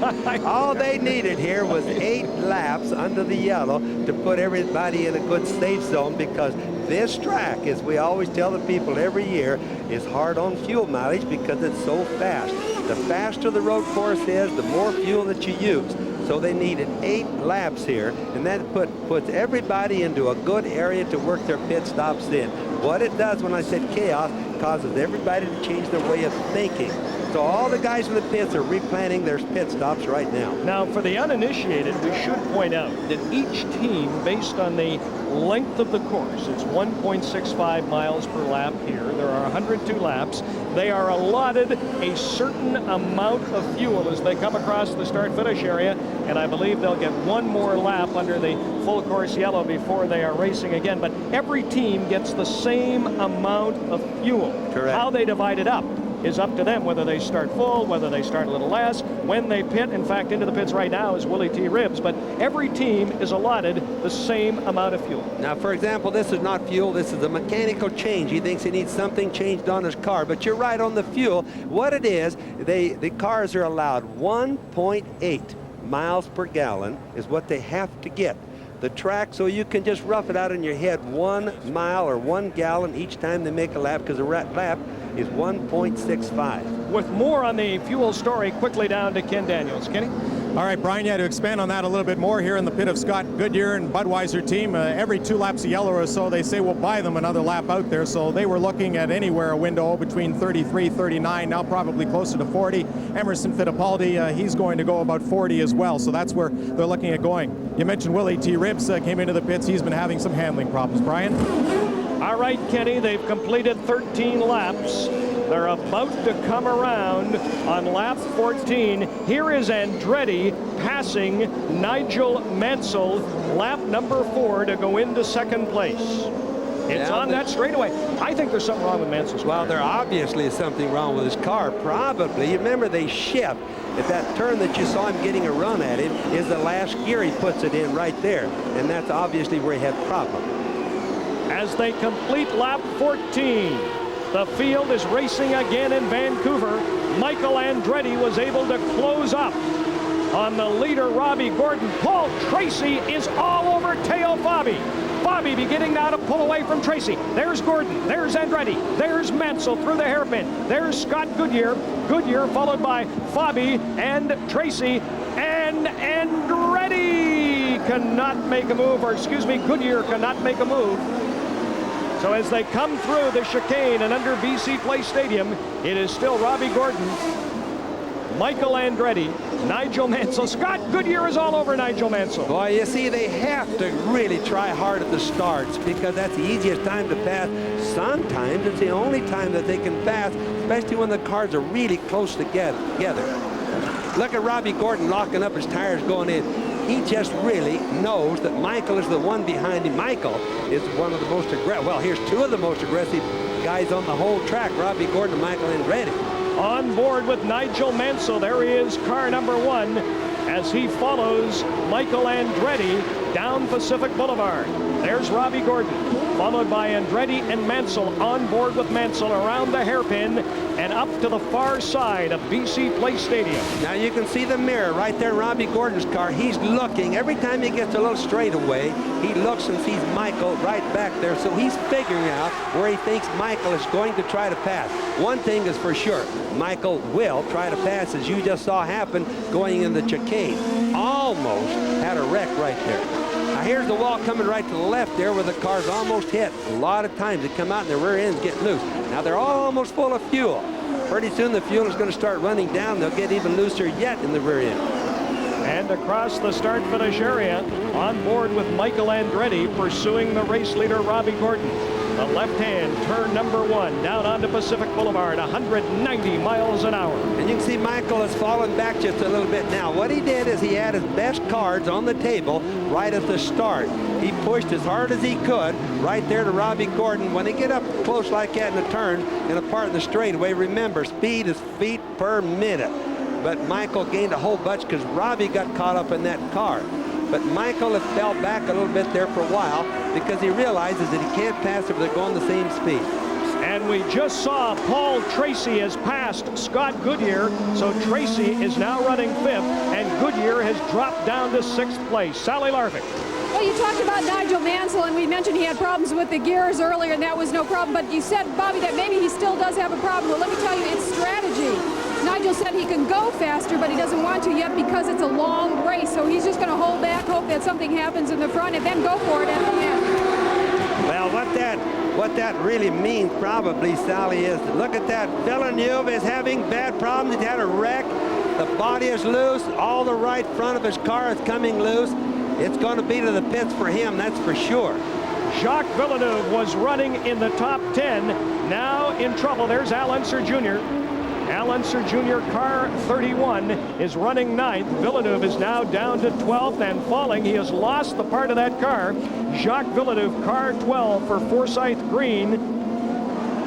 All they needed here was 8 laps under the yellow to put everybody in a good safe zone, because this track, as we always tell the people every year, is hard on fuel mileage because it's so fast. The faster the road course is, the more fuel that you use. So they needed 8 laps here, and that puts everybody into a good area to work their pit stops in. What it does, when I said chaos, causes everybody to change their way of thinking. So all the guys in the pits are replanning their pit stops right now. Now, for the uninitiated, we should point out that each team, based on the length of the course, it's 1.65 miles per lap here. There are 102 laps. They are allotted a certain amount of fuel as they come across the start-finish area, and I believe they'll get one more lap under the full course yellow before they are racing again. But every team gets the same amount of fuel. Correct. How they divide it up is up to them, whether they start full, whether they start a little less, when they pit. In fact, into the pits right now is Willie T. Ribbs, but every team is allotted the same amount of fuel. Now, for example, this is not fuel, this is a mechanical change. He thinks he needs something changed on his car, but you're right on the fuel. What it is, the cars are allowed 1.8 miles per gallon is what they have to get. The track, so you can just rough it out in your head, 1 mile or 1 gallon each time they make a lap, because a lap is 1.65. With more on the fuel story, quickly down to Ken Daniels. Kenny? All right, Brian, to expand on that a little bit more here in the pit of Scott Goodyear and Budweiser team, every 2 laps of yellow or so, they say we'll buy them another lap out there. So they were looking at anywhere a window between 33, 39, now probably closer to 40. Emerson Fittipaldi, he's going to go about 40 as well. So that's where they're looking at going. You mentioned Willie T. Ribbs came into the pits. He's been having some handling problems. Brian? All right, Kenny, they've completed 13 laps. They're about to come around on lap 14. Here is Andretti passing Nigel Mansell, lap number 4, to go into second place. It's on that straightaway. I think there's something wrong with Mansell's car. Well, there obviously is something wrong with his car, probably. You remember they shift. If that turn that you saw him getting a run at it is the last gear he puts it in right there, and that's obviously where he had a problem. As they complete lap 14, the field is racing again in Vancouver. Michael Andretti was able to close up on the leader, Robbie Gordon. Paul Tracy is all over Theo Fabi. Fabi beginning now to pull away from Tracy. There's Gordon, there's Andretti, there's Mansell through the hairpin. There's Scott Goodyear. Goodyear followed by Fabi and Tracy, and Andretti cannot make a move, or excuse me, Goodyear cannot make a move. So as they come through the chicane and under BC Place Stadium, it is still Robbie Gordon, Michael Andretti, Nigel Mansell. Scott Goodyear is all over Nigel Mansell. Boy, you see, they have to really try hard at the starts, because that's the easiest time to pass. Sometimes it's the only time that they can pass, especially when the cars are really close together. Look at Robbie Gordon locking up his tires going in. He just really knows that Michael is the one behind him. Michael is one of the most aggressive. Well, here's 2 of the most aggressive guys on the whole track, Robbie Gordon and Michael Andretti. On board with Nigel Mansell, there is car number 1 as he follows Michael Andretti down Pacific Boulevard. There's Robbie Gordon, followed by Andretti and Mansell, on board with Mansell around the hairpin and up to the far side of BC Place Stadium. Now you can see the mirror right there in Robbie Gordon's car. He's looking. Every time he gets a little straightaway, he looks and sees Michael right back there. So he's figuring out where he thinks Michael is going to try to pass. One thing is for sure, Michael will try to pass, as you just saw happen going in the chicane. Almost had a wreck right there. Now here's the wall coming right to the left there where the car's almost hit. A lot of times they come out and their rear ends get loose. Now they're all almost full of fuel. Pretty soon the fuel is going to start running down. They'll get even looser yet in the rear end. And across the start-finish area, on board with Michael Andretti, pursuing the race leader, Robbie Gordon. The left-hand turn number 1 down onto Pacific Boulevard, 190 miles an hour. And you can see Michael has fallen back just a little bit now. What he did is he had his best cards on the table right at the start. He pushed as hard as he could right there to Robbie Gordon. When they get up close like that in a turn in a part of the straightaway, remember, speed is feet per minute. But Michael gained a whole bunch because Robbie got caught up in that car. But Michael has fell back a little bit there for a while because he realizes that he can't pass if they're going the same speed. And we just saw Paul Tracy has passed Scott Goodyear, so Tracy is now running 5th, and Goodyear has dropped down to 6th place. Sally Larvick. Well, you talked about Nigel Mansell, and we mentioned he had problems with the gears earlier, and that was no problem. But you said, Bobby, that maybe he still does have a problem. Well, let me tell you, it's strategy. Nigel said he can go faster, but he doesn't want to yet because it's a long race. So he's just going to hold back, hope that something happens in the front, and then go for it at the end. Well, what that really means probably, Sally, is look at that. Villeneuve is having bad problems. He's had a wreck. The body is loose. All the right front of his car is coming loose. It's going to be to the pits for him, that's for sure. Jacques Villeneuve was running in the top 10. Now in trouble. There's Al Unser Jr. Al Unser Jr. car 31 is running 9th. Villeneuve is now down to 12th and falling. He has lost the part of that car. Jacques Villeneuve, car 12 for Forsyth Green.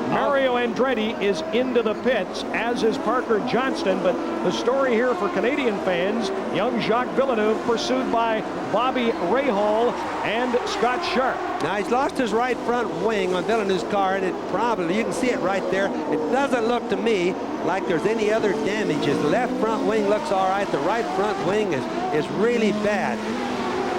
Mario Andretti is into the pits, as is Parker Johnston. But the story here for Canadian fans, young Jacques Villeneuve pursued by Bobby Rahal and Scott Sharp. Now he's lost his right front wing on Villeneuve's car, and it probably, you can see it right there. It doesn't look to me like there's any other damage. His left front wing looks all right. The right front wing is really bad.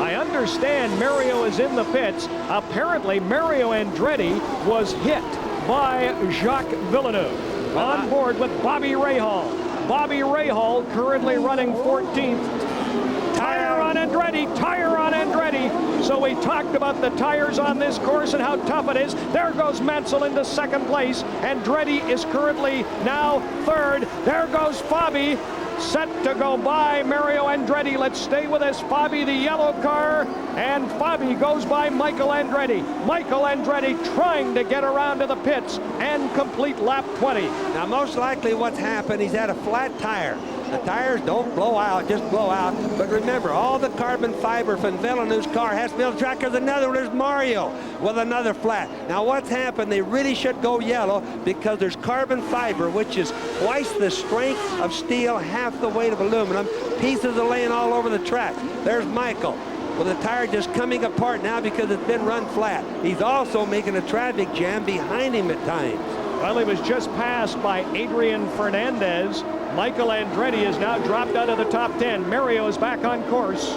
I understand Mario is in the pits. Apparently Mario Andretti was hit by Jacques Villeneuve. On board with Bobby Rahal. Bobby Rahal currently running 14th. Tire on Andretti, tire on Andretti. So we talked about the tires on this course and how tough it is. There goes Mansell into 2nd place. Andretti is currently now 3rd. There goes Fabi, set to go by Mario Andretti. Let's stay with us. Fabi, the yellow car, and Fabi goes by Michael Andretti. Michael Andretti trying to get around to the pits and complete lap 20. Now, most likely what's happened, he's had a flat tire. The tires don't blow out, just blow out. But remember, all the carbon fiber from Villeneuve's car has to be on the track. There's another one. There's Mario with another flat. Now, what's happened, they really should go yellow because there's carbon fiber, which is twice the strength of steel, half the weight of aluminum. Pieces are laying all over the track. There's Michael with the tire just coming apart now because it's been run flat. He's also making a traffic jam behind him at times. Well, he was just passed by Adrian Fernandez. Michael Andretti has now dropped out of the top 10. Mario is back on course.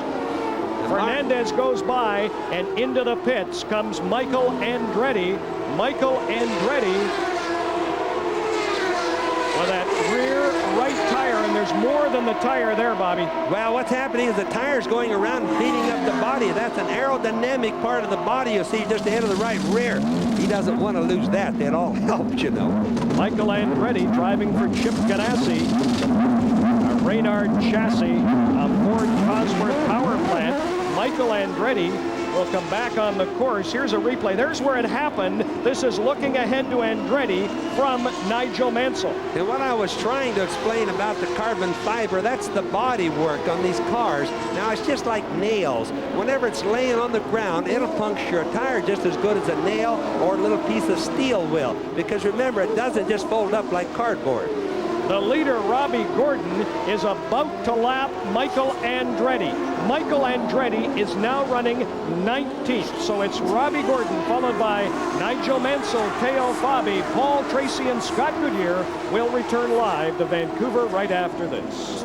Fernandez goes by, and into the pits comes Michael Andretti. Michael Andretti with that rear right tire, and there's more than the tire there, Bobby. Well, what's happening is the tire's going around beating up the body. That's an aerodynamic part of the body you see just ahead of the right rear. He doesn't want to lose that. That all helps, you know. Michael Andretti driving for Chip Ganassi, a Reynard chassis, a Ford Cosworth power plant. Michael Andretti will come back on the course. Here's a replay. There's where it happened. This is looking ahead to Andretti from Nigel Mansell. And what I was trying to explain about the carbon fiber, that's the body work on these cars. Now, it's just like nails. Whenever it's laying on the ground, it'll puncture a tire just as good as a nail or a little piece of steel will. Because remember, it doesn't just fold up like cardboard. The leader, Robbie Gordon, is about to lap Michael Andretti. Michael Andretti is now running 19th. So it's Robbie Gordon, followed by Nigel Mansell, Teo Fabi, Paul Tracy, and Scott Goodyear will return live to Vancouver right after this.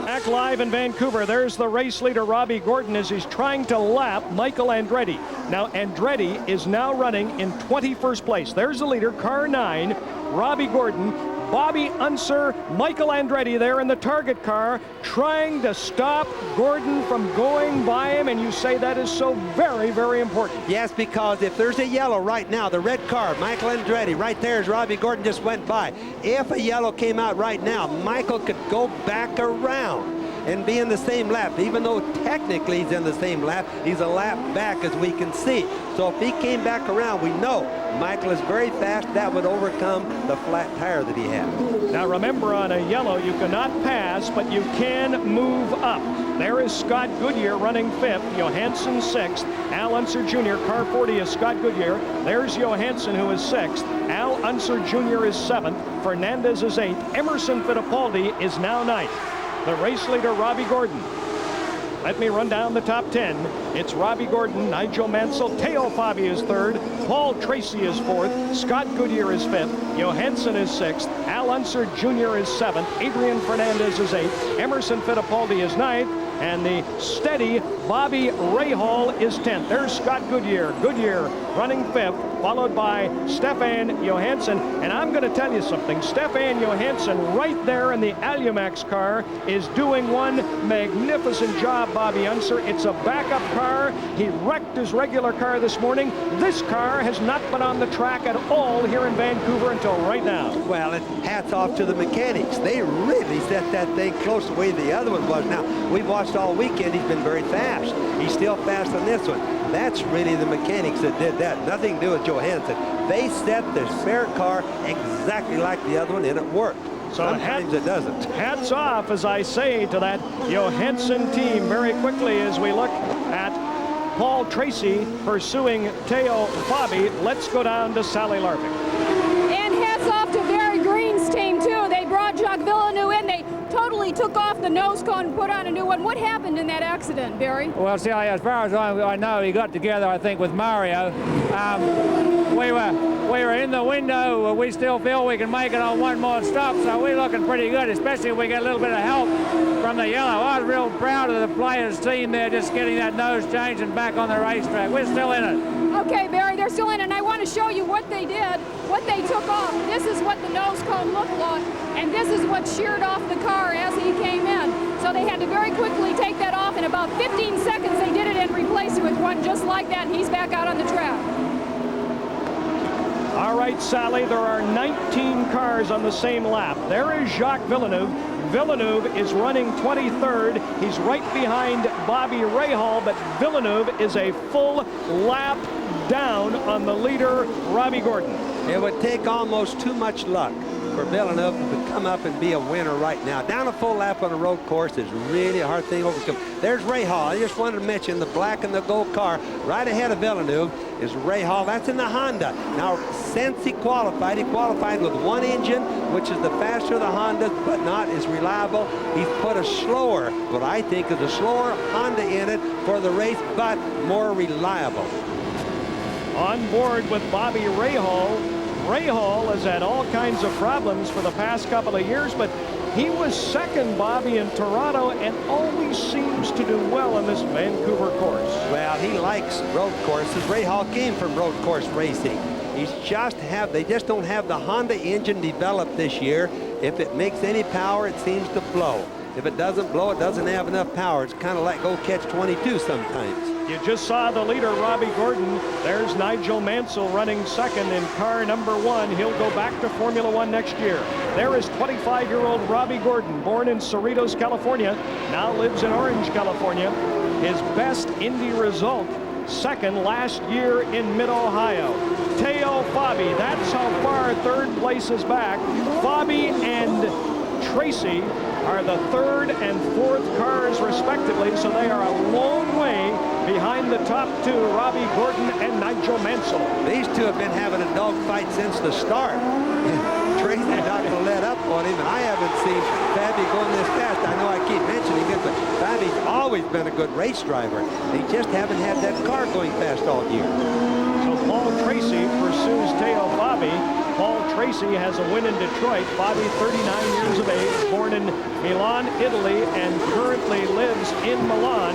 Back live in Vancouver, there's the race leader, Robbie Gordon, as he's trying to lap Michael Andretti. Now, Andretti is now running in 21st place. There's the leader, car 9, Robbie Gordon, Bobby Unser, Michael Andretti there in the target car, trying to stop Gordon from going by him, and you say that is so very, very important. Yes, because if there's a yellow right now, the red car, Michael Andretti, right there as Robbie Gordon just went by. If a yellow came out right now, Michael could go back around and be in the same lap. Even though technically he's in the same lap, he's a lap back, as we can see. So if he came back around, we know Michael is very fast. That would overcome the flat tire that he had. Now remember, on a yellow, you cannot pass, but you can move up. There is Scott Goodyear running 5th, Johansson 6th, Al Unser Jr., car 40 is Scott Goodyear. There's Johansson, who is 6th. Al Unser Jr. is 7th. Fernandez is 8th. Emerson Fittipaldi is now 9th. The race leader, Robbie Gordon. Let me run down the top 10. It's Robbie Gordon, Nigel Mansell, Teo Fabi is 3rd, Paul Tracy is 4th, Scott Goodyear is 5th, Johansson is 6th, Al Unser Jr. is 7th, Adrian Fernandez is 8th, Emerson Fittipaldi is 9th, and the steady Bobby Rahal is 10th. There's Scott Goodyear. Goodyear running 5th, followed by Stefan Johansson. And I'm going to tell you something. Stefan Johansson right there in the Alumax car is doing one magnificent job, Bobby Unser. It's a backup car. He wrecked his regular car this morning. This car has not been on the track at all here in Vancouver until right now. Well, hats off to the mechanics. They really set that thing close the way the other one was. Now, we've watched all weekend. He's been very fast. He's still fast on this one. That's really the mechanics that did that. Nothing to do with Johansson. They set the spare car exactly like the other one, and it worked. So sometimes it doesn't. Hats off, as I say, to that Johansson team. Very quickly, as we look at Paul Tracy pursuing Teo Fabi, let's go down to Sally Larvik. And hats off to Barry Green's team, too. They brought Jacques Villeneuve in. They totally took off the nose cone and put on a new one. What happened in that accident, Barry? Well, see, as far as I know, he got together, I think, with Mario. We were in the window. We still feel we can make it on one more stop, so we're looking pretty good, especially if we get a little bit of help from the yellow. I was real proud of the players' team there, just getting that nose changed and back on the racetrack. We're still in it. Okay, Barry, they're still in, and I want to show you what they did, what they took off. This is what the nose cone looked like, and this is what sheared off the car as he came in. So they had to very quickly take that off. In about 15 seconds, they did it and replaced it with one just like that, and he's back out on the track. All right, Sally, there are 19 cars on the same lap. There is Jacques Villeneuve. Villeneuve is running 23rd. He's right behind Bobby Rahal, but Villeneuve is a full lap down on the leader, Robbie Gordon. It would take almost too much luck for Villeneuve to come up and be a winner right now. Down a full lap on a road course is really a hard thing to overcome. There's Rahal. I just wanted to mention the black and the gold car right ahead of Villeneuve is Rahal. That's in the Honda. Now, since he qualified with one engine, which is the faster of the Hondas, but not as reliable. He's put a slower, what I think is a slower Honda in it for the race, but more reliable. On board with Bobby Rahal. Rahal has had all kinds of problems for the past couple of years, but he was second, Bobby, in Toronto and always seems to do well on this Vancouver course. Well, he likes road courses. Rahal came from road course racing. They just don't have the Honda engine developed this year. If it makes any power, it seems to blow. If it doesn't blow, it doesn't have enough power. It's kind of like go catch 22 sometimes. You just saw the leader, Robbie Gordon. There's Nigel Mansell running second in car number 1. He'll go back to Formula One next year. There is 25-year-old Robbie Gordon, born in Cerritos, California, now lives in Orange, California. his best Indy result, second last year in Mid-Ohio. Teo Fabi, that's how far third place is back. Fabi and Tracy are the third and fourth cars respectively, so they are a long way behind the top two, Robbie Gordon and Nigel Mansell. These two have been having a dogfight since the start. Tracy's not going to let up on him, and I haven't seen Fabi going this fast. I know I keep mentioning it, but Fabi's always been a good race driver. They just haven't had that car going fast all year. So Paul Tracy pursues Teo Fabi. Paul Tracy has a win in Detroit. Fabi, 39 years of age, born in Milan, Italy, and currently lives in Milan.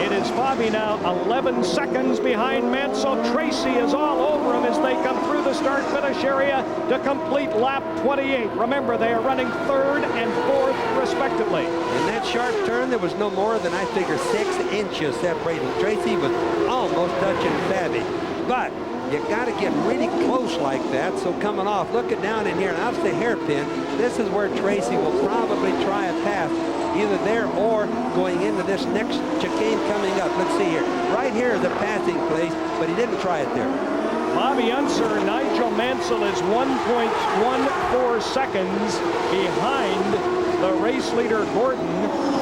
It is Fabi now 11 seconds behind Mansell. Tracy is all over him as they come through the start-finish area to complete lap 28. Remember, they are running third and fourth, respectively. In that sharp turn, there was no more than, I figure, 6 inches separating. Tracy was almost touching Fabi. But you got to get really close like that. So coming off, looking down in here, and that's the hairpin. This is where Tracy will probably try a pass, either there or going into this next chicane coming up. Let's see here. Right here is a passing place, but he didn't try it there. Bobby Unser, Nigel Mansell is 1.14 seconds behind the race leader Gordon.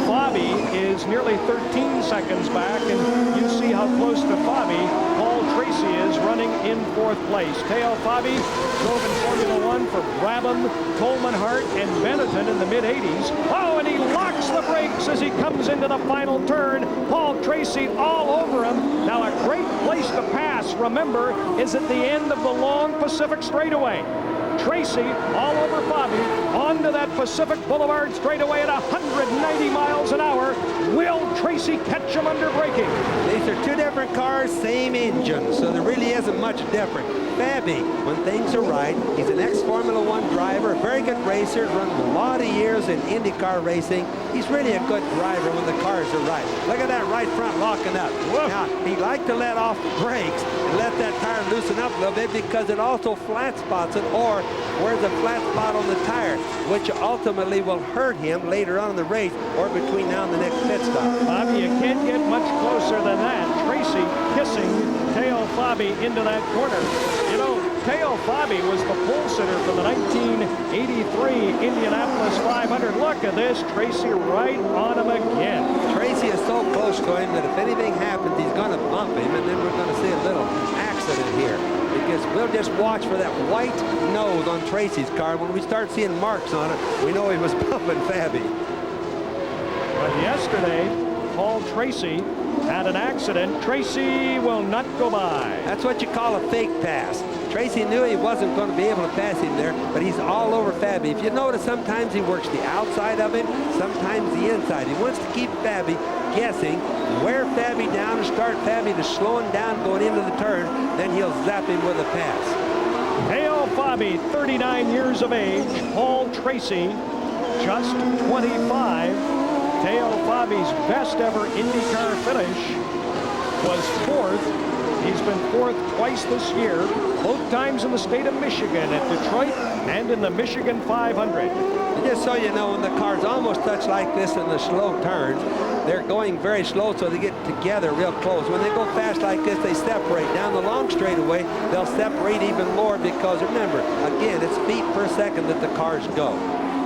Fabi is nearly 13 seconds back, and you see how close to Fabi Paul Tracy is running in fourth place. Teo Fabi drove in Formula One for Brabham, Coleman Hart, and Benetton in the mid-80s. Oh, and he locks the brakes as he comes into the final turn. Paul Tracy all over him. Now a great place to pass, remember, is at the end of the long Pacific straightaway. Tracy all over Fabi onto that Pacific Boulevard straightaway at 190 miles an hour. Will Tracy catch him under braking? These are two different cars, same engine, so there really isn't much different. Fabi, when things are right, he's an ex-Formula One driver, a very good racer, run a lot of years in IndyCar racing. He's really a good driver when the cars are right. Look at that right front locking up. Whoa. Now, he'd like to let off the brakes and let that tire loosen up a little bit because it also flat spots it, or where's a flat spot on the tire, which ultimately will hurt him later on in the race or between now and the next pit stop. Bobby, you can't get much closer than that. Tracy kissing Teo Fabi into that corner. You know, Teo Fabi was the pole sitter for the 1983 Indianapolis 500. Look at this, Tracy right on him again. Tracy is so close to him that if anything happens, he's going to bump him, and then we're going to see a little accident here. Because we'll just watch for that white nose on Tracy's car. When we start seeing marks on it, we know he was bumping Fabi. But yesterday, Paul Tracy had an accident. Tracy will not go by. That's what you call a fake pass. Tracy knew he wasn't going to be able to pass him there, but he's all over Fabi. If you notice, sometimes he works the outside of him, sometimes the inside. He wants to keep Fabi guessing, wear Fabi down and start Fabi to slow him down going into the turn, then he'll zap him with a pass. Teo Fabi, 39 years of age. Paul Tracy, just 25. Teo Fabi's best ever IndyCar finish was fourth. He's been fourth twice this year, both times in the state of Michigan at Detroit and in the Michigan 500. And just so you know, when the cars almost touch like this in the slow turns, they're going very slow, so they get together real close. When they go fast like this, they separate. Down the long straightaway, they'll separate even more because, remember, again, it's feet per second that the cars go.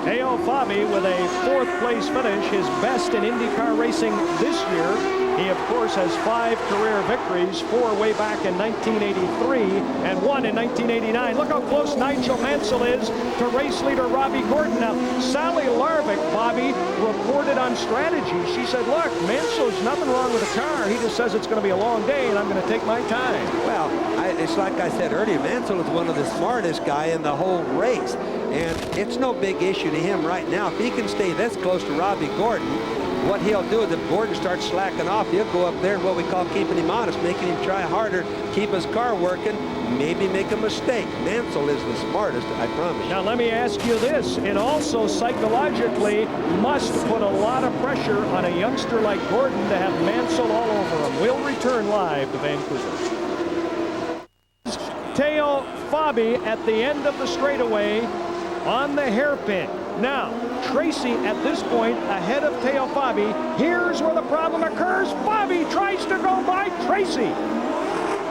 Teo Fabi with a fourth place finish, his best in IndyCar racing this year. He, of course, has 5 career victories, 4 way back in 1983 and 1 in 1989. Look how close Nigel Mansell is to race leader Robbie Gordon. Now, Sally Larvick, Bobby, reported on strategy. She said, look, Mansell's nothing wrong with the car. He just says it's going to be a long day, and I'm going to take my time. Well, it's like I said earlier, Mansell is one of the smartest guy in the whole race. And it's no big issue to him right now. If he can stay this close to Robbie Gordon, what he'll do is if Gordon starts slacking off, he'll go up there, what we call keeping him honest, making him try harder, keep his car working, maybe make a mistake. Mansell is the smartest, I promise. Now, let me ask you this. It also psychologically must put a lot of pressure on a youngster like Gordon to have Mansell all over him. We'll return live to Vancouver. Teo Fabi at the end of the straightaway on the hairpin. Now, Tracy at this point ahead of Teo Fabi. Here's where the problem occurs. Fabi tries to go by Tracy.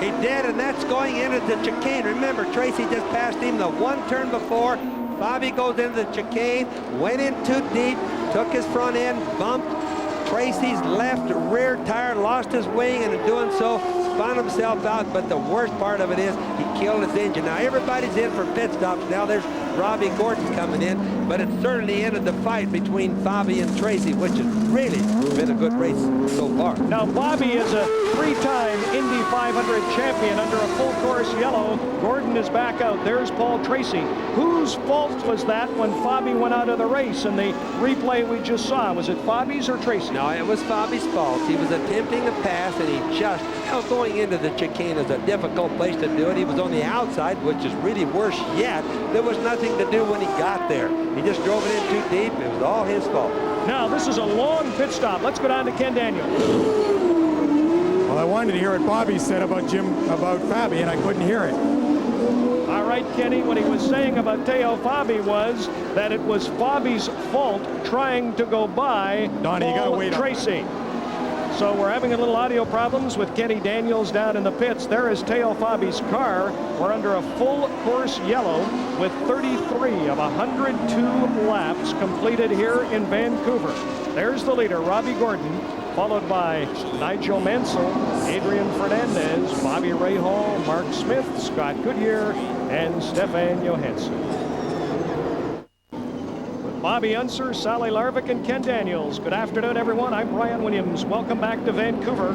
He did, and that's going into the chicane. Remember, Tracy just passed him the one turn before. Fabi goes into the chicane, went in too deep, took his front end, bumped Tracy's left rear tire, lost his wing, and in doing so, spun himself out. But the worst part of it is he killed his engine. Now everybody's in for pit stops. Now there's Robbie Gordon coming in, but it certainly ended the fight between Fabi and Tracy, which has really been a good race so far. Now Fabi is a three-time Indy 500 champion under a full course yellow. Gordon is back out. There's Paul Tracy. Whose fault was that when Fabi went out of the race in the replay we just saw? Was it Fabi's or Tracy? No, it was Fabi's fault. He was attempting a pass, and he just, going into the chicane is a difficult place to do it. He was on the outside, which is really worse yet. There was nothing to do when he got there. He just drove it in too deep. It was all his fault. Now, this is a long pit stop. Let's go down to Ken Daniels. Well, I wanted to hear what Bobby said about Fabi, and I couldn't hear it. All right, Kenny, what he was saying about Teo Fabi was that it was Fabi's fault trying to go by Donnie, you gotta wait Tracy. So we're having a little audio problems with Kenny Daniels down in the pits. There is Teo Fabi's car. We're under a full course yellow with 33 of 102 laps completed here in Vancouver. There's the leader, Robbie Gordon, followed by Nigel Mansell, Adrian Fernandez, Bobby Rahal, Mark Smith, Scott Goodyear, and Stefan Johansson. Bobby Unser, Sally Larvik, and Ken Daniels. Good afternoon, everyone. I'm Brian Williams. Welcome back to Vancouver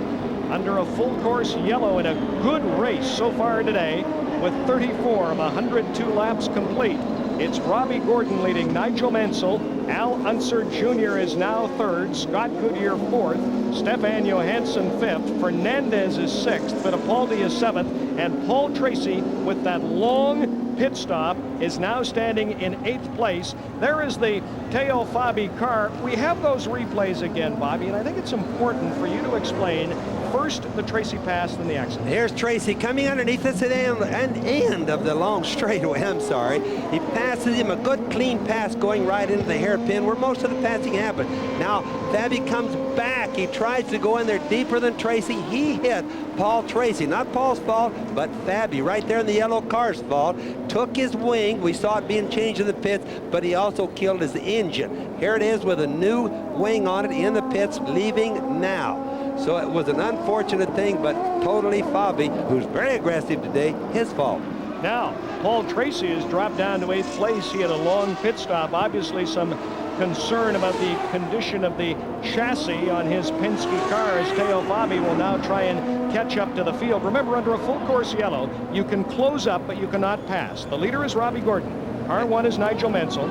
under a full course yellow in a good race so far today with 34 of 102 laps complete. It's Robbie Gordon leading Nigel Mansell. Al Unser Jr. is now third. Scott Goodyear fourth. Stefan Johansson fifth. Fernandez is sixth. Fittipaldi is seventh. And Paul Tracy, with that long pit stop, is now standing in 8th place. There is the Teo Fabi car. We have those replays again, Bobby, and I think it's important for you to explain first the Tracy pass, then the accident. Here's Tracy coming underneath this end of the long straightaway. I'm sorry. He passes him, a good clean pass going right into the hairpin where most of the passing happened. Now Fabi comes back. He tries to go in there deeper than Tracy. He hit Paul Tracy. Not Paul's fault, but Fabi right there in the yellow car's fault. Took his wing. We saw it being changed in the pits, but he also killed his engine. Here it is with a new wing on it in the pits, leaving now. So it was an unfortunate thing, but totally Fabi, who's very aggressive today, his fault. Now, Paul Tracy has dropped down to 8th place. He had a long pit stop. Obviously some concern about the condition of the chassis on his Penske car as Teo Fabi will now try and catch up to the field. Remember, under a full course yellow, you can close up, but you cannot pass. The leader is Robbie Gordon. Car 1 is Nigel Mansell.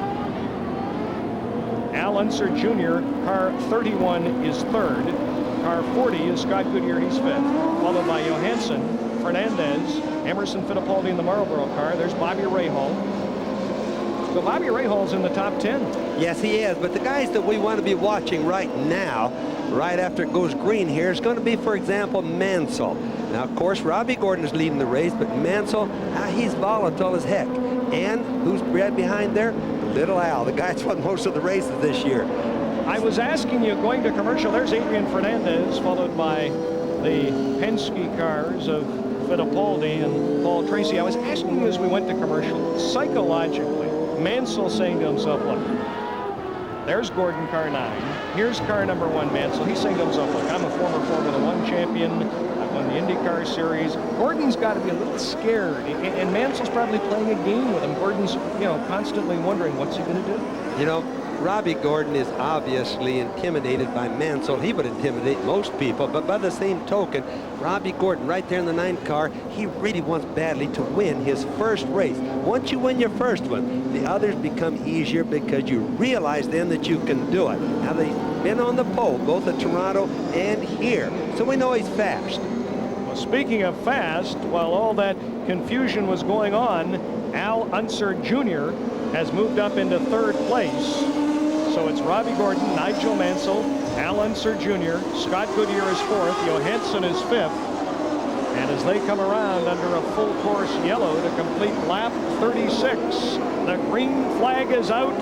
Al Unser Jr., car 31 is third. Car 40 is Scott Goodyear, he's fifth. Followed by Johansson, Fernandez, Emerson Fittipaldi in the Marlboro car. There's Bobby Rahal. So Bobby Rahal's in the top 10. Yes, he is. But the guys that we want to be watching right now, right after it goes green here, is going to be, for example, Mansell. Now, of course, Robbie Gordon is leading the race, but Mansell, he's volatile as heck. And who's right behind there? Little Al. The guy's won most of the races this year. I was asking you, going to commercial, there's Adrian Fernandez, followed by the Penske cars of Fittipaldi and Paul Tracy. I was asking you as we went to commercial, psychologically, Mansell saying to himself, look, there's Gordon, car 9. Here's car number 1, Mansell. He's saying to himself, look, I'm a former Formula 1 champion. I've won the IndyCar Series. Gordon's got to be a little scared, and Mansell's probably playing a game with him. Gordon's, constantly wondering, what's he going to do? Robbie Gordon is obviously intimidated by Mansell. He would intimidate most people, but by the same token, Robbie Gordon right there in the 9th car, he really wants badly to win his first race. Once you win your first one, the others become easier because you realize then that you can do it. Now, they've been on the pole, both at Toronto and here, so we know he's fast. Well, speaking of fast, while all that confusion was going on, Al Unser Jr. has moved up into 3rd place. So it's Robbie Gordon, Nigel Mansell, Al Unser Jr., Scott Goodyear is 4th, Johansson is 5th. And as they come around under a full course yellow to complete lap 36, the green flag is out,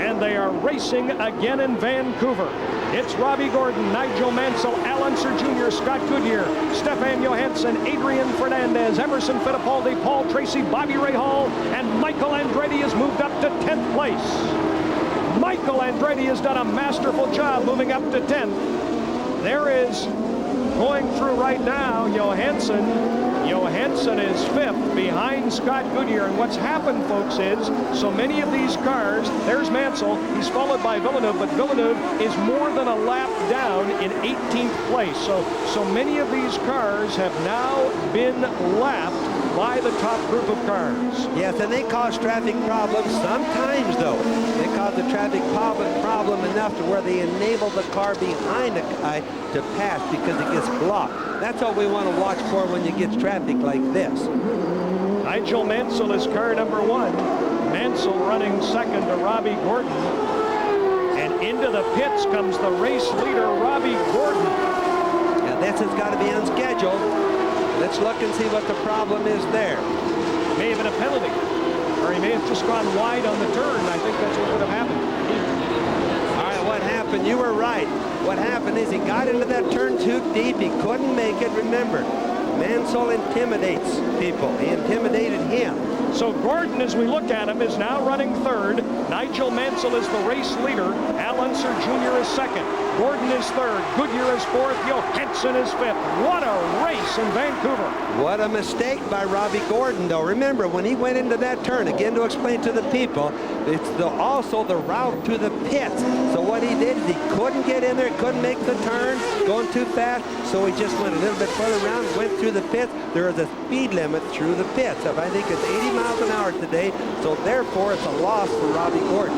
and they are racing again in Vancouver. It's Robbie Gordon, Nigel Mansell, Al Unser Jr., Scott Goodyear, Stefan Johansson, Adrian Fernandez, Emerson Fittipaldi, Paul Tracy, Bobby Rahal, and Michael Andretti has moved up to 10th place. Michael Andretti has done a masterful job moving up to 10th. There is, going through right now, Johansson. Johansson is 5th behind Scott Goodyear. And what's happened, folks, is so many of these cars, there's Mansell, he's followed by Villeneuve, but Villeneuve is more than a lap down in 18th place. So many of these cars have now been lapped by the top group of cars. Yes, and they cause traffic problems sometimes, though. They cause the traffic problem enough to where they enable the car behind the guy to pass because it gets blocked. That's what we want to watch for when you get traffic like this. Nigel Mansell is car number 1. Mansell running second to Robbie Gordon. And into the pits comes the race leader, Robbie Gordon. Now this has got to be unscheduled. Let's look and see what the problem is there. May have been a penalty, or he may have just gone wide on the turn. I think that's what would have happened. All right, what happened? You were right. What happened is he got into that turn too deep. He couldn't make it. Remember, Mansell intimidates people. He intimidated him. So Gordon, as we look at him, is now running 3rd. Nigel Mansell is the race leader. Al Unser Jr. is 2nd. Gordon is 3rd. Goodyear is 4th. Johansson is 5th. What a race in Vancouver. What a mistake by Robbie Gordon, though. Remember, when he went into that turn, again to explain to the people, it's also the route to the pits. So what he did is he couldn't get in there, couldn't make the turn, going too fast, so he just went a little bit further around, went through the pits. There is a speed limit through the pits. I think it's 80 miles an hour today, so therefore it's a loss for Robbie Gordon.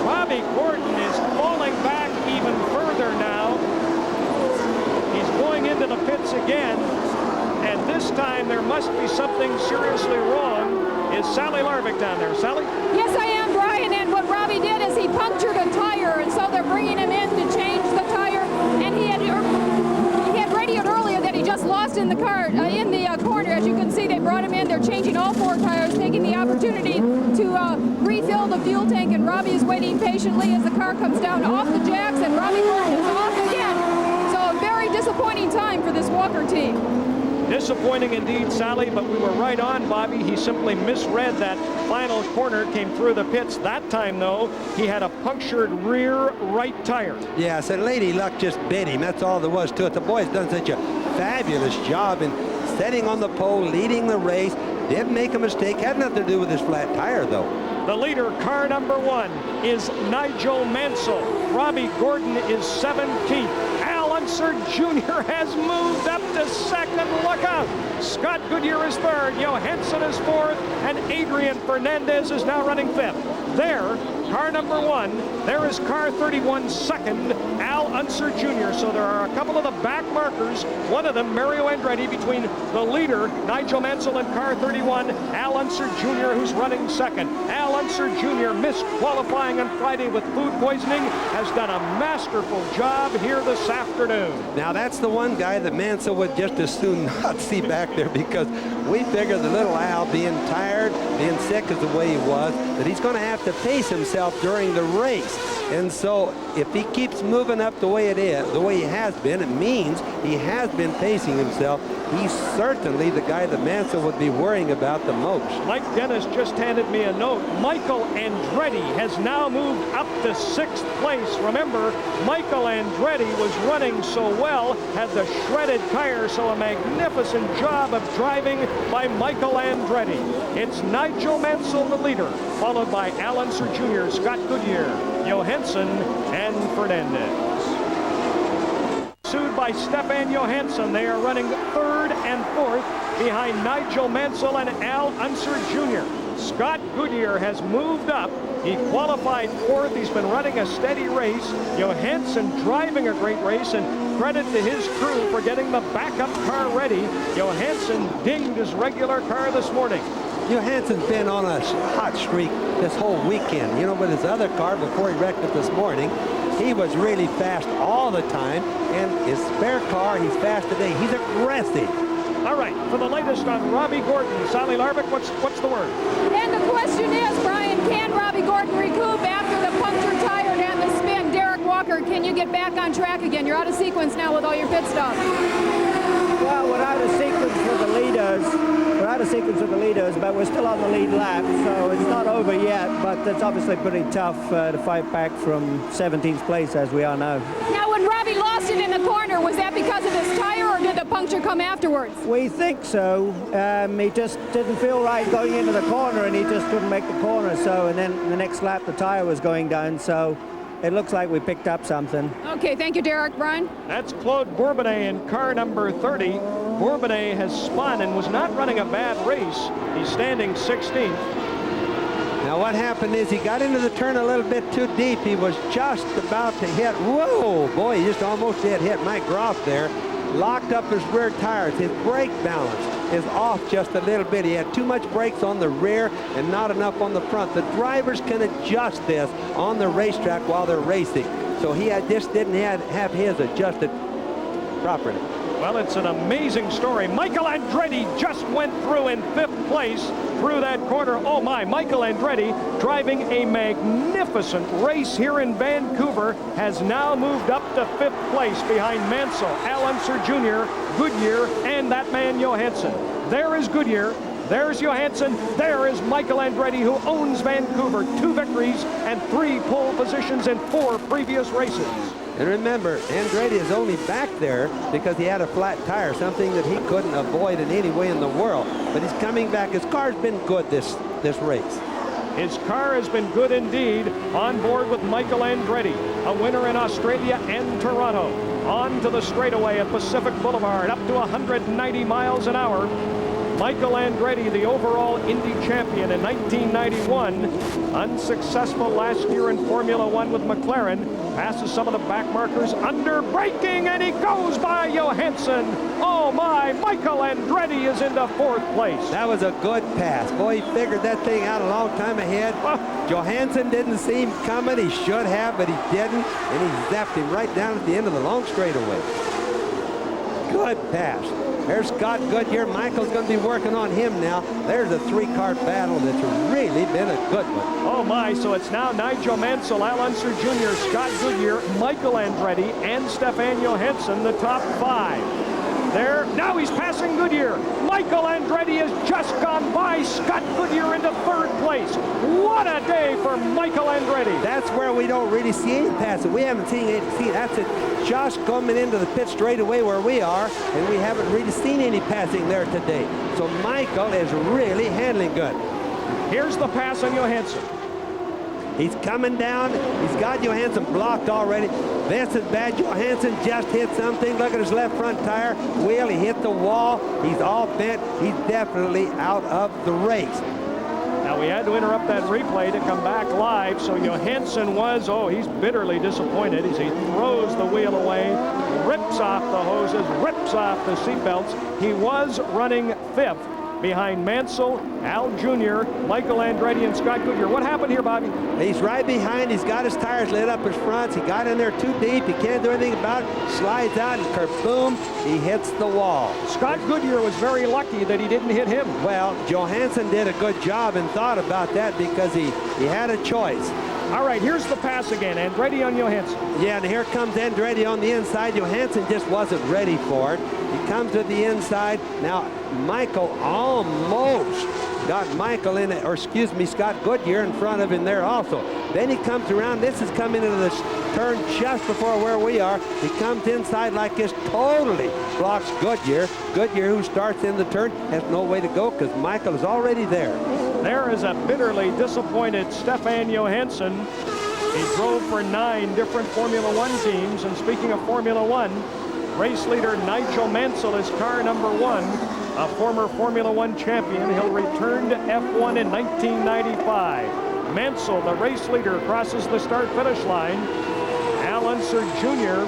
Robbie Gordon is falling back even further now. He's going into the pits again, and this time there must be something seriously wrong. Is Sally Larvick down there? Sally? Yes, I am, Brian, and what Robbie did is he punctured a tire, and so they're bringing him in to change the tire, and he had radioed earlier that he just lost in the car, in the corner. As you can see, they brought him in. They're changing all 4 tires, taking the opportunity to refill the fuel tank, and Robbie is waiting patiently as the car comes down off the jacks, and Robbie Gordon is off again. So a very disappointing time for this Walker team. Disappointing indeed, Sally, but we were right on Bobby. He simply misread that final corner, came through the pits. That time, though, he had a punctured rear right tire. Yes, and Lady Luck just bit him. That's all there was to it. The boy's done such a fabulous job in setting on the pole, leading the race. Didn't make a mistake. Had nothing to do with his flat tire, though. The leader, car number 1, is Nigel Mansell. Robbie Gordon is 17th. Unser Jr. has moved up to 2nd. Look out. Scott Goodyear is 3rd. Johansson is 4th. And Adrian Fernandez is now running 5th. There, car number 1. There is car 31, 2nd, Al Unser Jr. So there are a couple of the back markers. One of them, Mario Andretti, between the leader, Nigel Mansell, and car 31, Al Unser Jr., who's running 2nd. Al Unser Jr. missed qualifying on Friday with food poisoning, has done a masterful job here this afternoon. Now that's the one guy that Mansell would just as soon not see back there, because we figured the little Al, being tired, being sick as the way he was, that he's going to have to pace himself during the race. And so if he keeps moving up the way it is, the way he has been, it means he has been pacing himself. He's certainly the guy that Mansell would be worrying about the most. Mike Dennis just handed me a note. Michael Andretti has now moved up to 6th place. Remember, Michael Andretti was running so well, had the shredded tire, so a magnificent job of driving by Michael Andretti. It's Nigel Mansell, the leader, followed by Al Unser Jr., Scott Goodyear, Johansson, and Fernandez. Pursued by Stefan Johansson. They are running 3rd and 4th behind Nigel Mansell and Al Unser Jr. Scott Goodyear has moved up. He qualified 4th. He's been running a steady race. Johansson driving a great race, and credit to his crew for getting the backup car ready. Johansson dinged his regular car this morning. Johansson's been on a hot streak this whole weekend. You know, with his other car before he wrecked it this morning, he was really fast all the time, and his spare car, he's fast today. He's aggressive. All right, for the latest on Robbie Gordon, Sally Larvick, what's the word? And the question is, Brian, can Robbie Gordon recoup after the puncture back on track again. You're out of sequence now with all your pit stops. Well, we're out of sequence with the leaders. We're out of sequence with the leaders, but we're still on the lead lap, so it's not over yet, but it's obviously pretty tough to fight back from 17th place as we are now. Now, when Robbie lost it in the corner, was that because of his tire, or did the puncture come afterwards? We think so. He just didn't feel right going into the corner, and he just couldn't make the corner, so, and then the next lap the tire was going down, so it looks like we picked up something. Okay, thank you, Derek. Brian? That's Claude Bourbonnais in car number 30. Bourbonnais has spun and was not running a bad race. He's standing 16th. Now what happened is he got into the turn a little bit too deep. He was just about to hit. Whoa, boy, he just almost did hit Mike Groff there. Locked up his rear tires. His brake balance is off just a little bit. He had too much brakes on the rear and not enough on the front. The drivers can adjust this on the racetrack while they're racing. So he just didn't have his adjusted properly. Well, it's an amazing story. Michael Andretti just went through in 5th place through that corner. Oh my, Michael Andretti, driving a magnificent race here in Vancouver, has now moved up to 5th place behind Mansell, Al Unser Jr., Goodyear, and that man Johansson. There is Goodyear. There's Johansson. There is Michael Andretti, who owns Vancouver. 2 victories and 3 pole positions in 4 previous races. And remember, Andretti is only back there because he had a flat tire, something that he couldn't avoid in any way in the world. But he's coming back. His car's been good this race. His car has been good indeed. On board with Michael Andretti, a winner in Australia and Toronto. On to the straightaway at Pacific Boulevard, up to 190 miles an hour. Michael Andretti, the overall Indy champion in 1991, unsuccessful last year in Formula One with McLaren, passes some of the back markers under braking, and he goes by Johansson. Oh my, Michael Andretti is into 4th place. That was a good pass. Boy, he figured that thing out a long time ahead. Johansson didn't see him coming. He should have, but he didn't, and he zapped him right down at the end of the long straightaway. Good pass. There's Scott Goodyear. Michael's going to be working on him now. There's a 3-car battle that's really been a good one. Oh my, so it's now Nigel Mansell, Al Unser Jr., Scott Goodyear, Michael Andretti, and Stefan Johansson, the top 5. There, now he's passing Goodyear. Michael Andretti has just gone by Scott Goodyear into 3rd place. What a day for Michael Andretti. That's where we don't really see any passing. We haven't seen any. That's it. Just coming into the pit straight away where we are, and we haven't really seen any passing there today. So Michael is really handling good. Here's the pass on Johansson. He's coming down. He's got Johansson blocked already. This is bad. Johansson just hit something. Look at his left front tire. Wheel, he hit the wall. He's all bent. He's definitely out of the race. Now we had to interrupt that replay to come back live. So Johansson was, he's bitterly disappointed as he throws the wheel away, rips off the hoses, rips off the seatbelts. He was running 5th. Behind Mansell, Al Jr., Michael Andretti, and Scott Goodyear. What happened here, Bobby? He's right behind. He's got his tires lit up his fronts. He got in there too deep. He can't do anything about it. Slides out and kerboom, he hits the wall. Scott Goodyear was very lucky that he didn't hit him. Well, Johansson did a good job and thought about that because he had a choice. All right, here's the pass again. Andretti on Johansson. Yeah, and here comes Andretti on the inside. Johansson just wasn't ready for it. He comes to the inside. Now, Michael almost got Michael in it, or excuse me, Scott Goodyear in front of him there also. Then he comes around. This is coming into this turn just before where we are. He comes inside like this, totally blocks Goodyear. Goodyear, who starts in the turn, has no way to go because Michael is already there. There is a bitterly disappointed Stefan Johansson. He drove for 9 different Formula One teams. And speaking of Formula One, race leader Nigel Mansell is car number 1, a former Formula One champion. He'll return to F1 in 1995. Mansell, the race leader, crosses the start-finish line. Al Unser Jr.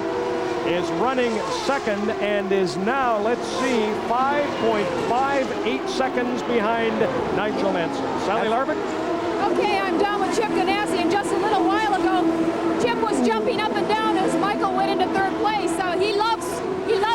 is running 2nd and is now, let's see, 5.58 seconds behind Nigel Mansell. Sally Larvick? Okay, I'm done with Chip Ganassi, and just a little while ago, Chip was jumping up and down as Michael went into 3rd place. So he loves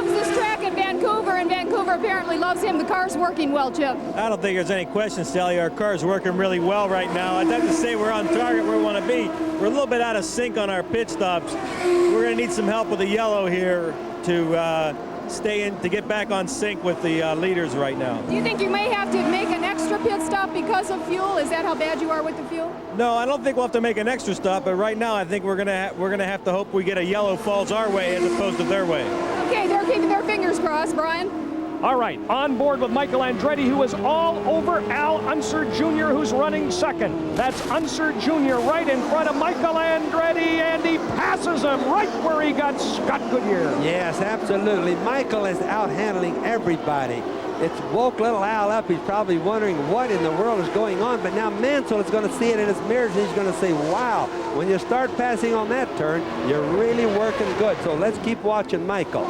this track in Vancouver, and Vancouver driver apparently loves him. The car's working well, Chip. I don't think there's any question, Sally. Our car's working really well right now. I'd have to say we're on target where we want to be. We're a little bit out of sync on our pit stops. We're going to need some help with the yellow here to to get back on sync with the leaders right now. Do you think you may have to make an extra pit stop because of fuel? Is that how bad you are with the fuel? No, I don't think we'll have to make an extra stop, but right now I think we're gonna have to hope we get a yellow falls our way as opposed to their way. Okay, they're keeping their fingers crossed, Brian. All right, on board with Michael Andretti, who is all over Al Unser Jr., who's running second. That's Unser Jr. right in front of Michael Andretti, and he passes him right where he got Scott Goodyear. Yes, absolutely. Michael is out handling everybody. It's woke little Al up. He's probably wondering what in the world is going on, but now Mansell is going to see it in his mirrors, and he's going to say, wow, when you start passing on that turn, you're really working good. So let's keep watching Michael.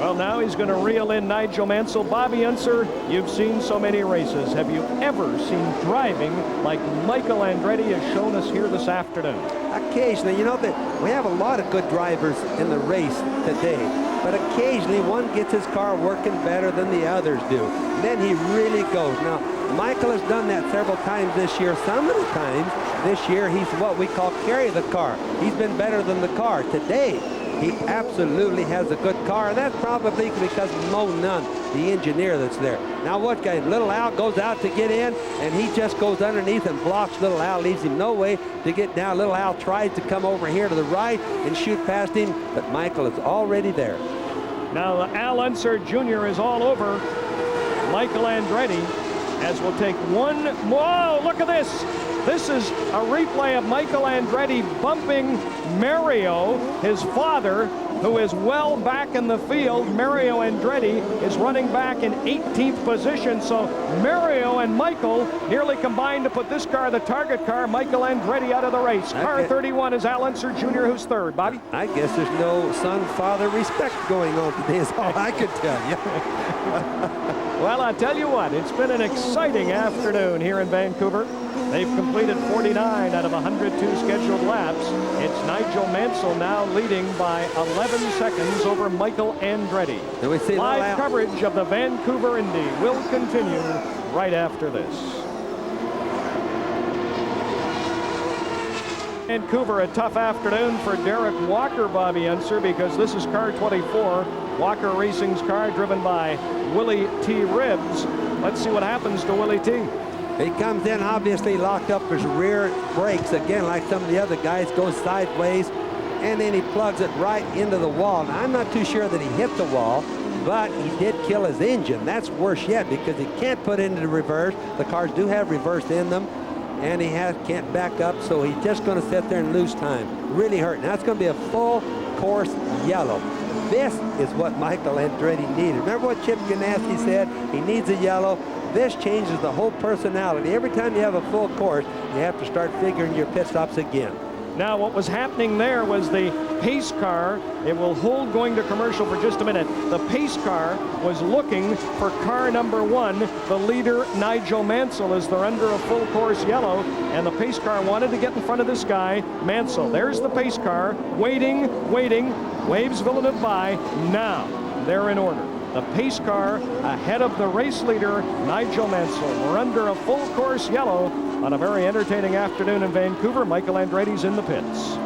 Well, now he's going to reel in Nigel Mansell. Bobby Unser, you've seen so many races. Have you ever seen driving like Michael Andretti has shown us here this afternoon? Occasionally, you know that we have a lot of good drivers in the race today, but occasionally one gets his car working better than the others do. Then he really goes. Now, Michael has done that several times this year. Some of the times this year, he's what we call carry the car. He's been better than the car. Today, he absolutely has a good car, and that's probably because of Mo Nunn, the engineer that's there. Now what guy? Little Al goes out to get in, and he just goes underneath and blocks Little Al, leaves him no way to get down. Little Al tries to come over here to the right and shoot past him, but Michael is already there. Now Al Unser Jr. is all over Michael Andretti, as we'll take one. Whoa, look at this. This is a replay of Michael Andretti bumping Mario, his father, who is well back in the field. Mario Andretti is running back in 18th position. So Mario and Michael nearly combined to put this car, the target car, Michael Andretti, out of the race. Car 31 is Al Unser Jr., who's third. Bobby? I guess there's no son-father respect going on today is all I could tell you. Well, I'll tell you what, it's been an exciting afternoon here in Vancouver. They've completed 49 out of 102 scheduled laps. It's Nigel Mansell now leading by 11 seconds over Michael Andretti. Live coverage of the Vancouver Indy will continue right after this. Vancouver, a tough afternoon for Derek Walker, Bobby Unser, because this is car 24, Walker Racing's car, driven by Willie T. Ribbs. Let's see what happens to Willie T. He comes in obviously locked up his rear brakes again like some of the other guys, goes sideways, and then he plugs it right into the wall. Now, I'm not too sure that he hit the wall, but he did kill his engine. That's worse yet because he can't put it into reverse. The cars do have reverse in them, and he can't back up, so he's just going to sit there and lose time. Really hurt. Now it's going to be a full course yellow. This is what Michael Andretti needed. Remember what Chip Ganassi said? He needs a yellow. This changes the whole personality. Every time you have a full course, you have to start figuring your pit stops again. Now, what was happening there was the pace car. It will hold going to commercial for just a minute. The pace car was looking for car number 1, the leader, Nigel Mansell, as they're under a full course yellow, and the pace car wanted to get in front of this guy, Mansell. There's the pace car, waiting, waves Villeneuve by. Now, they're in order. The pace car ahead of the race leader, Nigel Mansell. We're under a full course yellow on a very entertaining afternoon in Vancouver. Michael Andretti's in the pits.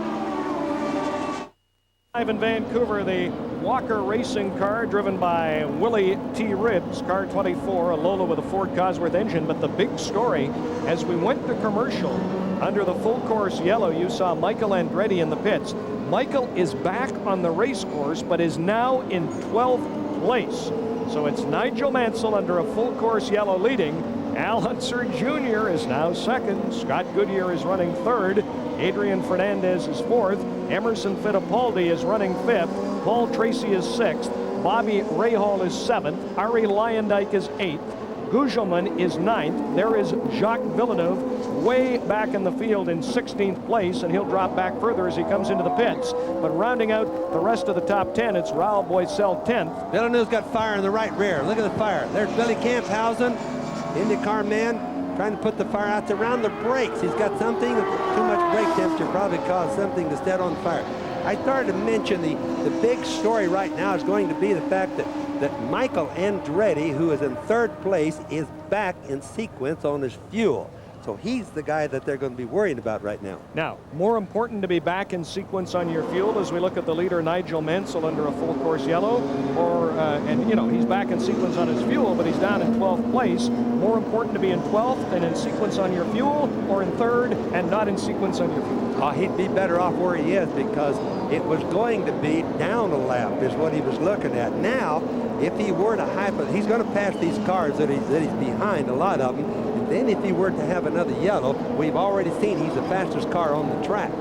Live in Vancouver, the Walker Racing car driven by Willie T. Ribbs, car 24, a Lola with a Ford Cosworth engine. But the big story, as we went to commercial, under the full course yellow, you saw Michael Andretti in the pits. Michael is back on the race course, but is now in 12th place. So it's Nigel Mansell under a full course yellow leading. Al Unser Jr. is now second. Scott Goodyear is running third. Adrian Fernandez is fourth. Emerson Fittipaldi is running fifth. Paul Tracy is sixth. Bobby Rahal is seventh. Ari Lyondike is eighth. Gugelman is ninth. There is Jacques Villeneuve way back in the field in 16th place, and he'll drop back further as he comes into the pits. But rounding out the rest of the top 10, it's Raul Boesel 10th. Villeneuve's got fire in the right rear. Look at the fire. There's Billy Camphausen, IndyCar man, trying to put the fire out around the brakes. He's got something, too much brake temperature probably caused something to set on fire. I started to mention the big story right now is going to be the fact that that Michael Andretti, who is in third place, is back in sequence on his fuel. So he's the guy that they're going to be worrying about right now. Now, more important to be back in sequence on your fuel as we look at the leader, Nigel Mansell, under a full course yellow, or, and you know, he's back in sequence on his fuel, but he's down in 12th place. More important to be in 12th and in sequence on your fuel, or in third and not in sequence on your fuel? He'd be better off where he is, because it was going to be down a lap is what he was looking at. Now, if he were to he's going to pass these cars that he's behind, a lot of them. And then if he were to have another yellow, we've already seen he's the fastest car on the track.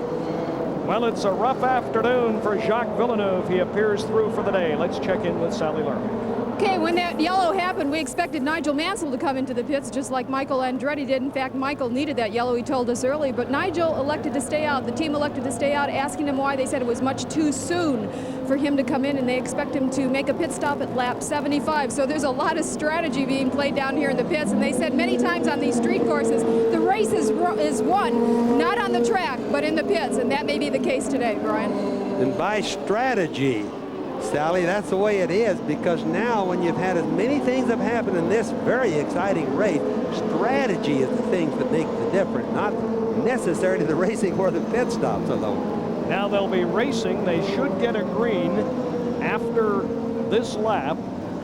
Well, it's a rough afternoon for Jacques Villeneuve. He appears through for the day. Let's check in with Sally Lerman. Okay, when that yellow happened, we expected Nigel Mansell to come into the pits just like Michael Andretti did. In fact, Michael needed that yellow, he told us early, but Nigel elected to stay out. The team elected to stay out, asking him why. They said it was much too soon for him to come in, and they expect him to make a pit stop at lap 75. So there's a lot of strategy being played down here in the pits, and they said many times on these street courses, the race is won, not on the track, but in the pits, and that may be the case today, Brian. And by strategy, Sally, that's the way it is, because now when you've had as many things have happened in this very exciting race, strategy is the things that make the difference, not necessarily the racing or the pit stops alone. Now they'll be racing. They should get a green after this lap.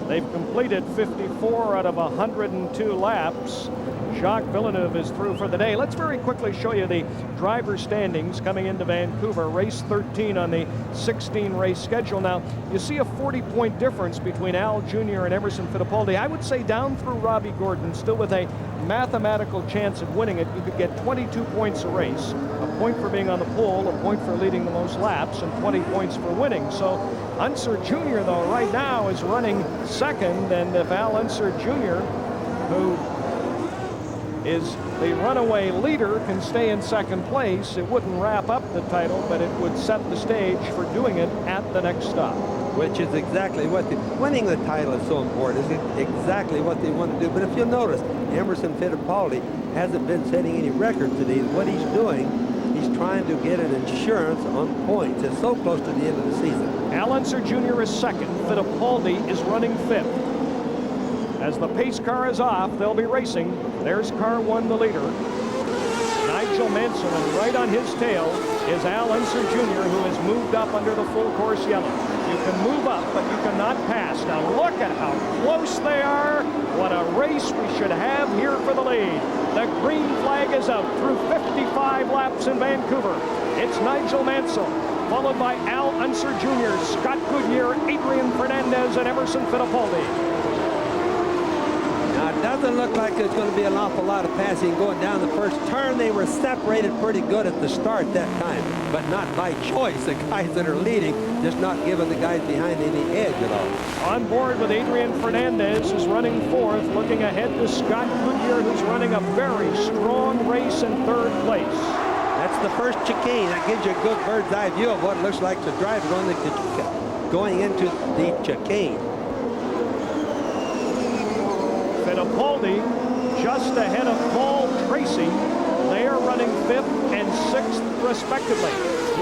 They've completed 54 out of 102 laps. Jacques Villeneuve is through for the day. Let's very quickly show you the driver standings coming into Vancouver. Race 13 on the 16 race schedule. Now, you see a 40-point difference between Al Jr. and Emerson Fittipaldi. I would say down through Robbie Gordon, still with a mathematical chance of winning it. You could get 22 points a race, a point for being on the pole, a point for leading the most laps, and 20 points for winning. So Unser Jr., though, right now is running second, and if Al Unser Jr., who is the runaway leader, can stay in second place, it wouldn't wrap up the title, but it would set the stage for doing it at the next stop. Which is exactly what winning the title is so important. Is exactly what they want to do. But if you'll notice, Emerson Fittipaldi hasn't been setting any records today. What he's doing, he's trying to get an insurance on points. It's so close to the end of the season. Al Unser Jr. is second. Fittipaldi is running fifth. As the pace car is off, they'll be racing. There's car one, the leader, Nigel Mansell, and right on his tail is Al Unser Jr., who has moved up under the full course yellow. You can move up, but you cannot pass. Now look at how close they are. What a race we should have here for the lead. The green flag is out through 55 laps in Vancouver. It's Nigel Mansell, followed by Al Unser Jr., Scott Goodyear, Adrian Fernandez, and Emerson Fittipaldi. It doesn't look like there's going to be an awful lot of passing going down the first turn. They were separated pretty good at the start that time, but not by choice. The guys that are leading just not giving the guys behind any edge at all. On board with Adrian Fernandez, who's running fourth, looking ahead to Scott Goodyear, who's running a very strong race in third place. That's the first chicane. That gives you a good bird's eye view of what it looks like to drive going into the chicane. Fittipaldi just ahead of Paul Tracy. They are running fifth and sixth respectively.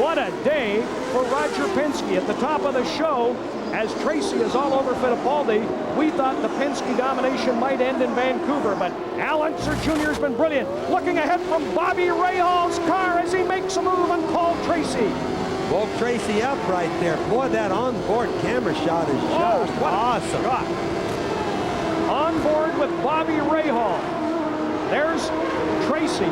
What a day for Roger Penske at the top of the show. As Tracy is all over Fittipaldi, we thought the Penske domination might end in Vancouver, but Al Unser Jr. has been brilliant. Looking ahead from Bobby Rahal's car as he makes a move on Paul Tracy. Woke Tracy up right there. Boy, that onboard camera shot is just awesome. Shot. On board with Bobby Rahal. There's Tracy,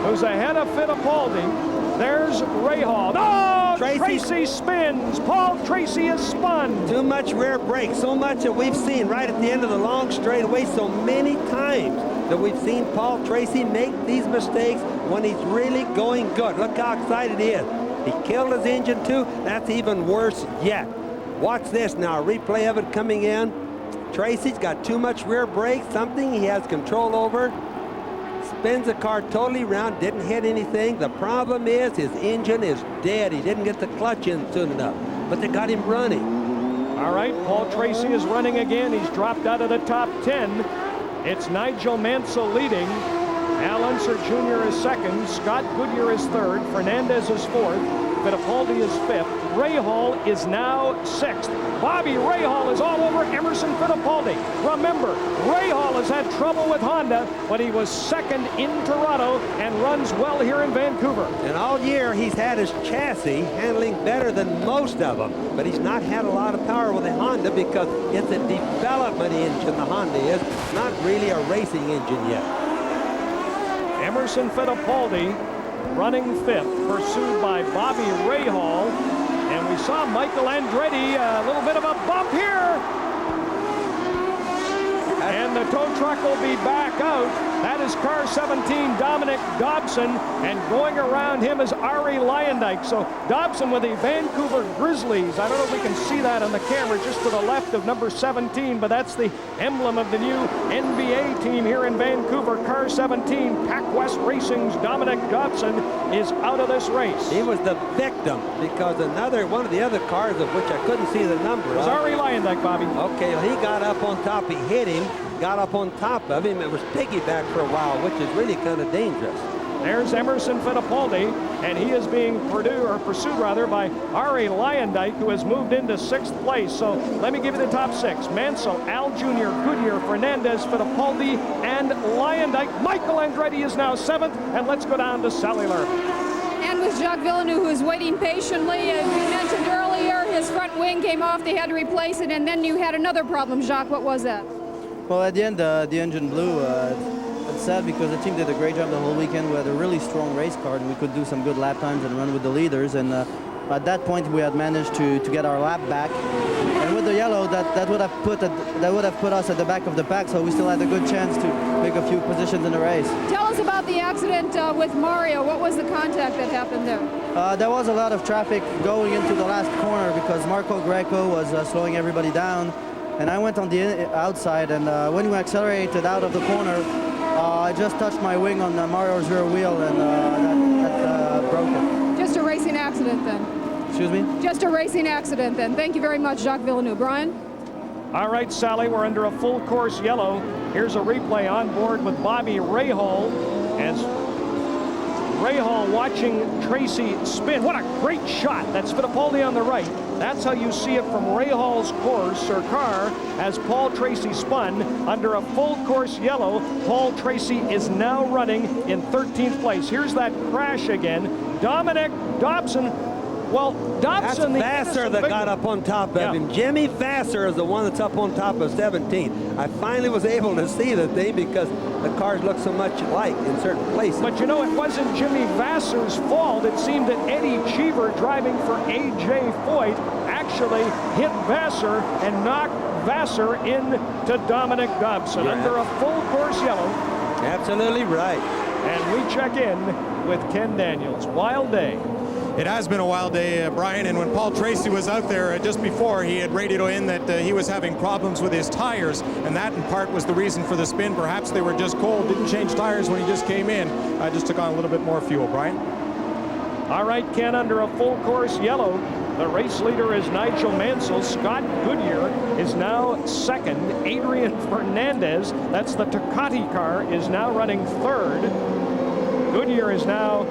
who's ahead of Fittipaldi. There's Rahal. No! Tracy spins. Paul Tracy is spun. Too much rear brake. So much that we've seen right at the end of the long straightaway so many times that we've seen Paul Tracy make these mistakes when he's really going good. Look how excited he is. He killed his engine too. That's even worse yet. Watch this now. A replay of it coming in. Tracy's got too much rear brake, something he has control over. Spins the car totally around, didn't hit anything. The problem is his engine is dead. He didn't get the clutch in soon enough, but they got him running. All right, Paul Tracy is running again. He's dropped out of the top 10. It's Nigel Mansell leading. Al Unser Jr. is second. Scott Goodyear is third. Fernandez is fourth. Fittipaldi is fifth. Rahal is now sixth. Bobby Rahal is all over Emerson Fittipaldi. Remember, Rahal has had trouble with Honda, but he was second in Toronto and runs well here in Vancouver. And all year he's had his chassis handling better than most of them, but he's not had a lot of power with the Honda because it's a development engine, the Honda is, not really a racing engine yet. Emerson Fittipaldi running fifth, pursued by Bobby Rahal. And we saw Michael Andretti, a little bit of a bump here. And the tow truck will be back out. That is car 17, Dominic Dobson. And going around him is Ari Leyendijk. So Dobson with the Vancouver Grizzlies. I don't know if we can see that on the camera just to the left of number 17, but that's the emblem of the new NBA team here in Vancouver. Car 17, PacWest Racing's Dominic Dobson is out of this race. He was the victim because one of the other cars of which I couldn't see the number was Ari Leyendijk, Bobby. Okay, well, he got up on top, he hit him, got up on top of him. It was piggyback for a while, which is really kind of dangerous. There's Emerson Fittipaldi, and he is being pursued by Ari Leyendijk, who has moved into sixth place. So let me give you the top six. Mansell, Al Jr., Goodyear, Fernandez, Fittipaldi, and Leyendijk. Michael Andretti is now seventh, and let's go down to Sally Lerman. And with Jacques Villeneuve, who is waiting patiently. As you mentioned earlier, his front wing came off. They had to replace it, and then you had another problem, Jacques. What was that? Well, at the end, the engine blew. It's sad because the team did a great job the whole weekend. We had a really strong race car, and we could do some good lap times and run with the leaders. And at that point, we had managed to get our lap back. And with the yellow, that would have put us at the back of the pack. So we still had a good chance to make a few positions in the race. Tell us about the accident with Mario. What was the contact that happened there? There was a lot of traffic going into the last corner because Marco Greco was slowing everybody down. And I went on the outside, and when we accelerated out of the corner, I just touched my wing on Mario's rear wheel, and that broke it. Just a racing accident then? Excuse me? Just a racing accident then. Thank you very much, Jacques Villeneuve. Brian? All right, Sally, we're under a full course yellow. Here's a replay on board with Bobby Rahal as Rahal watching Tracy spin. What a great shot. That's Fittipaldi on the right. That's how you see it from Rahal's course or car as Paul Tracy spun under a full course yellow. Paul Tracy is now running in 13th place. Here's that crash again. Dominic Dobson. Well, Dobson, that's Vassar that got up on top of him. Jimmy Vassar is the one that's up on top of 17. I finally was able to see the thing because the cars look so much alike in certain places. But you know, it wasn't Jimmy Vassar's fault. It seemed that Eddie Cheever, driving for A.J. Foyt, actually hit Vassar and knocked Vassar into Dominic Dobson under a full course yellow. Absolutely right. And we check in with Ken Daniels. Wild day. It has been a wild day, Brian, and when Paul Tracy was out there just before, he had radioed in that he was having problems with his tires, and that in part was the reason for the spin. Perhaps they were just cold, didn't change tires when he just came in. Just took on a little bit more fuel. Brian? All right, Ken, under a full course yellow, the race leader is Nigel Mansell. Scott Goodyear is now second. Adrian Fernandez, that's the Ducati car, is now running third. Goodyear is now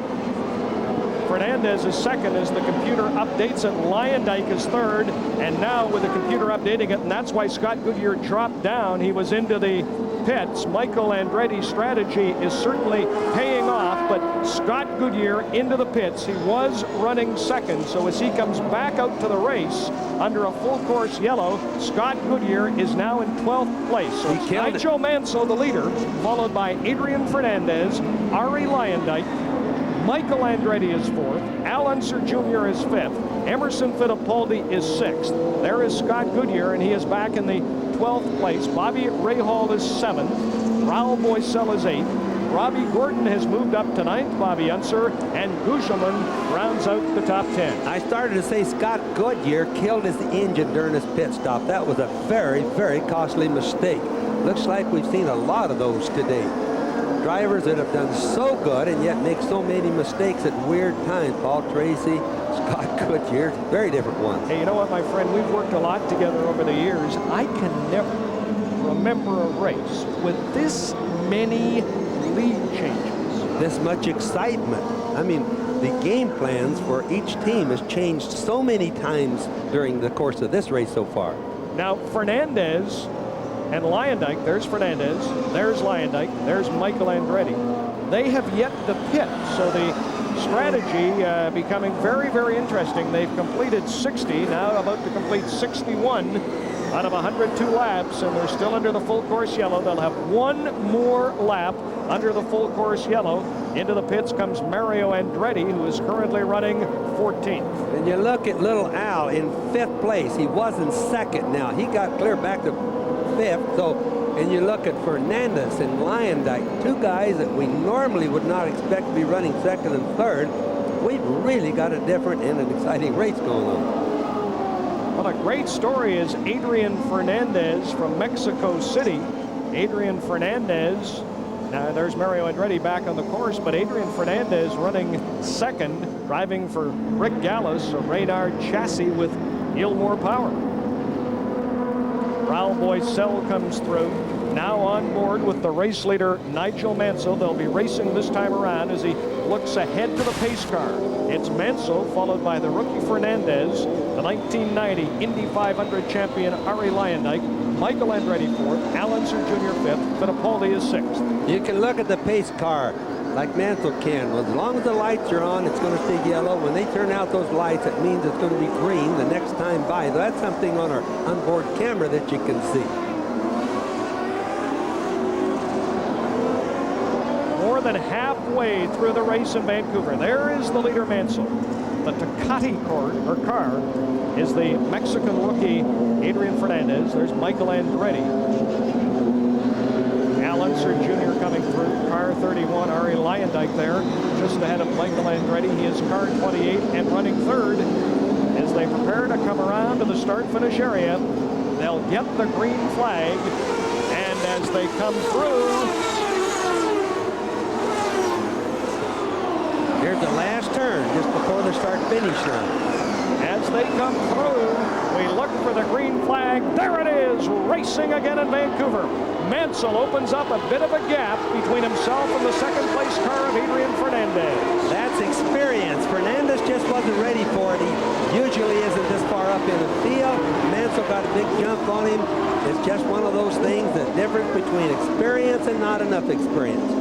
Fernandez is second as the computer updates it. Leyendijk is third, and now with the computer updating it, and that's why Scott Goodyear dropped down. He was into the pits. Michael Andretti's strategy is certainly paying off, but Scott Goodyear into the pits. He was running second, so as he comes back out to the race under a full course yellow, Scott Goodyear is now in 12th place. So it's Nigel Mansell, the leader, followed by Adrian Fernandez, Ari Leyendijk, Michael Andretti is fourth. Al Unser Jr. is fifth. Emerson Fittipaldi is sixth. There is Scott Goodyear, and he is back in the 12th place. Bobby Rahal is seventh. Raul Boesel is eighth. Robbie Gordon has moved up to ninth. Bobby Unser and Gugelmin rounds out the top 10. I started to say Scott Goodyear killed his engine during his pit stop. That was a very, very costly mistake. Looks like we've seen a lot of those today. Drivers that have done so good and yet make so many mistakes at weird times. Paul Tracy, Scott Goodyear, very different ones. Hey, you know what, my friend? We've worked a lot together over the years. I can never remember a race with this many lead changes. This much excitement. I mean, the game plans for each team has changed so many times during the course of this race so far. Now, Fernandez and Lyondike, there's Fernandez, there's Lyondike, there's Michael Andretti. They have yet to pit, so the strategy becoming very, very interesting. They've completed 60, now about to complete 61 out of 102 laps, and they're still under the full course yellow. They'll have one more lap under the full course yellow. Into the pits comes Mario Andretti, who is currently running 14th. And you look at little Al in 5th place. He was in 2nd now. He got clear back to 5th. So, and you look at Fernandez and Lyondike, two guys that we normally would not expect to be running 2nd and 3rd. We've really got a different and an exciting race going on. Well, a great story is Adrian Fernandez from Mexico City. Adrian Fernandez, now there's Mario Andretti back on the course, but Adrian Fernandez running 2nd, driving for Rick Gallis, a Reynard chassis with Gilmore power. Raul Boycel comes through, now on board with the race leader Nigel Mansell. They'll be racing this time around as he looks ahead to the pace car. It's Mansell, followed by the rookie Fernandez, the 1990 Indy 500 champion Ari Lyondike, Michael Andretti 4th, Al Unser Jr. 5th, Fittipaldi is 6th. You can look at the pace car like Mansell can. Well, as long as the lights are on, it's going to stay yellow. When they turn out those lights, it means it's going to be green the next time by. So that's something on our onboard camera that you can see. More than halfway through the race in Vancouver. There is the leader Mansell. The Tecate car is the Mexican rookie Adrian Fernandez. There's Michael Andretti. Al Unser Jr. coming through. Car 31, Ari Lyondike there, just ahead of Michael Andretti. He is car 28 and running 3rd. As they prepare to come around to the start-finish area, they'll get the green flag. And as they come through, here's the last turn just before the start-finish line. As they come through, we look for the green flag. There it is, racing again in Vancouver. Mansell opens up a bit of a gap between himself and the 2nd place car of Adrian Fernandez. That's experience. Fernandez just wasn't ready for it. He usually isn't this far up in the field. Mansell got a big jump on him. It's just one of those things, the difference between experience and not enough experience.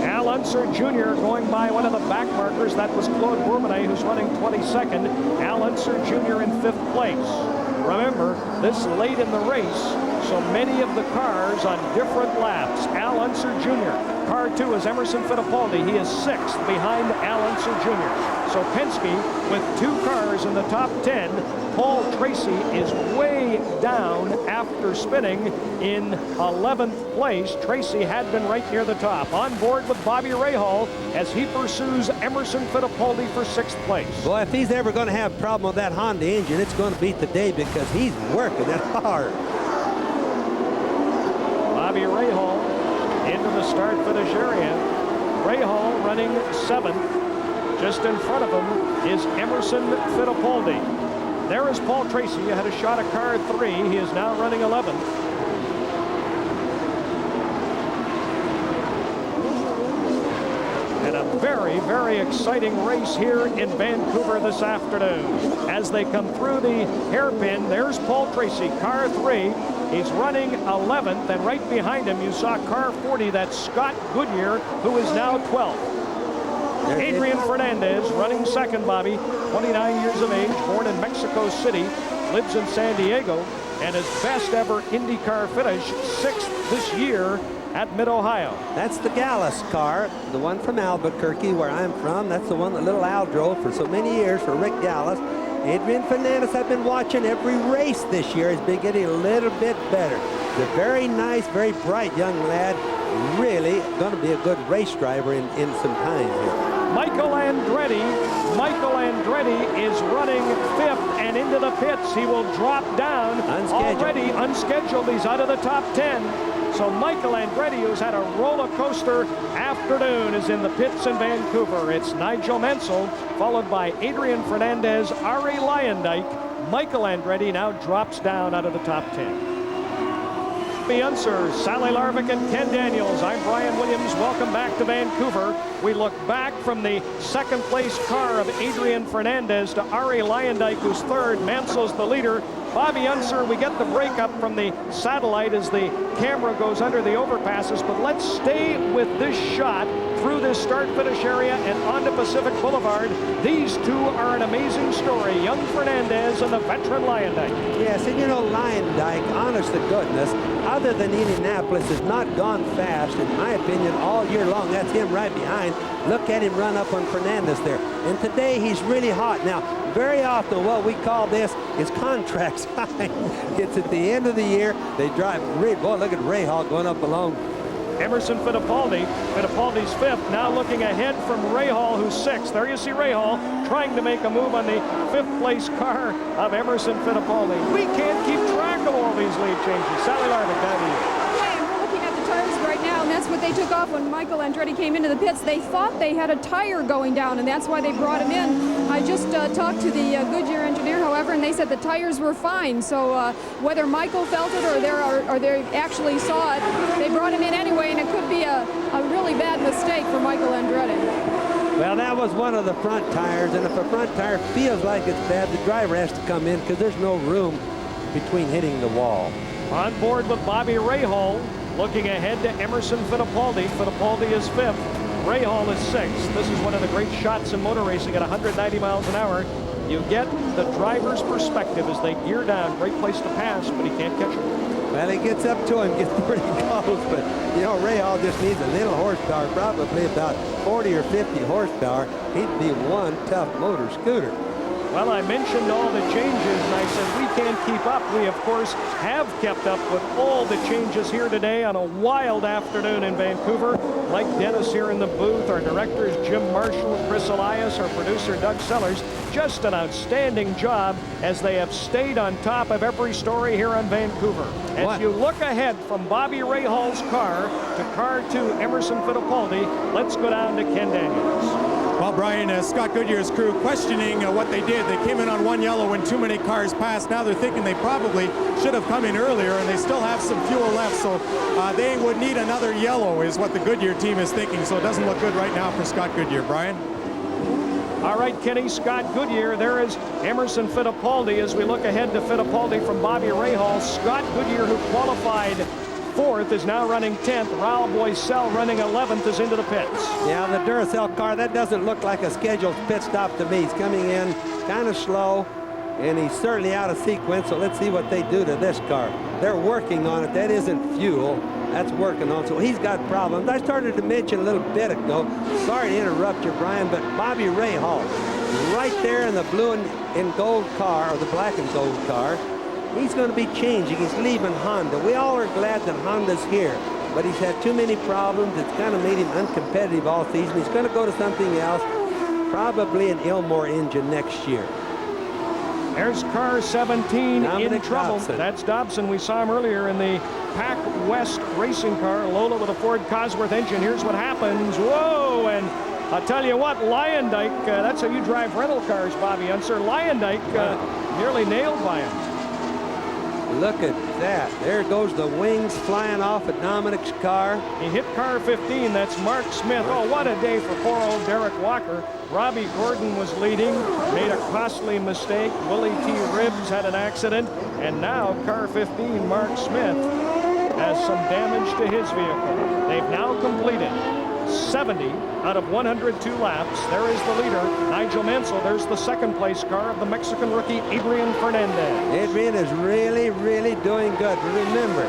Al Unser Jr. going by one of the back markers. That was Claude Bourbonnais, who's running 22nd. Al Unser Jr. in 5th place. Remember, this late in the race, so many of the cars on different laps. Al Unser Jr. Car 2 is Emerson Fittipaldi. He is 6th behind Al Unser Jr. So Penske with 2 cars in the top 10. Paul Tracy is way down after spinning in 11th place. Tracy had been right near the top. On board with Bobby Rahal as he pursues Emerson Fittipaldi for 6th place. Boy, if he's ever going to have a problem with that Honda engine, it's going to be today because he's working it hard. Bobby Rahal into the start-finish area. Rahal running 7th. Just in front of him is Emerson Fittipaldi. There is Paul Tracy. He had a shot at car 3. He is now running 11th. And a very, very exciting race here in Vancouver this afternoon. As they come through the hairpin, there's Paul Tracy, car 3. He's running 11th, and right behind him you saw car 40. That's Scott Goodyear, who is now 12th. Adrian Fernandez running 2nd, Bobby, 29 years of age, born in Mexico City, lives in San Diego, and his best ever IndyCar finish, 6th this year at Mid-Ohio. That's the Gallis car, the one from Albuquerque, where I'm from. That's the one that little Al drove for so many years for Rick Gallis. Adrian Fernandez, I've been watching every race this year. He's been getting a little bit better. He's a very nice, very bright young lad. Really going to be a good race driver in some time here. Michael Andretti is running 5th and into the pits. He will drop down. Already unscheduled. He's out of the top 10. So Michael Andretti, who's had a roller coaster afternoon, is in the pits in Vancouver. It's Nigel Mansell, followed by Adrian Fernandez, Ari Lyondike. Michael Andretti now drops down out of the top 10. Bobby Unser, Sally Larvick, and Ken Daniels. I'm Brian Williams. Welcome back to Vancouver. We look back from the second place car of Adrian Fernandez to Ari Leyendyk, who's third. Mansell's the leader. Bobby Unser, we get the breakup from the satellite as the camera goes under the overpasses, but let's stay with this shot through this start-finish area and onto Pacific Boulevard. These two are an amazing story, young Fernandez and the veteran Leyendyk. Yes, and you know, Leyendyk, honest to goodness, other than Indianapolis, has not gone fast, in my opinion, all year long. That's him right behind. Look at him run up on Fernandez there. And today, he's really hot. Now, very often, what we call this is contract sign. It's at the end of the year. They drive, boy, look at Ray Hall going up alone. Emerson Fittipaldi. Fittipaldi's fifth, now looking ahead from Rahal, who's sixth. There you see Rahal trying to make a move on the fifth-place car of Emerson Fittipaldi. We can't keep track of all these lead changes. Sally Larvick, down to you. We're looking at the tires right now, and that's what they took off when Michael Andretti came into the pits. They thought they had a tire going down, and that's why they brought him in. I just talked to the Goodyear engineer, however, and they said the tires were fine. So whether Michael felt it or they actually saw it, they brought him in anyway, and it could be a really bad mistake for Michael Andretti. Well, that was one of the front tires, and if a front tire feels like it's bad, the driver has to come in because there's no room between hitting the wall. On board with Bobby Rahal, looking ahead to Emerson Fittipaldi. Fittipaldi is fifth. Rahal is sixth. This is one of the great shots in motor racing at 190 miles an hour. You get the driver's perspective as they gear down. Great place to pass, but he can't catch him. Well, he gets up to him, gets pretty close, but, you know, Rahal just needs a little horsepower, probably about 40 or 50 horsepower. He'd be one tough motor scooter. Well, I mentioned all the changes, and I said we can't keep up. We, of course, have kept up with all the changes here today on a wild afternoon in Vancouver. Like Dennis here in the booth, our directors Jim Marshall, Chris Elias, our producer Doug Sellers. Just an outstanding job as they have stayed on top of every story here on Vancouver. As you look ahead from Bobby Rahal's car to car 2, Emerson Fittipaldi, let's go down to Ken Daniels. Well, Brian, Scott Goodyear's crew questioning what they did. They came in on one yellow when too many cars passed. Now they're thinking they probably should have come in earlier, and they still have some fuel left, so they would need another yellow is what the Goodyear team is thinking, so it doesn't look good right now for Scott Goodyear. Brian? All right, Kenny, Scott Goodyear. There is Emerson Fittipaldi as we look ahead to Fittipaldi from Bobby Rahal. Scott Goodyear, who qualified 4th, is now running 10th. Raul Boisel running 11th is into the pits. Yeah, the Duracell car, that doesn't look like a scheduled pit stop to me. He's coming in kind of slow, and he's certainly out of sequence, so let's see what they do to this car. They're working on it. That isn't fuel. That's working on, so he's got problems. I started to mention a little bit ago, sorry to interrupt you, Brian, but Bobby Rahal, right there in the blue and gold car, or the black and gold car, he's going to be changing. He's leaving Honda. We all are glad that Honda's here, but he's had too many problems. It's kind of made him uncompetitive all season. He's going to go to something else, probably an Ilmore engine next year. There's car 17 Dominic in trouble. Dobson. That's Dobson. We saw him earlier in the Pac West racing car. Lola with a Ford Cosworth engine. Here's what happens. Whoa! And I'll tell you what, Leyendyk, that's how you drive rental cars, Bobby Unser. Leyendyk nearly nailed by him. Look at that. There goes the wings flying off of Dominic's car. He hit car 15. That's Mark Smith. Oh, what a day for poor old Derek Walker. Robbie Gordon was leading, made a costly mistake. Willie T. Ribbs had an accident. And now car 15, Mark Smith, has some damage to his vehicle. They've now completed 70 out of 102 laps. There is the leader, Nigel Mansell. There's the second place car of the Mexican rookie, Adrian Fernandez. Adrian is really, really doing good. But remember,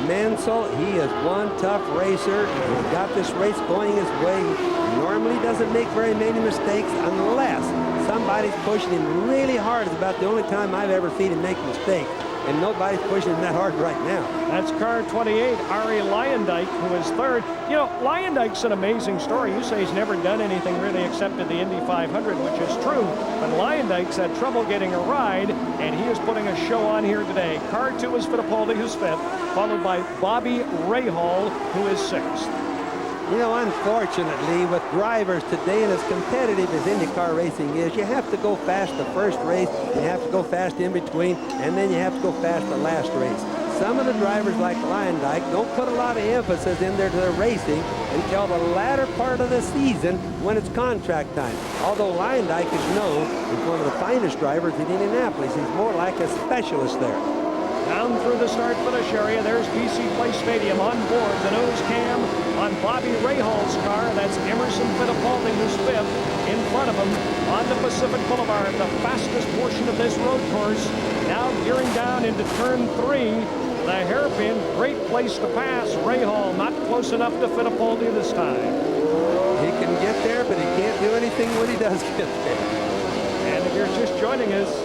Mansell, he is one tough racer. He's got this race going his way. He normally doesn't make very many mistakes unless somebody's pushing him really hard. It's about the only time I've ever seen him make mistakes. And nobody's pushing him that hard right now. That's car 28, Ari Leyendyk, who is third. You know, Leyendyk's an amazing story. You say he's never done anything really except at the Indy 500, which is true. But Leyendyk's had trouble getting a ride, and he is putting a show on here today. Car 2 is Fittipaldi, who's 5th, followed by Bobby Rahal, who is 6th. You know, unfortunately, with drivers today, and as competitive as IndyCar racing is, you have to go fast the first race, you have to go fast in between, and then you have to go fast the last race. some of the drivers like Lyondike don't put a lot of emphasis in their racing until the latter part of the season when it's contract time. Although Lyondike is known as one of the finest drivers in Indianapolis, he's more like a specialist there. Down through the start-finish area, there's BC Place Stadium on board. The nose cam on Bobby Rahal's car. That's Emerson Fittipaldi, who's fifth. In front of him on the Pacific Boulevard, the fastest portion of this road course. Now gearing down into turn 3. The hairpin, great place to pass. Rahal not close enough to Fittipaldi this time. He can get there, but he can't do anything when he does get there. And if you're just joining us,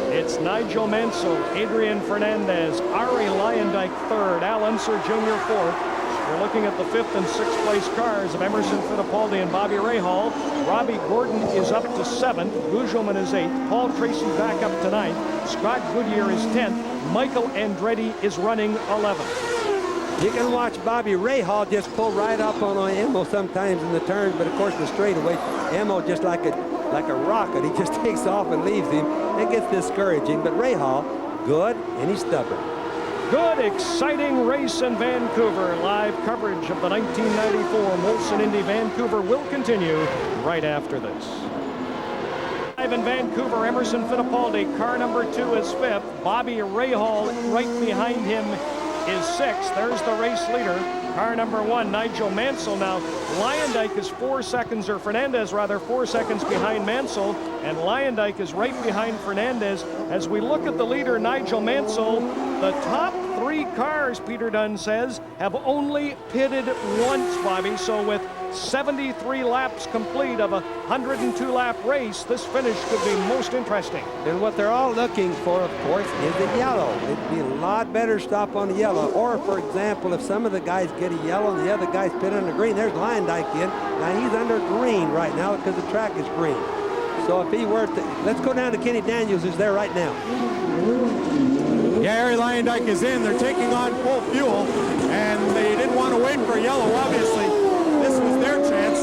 it's Nigel Mansell, Adrian Fernandez, Ari Lyondike third, Al Unser Jr. fourth. We're looking at the 5th and 6th place cars of Emerson Fittipaldi and Bobby Rahal. Robbie Gordon is up to 7th. Gugelmin is 8th. Paul Tracy back up to 9th. Scott Goodyear is 10th. Michael Andretti is running 11th. You can watch Bobby Rahal just pull right up on Emo sometimes in the turns, but of course the straightaway, Emo just like a rocket. He just takes off and leaves him. It gets discouraging, but Rahal, good, and he's stubborn. Good, exciting race in Vancouver. Live coverage of the 1994 Molson Indy Vancouver will continue right after this. Live in Vancouver, Emerson Fittipaldi, car number 2 is 5th. Bobby Rahal right behind him is 6th. There's the race leader. Car number 1, Nigel Mansell. Now, Lyondike is 4 seconds, or Fernandez rather, 4 seconds behind Mansell, and Lyondike is right behind Fernandez. As we look at the leader, Nigel Mansell, the top 3 cars, Peter Dunn says, have only pitted once, Bobby. So with 73 laps complete of a 102-lap race, this finish could be most interesting. And what they're all looking for, of course, is the yellow. It'd be a lot better to stop on the yellow. Or, for example, if some of the guys get a yellow and the other guys pit under green, there's Lyondike in. Now, he's under green right now because the track is green. So if he were to, let's go down to Kenny Daniels, who's there right now. Yeah, Harry Lyondike is in. They're taking on full fuel, and they didn't want to wait for a yellow, obviously. This was their chance,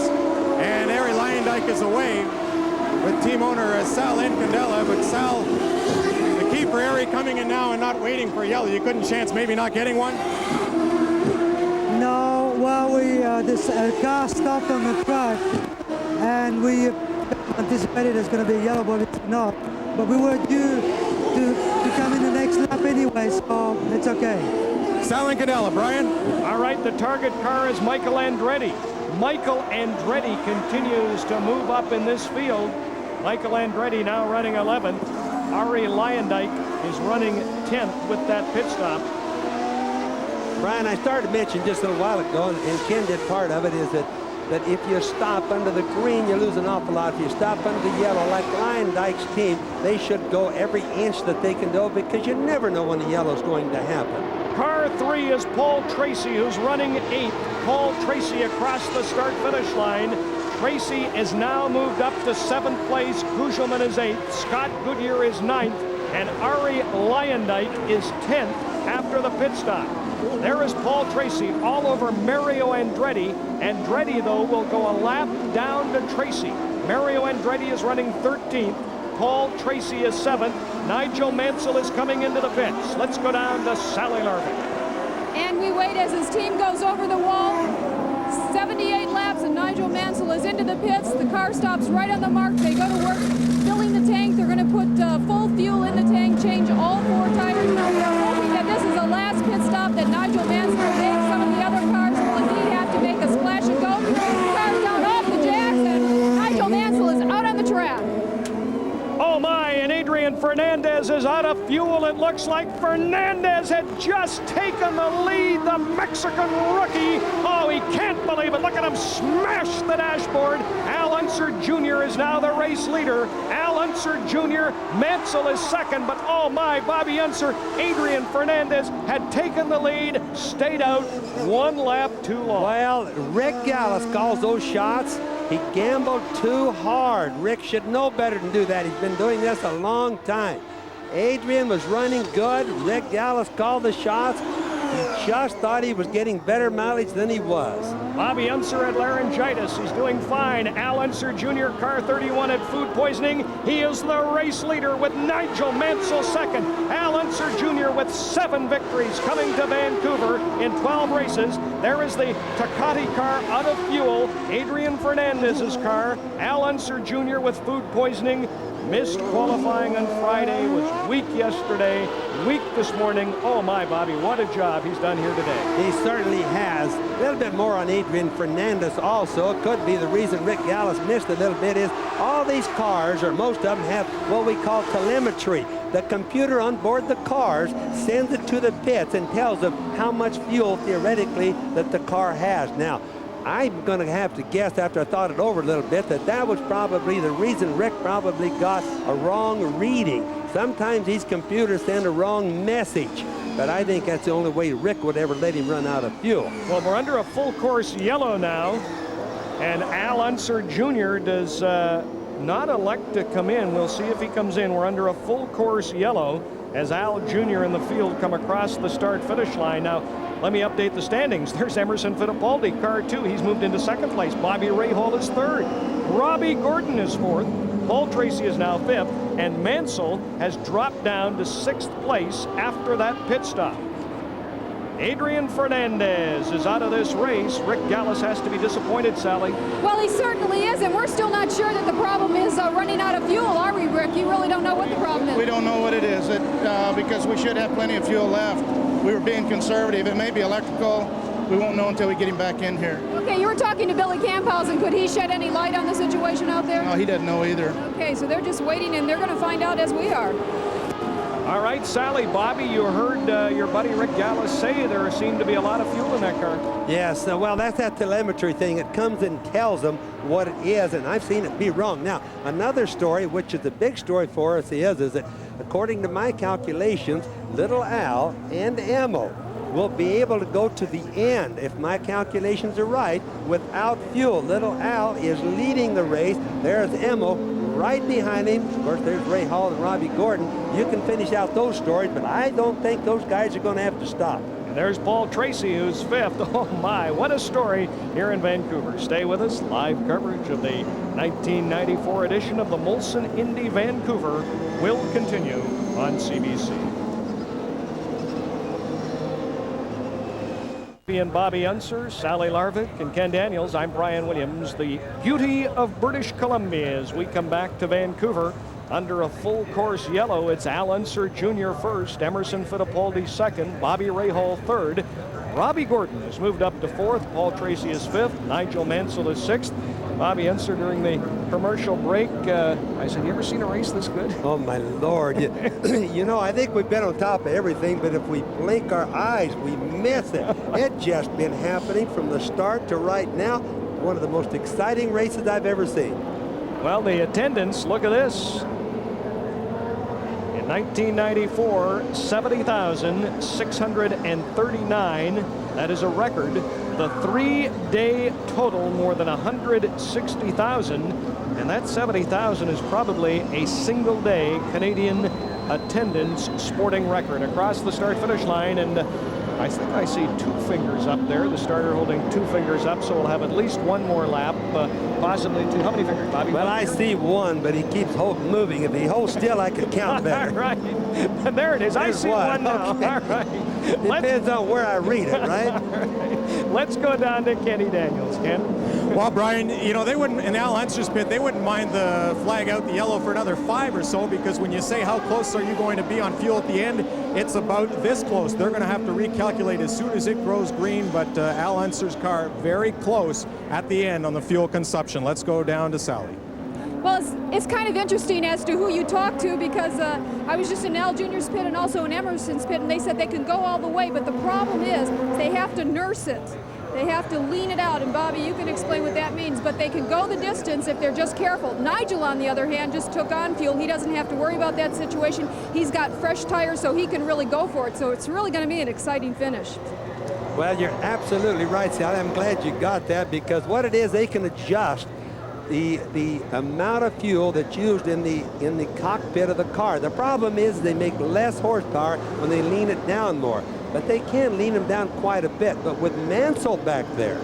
and Harry Lyondike is away with team owner Sal Incandela. But Sal, the key for Harry coming in now and not waiting for a yellow. You couldn't chance maybe not getting one? No, well, this car stopped on the track, and we anticipated it's going to be a yellow, but it's not. But we were due to come in the next lap anyway, so it's okay. Sal Incandela, Brian. All right, the target car is Michael Andretti. Michael Andretti continues to move up in this field. Michael Andretti now running 11th. Ari Lyondike is running 10th with that pit stop. Brian, I started to mention just a little while ago, and Ken did part of it, is that if you stop under the green, you lose an awful lot. If you stop under the yellow, like Lyondike's team, they should go every inch that they can go, because you never know when the yellow's going to happen. Car 3 is Paul Tracy, who's running 8th. Paul Tracy across the start-finish line. Tracy is now moved up to 7th place. Gugelmin is 8th. Scott Goodyear is 9th. And Ari Lyondike is 10th after the pit stop. There is Paul Tracy all over Mario Andretti. Andretti, though, will go a lap down to Tracy. Mario Andretti is running 13th. Paul Tracy is 7th. Nigel Mansell is coming into the pits. Let's go down to Sally Larvik. And we wait as his team goes over the wall. 78 laps, and Nigel Mansell is into the pits. The car stops right on the mark. They go to work filling the tank. They're going to put full fuel in the tank, change all 4 tires. Now we are hoping that this is the last pit stop that Nigel Mansell will make. Some of the other cars will indeed have to make a splash and go. The car's down off the jacks, and Nigel Mansell is out on the track. Oh my, and Adrian Fernandez is out of fuel. It looks like Fernandez had just taken the lead, the Mexican rookie. Oh, he can't believe it. Look at him smash the dashboard. Al Unser Jr. is now the race leader. Al Unser Jr., Mansell is second, but oh my, Bobby Unser, Adrian Fernandez had taken the lead, stayed out 1 lap too long. Well, Rick Gallus calls those shots. He gambled too hard. Rick should know better than do that. He's been doing this a long time. Adrian was running good. Rick Gallus called the shots. He just thought he was getting better mileage than he was. Bobby Unser had laryngitis. He's doing fine. Al Unser Jr., car 31 at food poisoning. He is the race leader with Nigel Mansell second. Al Unser Jr. with 7 victories coming to Vancouver in 12 races. There is the Takati car out of fuel. Adrian Fernandez's car. Al Unser Jr. with food poisoning. Missed qualifying on Friday, was weak yesterday, weak this morning. Oh my, Bobby, what a job he's done here today. He certainly has. A little bit more on Adrian Fernandez also. It could be the reason Rick Gallis missed a little bit is all these cars, or most of them, have what we call telemetry. The computer on board the cars sends it to the pits and tells them how much fuel theoretically that the car has. Now, I'm going to have to guess, after I thought it over a little bit, that was probably the reason Rick probably got a wrong reading. Sometimes these computers send a wrong message, but I think that's the only way Rick would ever let him run out of fuel. Well, we're under a full course yellow now, and Al Unser Jr. does not elect to come in. We'll see if he comes in. We're under a full course yellow as Al Jr. in the field come across the start-finish line. Now, let me update the standings. There's Emerson Fittipaldi, car 2. He's moved into 2nd place. Bobby Rahal is 3rd. Robbie Gordon is 4th. Paul Tracy is now 5th. And Mansell has dropped down to 6th place after that pit stop. Adrian Fernandez is out of this race. Rick Gallis has to be disappointed, Sally. Well, he certainly is, and we're still not sure that the problem is running out of fuel, are we, Rick? You really don't know what the problem is. We don't know what it is, because we should have plenty of fuel left. We were being conservative. It may be electrical. We won't know until we get him back in here. Okay, you were talking to Billy Camphausen. Could he shed any light on the situation out there? No, he doesn't know either. Okay, so they're just waiting, and they're going to find out as we are. All right, Sally, Bobby, you heard your buddy Rick Gallis say there seemed to be a lot of fuel in that car. Yes, well, that's that telemetry thing. It comes and tells them what it is, and I've seen it be wrong. Now, another story, which is a big story for us, is that according to my calculations, Little Al and Emo will be able to go to the end, if my calculations are right, without fuel. Little Al is leading the race. There's Emo right behind him. Of course, there's Ray Hall and Robbie Gordon. You can finish out those stories, but I don't think those guys are going to have to stop. And there's Paul Tracy, who's 5th. Oh, my, what a story here in Vancouver. Stay with us. Live coverage of the 1994 edition of the Molson Indy Vancouver will continue on CBC. And Bobby Unser, Sally Larvick, and Ken Daniels. I'm Brian Williams. The beauty of British Columbia as we come back to Vancouver under a full course yellow. It's Al Unser Jr. first, Emerson Fittipaldi second, Bobby Rahal 3rd. Robbie Gordon has moved up to 4th. Paul Tracy is 5th. Nigel Mansell is 6th. Bobby Unser during the commercial break, I said, you ever seen a race this good? Oh, my Lord. You know, I think we've been on top of everything, but if we blink our eyes, we miss it. It's just been happening from the start to right now. One of the most exciting races I've ever seen. Well, the attendance, look at this. In 1994, 70,639. That is a record. The 3-day total, more than 160,000. And that 70,000 is probably a single day Canadian attendance sporting record across the start-finish line. And I think I see 2 fingers up there. The starter holding 2 fingers up, so we'll have at least one more lap, possibly 2. How many fingers, Bobby? Well, I see 1, but he keeps moving. If he holds still, I could count better. All right. There it is. There's I see 1 now. Okay. All right. Depends on where I read it, right? Let's go down to Kenny Daniels. Ken? Well, Brian, you know, they wouldn't, in Al Unser's pit, they wouldn't mind the flag out the yellow for another 5 or so, because when you say how close are you going to be on fuel at the end, it's about this close. They're going to have to recalculate as soon as it grows green, but Al Unser's car very close at the end on the fuel consumption. Let's go down to Sally. Well, it's kind of interesting as to who you talk to, because I was just in Al Jr.'s pit and also in Emerson's pit, and they said they can go all the way, but the problem is they have to nurse it. They have to lean it out, and Bobby, you can explain what that means, but they can go the distance if they're just careful. Nigel, on the other hand, just took on fuel. He doesn't have to worry about that situation. He's got fresh tires, so he can really go for it, so it's really going to be an exciting finish. Well, you're absolutely right, Sally. I'm glad you got that, because what it is, they can adjust the amount of fuel that's used in the cockpit of the car. The problem is they make less horsepower when they lean it down more, but they can lean them down quite a bit. But with Mansell back there,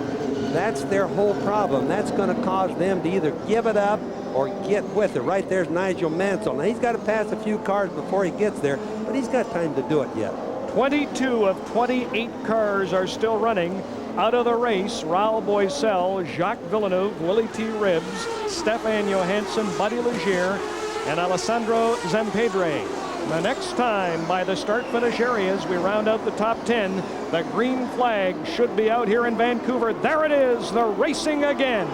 that's their whole problem. That's going to cause them to either give it up or get with it. Right there's Nigel Mansell. Now he's got to pass a few cars before he gets there, but he's got time to do it yet. 22 of 28 cars are still running. Out of the race, Raul Boisel, Jacques Villeneuve, Willie T. Ribbs, Stefan Johansson, Buddy Ligier, and Alessandro Zampedre. The next time by the start-finish areas, we round out the top 10. The green flag should be out here in Vancouver. There it is, the racing again.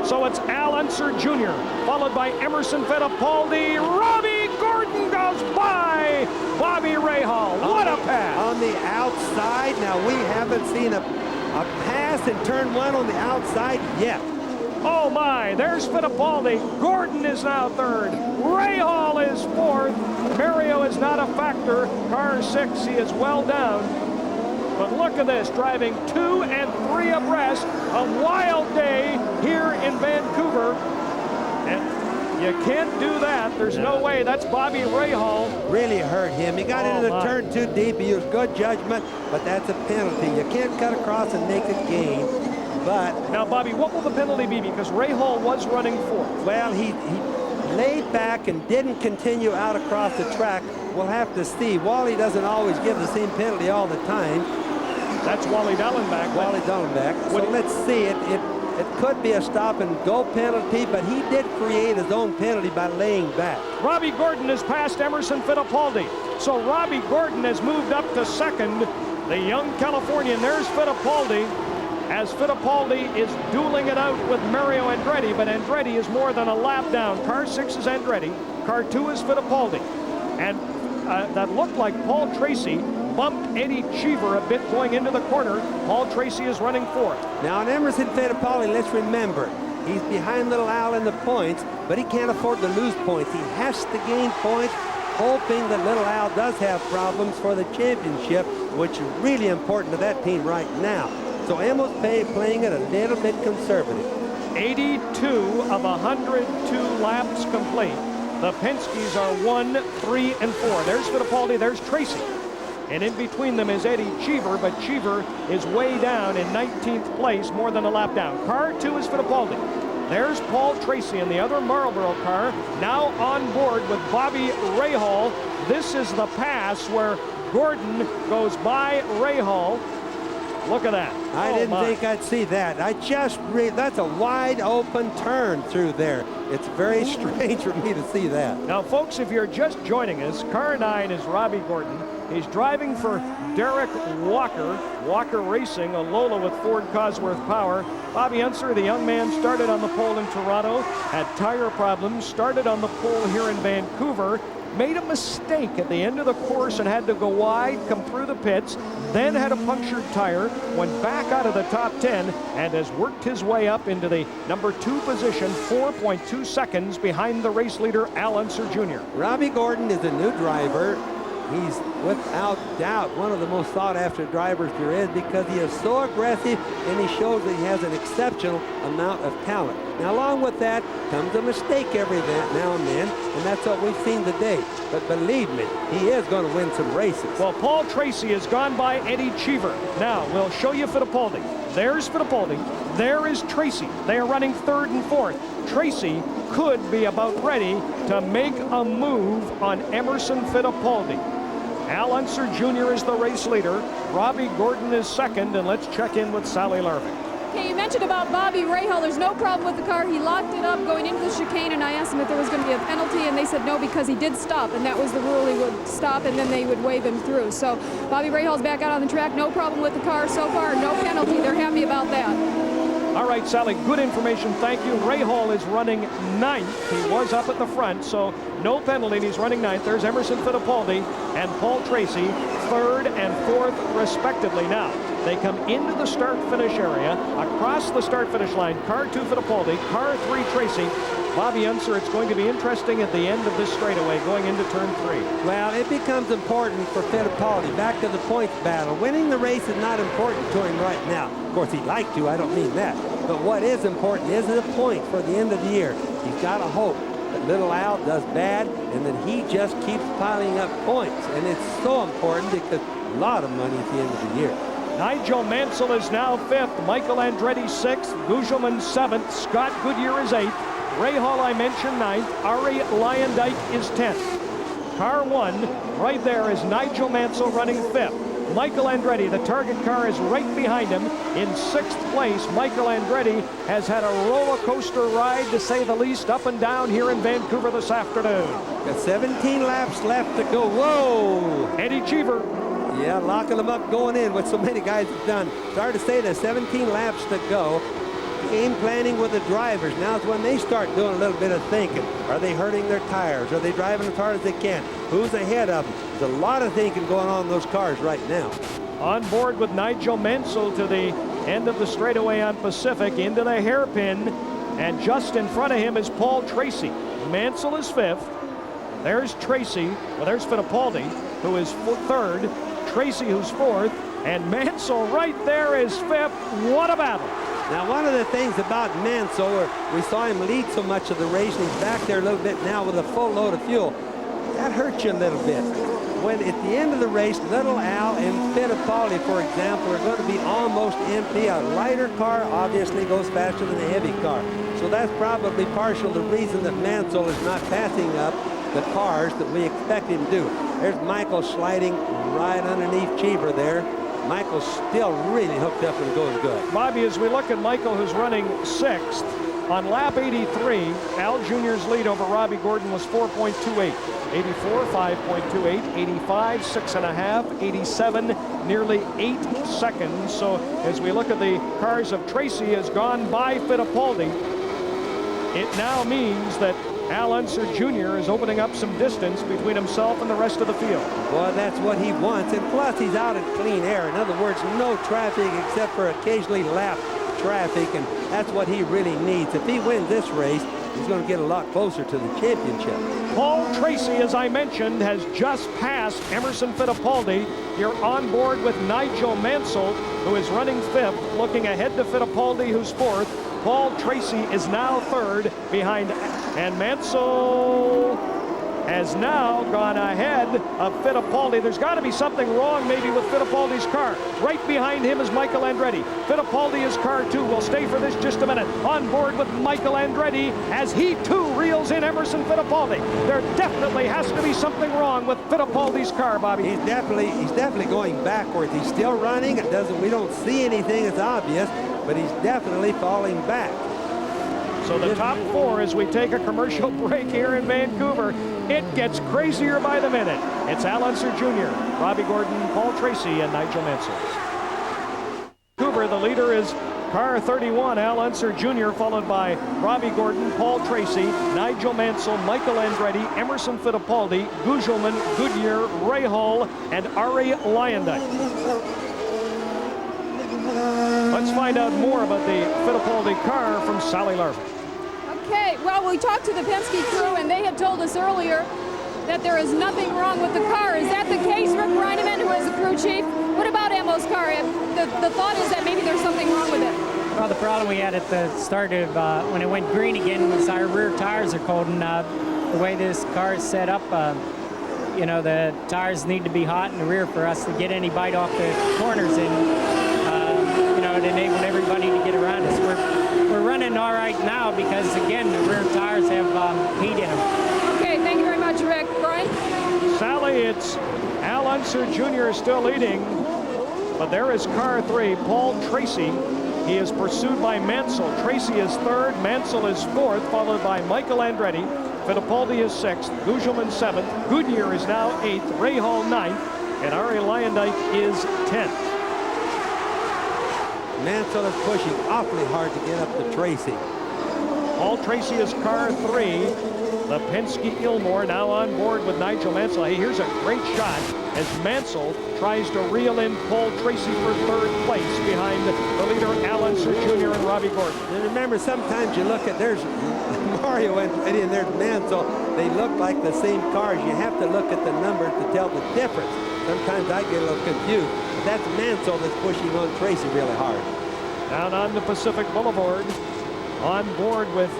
So it's Al Unser Jr., followed by Emerson Fittipaldi. Robbie Gordon goes by Bobby Rahal. What a pass! On the outside, now we haven't seen a pass in turn one on the outside yet. Oh my, there's Fittipaldi. Gordon is now third. Rahal is fourth. Mario is not a factor. Car 6, he is well down. But look at this, driving 2 and 3 abreast. A wild day here in Vancouver. And you can't do that. There's no way. That's Bobby Rahal. Really hurt him. He got into the turn too deep. He used good judgment, but that's a penalty. You can't cut across and make a gain. But now, Bobby, what will the penalty be? Because Rahal was running fourth. Well, he laid back and didn't continue out across the track. We'll have to see. Wally doesn't always give the same penalty all the time. That's Wally Dallenbach. Wally Dallenbach. So let's see. It could be a stop and go penalty, but he did create his own penalty by laying back. Robbie Gordon has passed Emerson Fittipaldi. So Robbie Gordon has moved up to second. The young Californian, there's Fittipaldi, as Fittipaldi is dueling it out with Mario Andretti, but Andretti is more than a lap down. Car 6 is Andretti, car 2 is Fittipaldi. And that looked like Paul Tracy bumped Eddie Cheever a bit going into the corner. Paul Tracy is running fourth. Now on Emerson Fittipaldi, let's remember, he's behind Little Al in the points, but he can't afford to lose points. He has to gain points, hoping that Little Al does have problems for the championship, which is really important to that team right now. So Emil's playing it a little bit conservative. 82 of 102 laps complete. The Penske's are 1, 3, and 4. There's Fittipaldi, there's Tracy. And in between them is Eddie Cheever, but Cheever is way down in 19th place, more than a lap down. Car 2 is Fittipaldi. There's Paul Tracy in the other Marlboro car, now on board with Bobby Rahal. This is the pass where Gordon goes by Rahal. Look at that. I didn't think I'd see that. That's a wide open turn through there. It's very strange for me to see that. Now, folks, if you're just joining us, car 9 is Robbie Gordon. He's driving for Derek Walker. Walker Racing, a Lola with Ford Cosworth power. Bobby Unser, the young man, started on the pole in Toronto, had tire problems, started on the pole here in Vancouver, made a mistake at the end of the course and had to go wide, come through the pits, then had a punctured tire, went back out of the top 10, and has worked his way up into the number 2 position, 4.2 seconds behind the race leader, Al Unser Jr. Robbie Gordon is a new driver. He's without doubt one of the most sought-after drivers there is because he is so aggressive and he shows that he has an exceptional amount of talent. Now, along with that comes a mistake every now and then, and that's what we've seen today. But believe me, he is going to win some races. Well, Paul Tracy has gone by Eddie Cheever. Now, we'll show you Fittipaldi. There's Fittipaldi. There is Tracy. They are running third and fourth. Tracy could be about ready to make a move on Emerson Fittipaldi. Al Unser Jr. is the race leader. Robbie Gordon is second, and let's check in with Sally Larvick. Okay, you mentioned about Bobby Rahal. There's no problem with the car. He locked it up going into the chicane, and I asked him if there was going to be a penalty, and they said no because he did stop, and that was the rule. He would stop, and then they would wave him through. So Bobby Rahal's back out on the track. No problem with the car so far. No penalty. They're happy about that. All right, Sally, good information. Thank you. Rahal is running 9th. He was up at the front, so no penalty, and he's running 9th. There's Emerson Fittipaldi and Paul Tracy, 3rd and 4th, respectively. Now, they come into the start-finish area, across the start-finish line. Car 2, Fittipaldi. Car 3, Tracy. Bobby Unser, it's going to be interesting at the end of this straightaway, going into turn 3. Well, it becomes important for Fittipaldi. Back to the points battle. Winning the race is not important to him right now. Of course, he'd like to. I don't mean that. But what is important is the point for the end of the year. He's got to hope that Little Al does bad and that he just keeps piling up points. And it's so important because a lot of money at the end of the year. Nigel Mansell is now 5th, Michael Andretti 6th, Gugelman 7th, Scott Goodyear is 8th, Ray Hall I mentioned 9th, Ari Lyondike is 10th. Car 1 right there is Nigel Mansell running 5th. Michael Andretti, the target car, is right behind him in 6th place. Michael Andretti has had a roller coaster ride, to say the least, up and down here in Vancouver this afternoon. Got 17 laps left to go. Whoa! Eddie Cheever. Yeah, locking them up going in, what so many guys have done. It's hard to say, there's 17 laps to go. Game planning with the drivers. Now is when they start doing a little bit of thinking. Are they hurting their tires? Are they driving as hard as they can? Who's ahead of them? There's a lot of thinking going on in those cars right now. On board with Nigel Mansell to the end of the straightaway on Pacific, into the hairpin, and just in front of him is Paul Tracy. Mansell is 5th. There's Tracy. Well, there's Fittipaldi, who is 3rd. Tracy, who's 4th, and Mansell right there is 5th. What a battle. Now, one of the things about Mansell, we saw him lead so much of the race, and he's back there a little bit now with a full load of fuel. That hurts you a little bit. When at the end of the race, Little Al and Fittipaldi, for example, are going to be almost empty. A lighter car obviously goes faster than a heavy car. So that's probably partial the reason that Mansell is not passing up the cars that we expect him to do. There's Michael sliding right underneath Cheever there. Michael's still really hooked up and going good. Bobby, as we look at Michael, who's running 6th, on lap 83, Al Jr.'s lead over Robbie Gordon was 4.28. 84, 5.28, 85, 6.5, 87, nearly 8 seconds. So as we look at the cars of Tracy has gone by Fittipaldi, it now means that Al Unser Jr. is opening up some distance between himself and the rest of the field. Well, that's what he wants, and plus he's out in clean air. In other words, no traffic except for occasionally lap traffic, and that's what he really needs. If he wins this race, he's going to get a lot closer to the championship. Paul Tracy, as I mentioned, has just passed Emerson Fittipaldi. You're on board with Nigel Mansell, who is running 5th, looking ahead to Fittipaldi, who's 4th. Paul Tracy is now 3rd behind, and Mansell has now gone ahead of Fittipaldi. There's got to be something wrong maybe with Fittipaldi's car. Right behind him is Michael Andretti. Fittipaldi is car 2. We'll stay for this just a minute. On board with Michael Andretti as he too reels in Emerson Fittipaldi. There definitely has to be something wrong with Fittipaldi's car, Bobby. He's definitely going backwards. He's still running. We don't see anything that's obvious, but he's definitely falling back. So the top 4 as we take a commercial break here in Vancouver. It gets crazier by the minute. It's Al Unser Jr., Robbie Gordon, Paul Tracy, and Nigel Mansell. Vancouver, the leader is car 31, Al Unser Jr., followed by Robbie Gordon, Paul Tracy, Nigel Mansell, Michael Andretti, Emerson Fittipaldi, Gugelman, Goodyear, Ray Hall, and Ari Lyondike. Let's find out more about the Fittipaldi car from Sally Larvin. Okay, well, we talked to the Penske crew, and they had told us earlier that there is nothing wrong with the car. Is that the case, Rick Reineman, who is the crew chief? What about Emo's car? The thought is that maybe there's something wrong with it. Well, the problem we had at the start of when it went green again was our rear tires are cold, and the way this car is set up, you know, the tires need to be hot in the rear for us to get any bite off the corners, and you know, it enabled everybody to get around us. We're running all right now because, again, the rear tires have heat in them. Okay, thank you very much, Rick. Brian? Sally, it's Al Unser Jr. is still leading, but there is car 3, Paul Tracy. He is pursued by Mansell. Tracy is 3rd, Mansell is 4th, followed by Michael Andretti. Fittipaldi is 6th, Gugelman 7th, Goodyear is now 8th, Ray Hall 9th, and Ari Lyondike is 10th. Mansell is pushing awfully hard to get up to Tracy. Paul Tracy is car 3. The Penske Ilmore now on board with Nigel Mansell. Hey, here's a great shot as Mansell tries to reel in Paul Tracy for 3rd place behind the leader Al Unser Jr. and Robbie Gordon. And remember, sometimes you look at, there's Mario Andretti and there's Mansell. They look like the same cars. You have to look at the numbers to tell the difference. Sometimes I get a little confused. That's Mansell that's pushing on Tracy really hard. Down on the Pacific Boulevard, on board with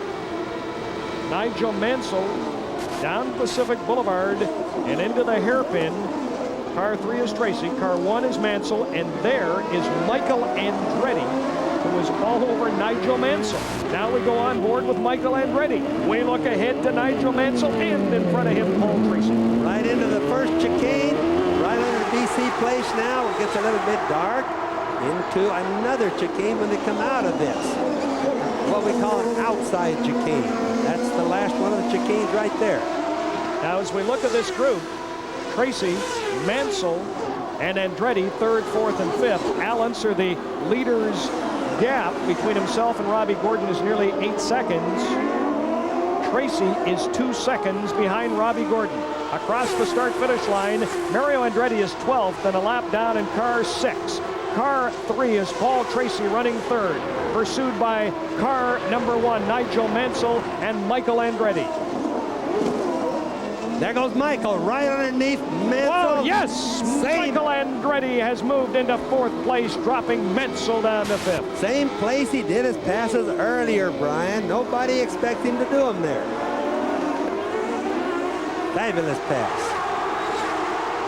Nigel Mansell, down Pacific Boulevard and into the hairpin. Car 3 is Tracy, car 1 is Mansell, and there is Michael Andretti, who was all over Nigel Mansell. Now we go on board with Michael Andretti. We look ahead to Nigel Mansell, and in front of him, Paul Tracy. Right into the first chicane, right under the BC place now. It gets a little bit dark. Into another chicane when they come out of this. What we call an outside chicane. That's the last one of the chicanes right there. Now as we look at this group, Tracy, Mansell, and Andretti, 3rd, 4th, and 5th. Al Unser, the leader's gap between himself and Robbie Gordon is nearly 8 seconds. Tracy is 2 seconds behind Robbie Gordon. Across the start-finish line, Mario Andretti is 12th and a lap down in car 6. Car 3 is Paul Tracy running 3rd, pursued by car number 1, Nigel Mansell and Michael Andretti. There goes Michael right underneath Mansell. Oh, yes! Michael Andretti has moved into 4th place, dropping Mansell down to 5th. Same place he did his passes earlier, Brian. Nobody expects him to do them there. Fabulous pass.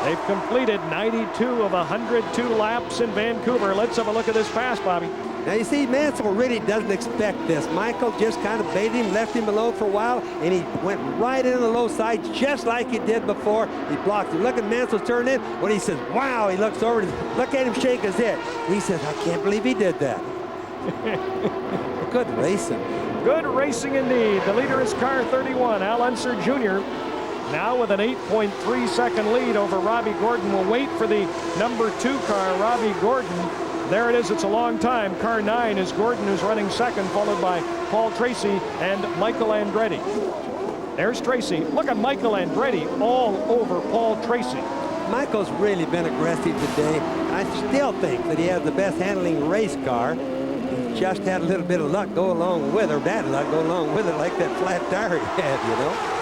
They've completed 92 of 102 laps in Vancouver. Let's have a look at this pass, Bobby. Now you see, Mansell really doesn't expect this. Michael just kind of baited him, left him alone for a while, and he went right into the low side just like he did before. He blocked him. Look at Mansell's turn in. When he says, wow, he looks over, look at him shake his head. He says, I can't believe he did that. Good racing. Good racing indeed. The leader is car 31, Al Unser Jr., now with an 8.3 second lead over Robbie Gordon. We'll wait for the number 2 car, Robbie Gordon. There it is. It's a long time. Car 9 is Gordon, who's running 2nd, followed by Paul Tracy and Michael Andretti. There's Tracy. Look at Michael Andretti all over Paul Tracy. Michael's really been aggressive today. I still think that he has the best handling race car. He just had a little bit of luck go along with it, or bad luck go along with it, like that flat tire he had, you know.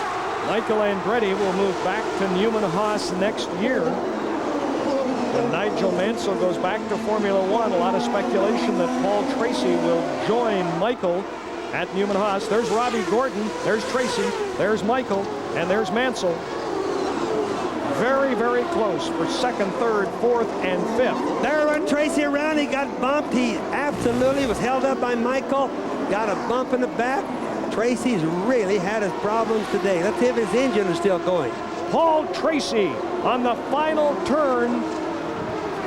Michael Andretti will move back to Newman Haas next year. When Nigel Mansell goes back to Formula One, a lot of speculation that Paul Tracy will join Michael at Newman Haas. There's Robbie Gordon, there's Tracy, there's Michael, and there's Mansell. Very, very close for 2nd, 3rd, 4th, and 5th. There went Tracy around. He got bumped. He absolutely was held up by Michael. Got a bump in the back. Tracy's really had his problems today. Let's see if his engine is still going. Paul Tracy on the final turn.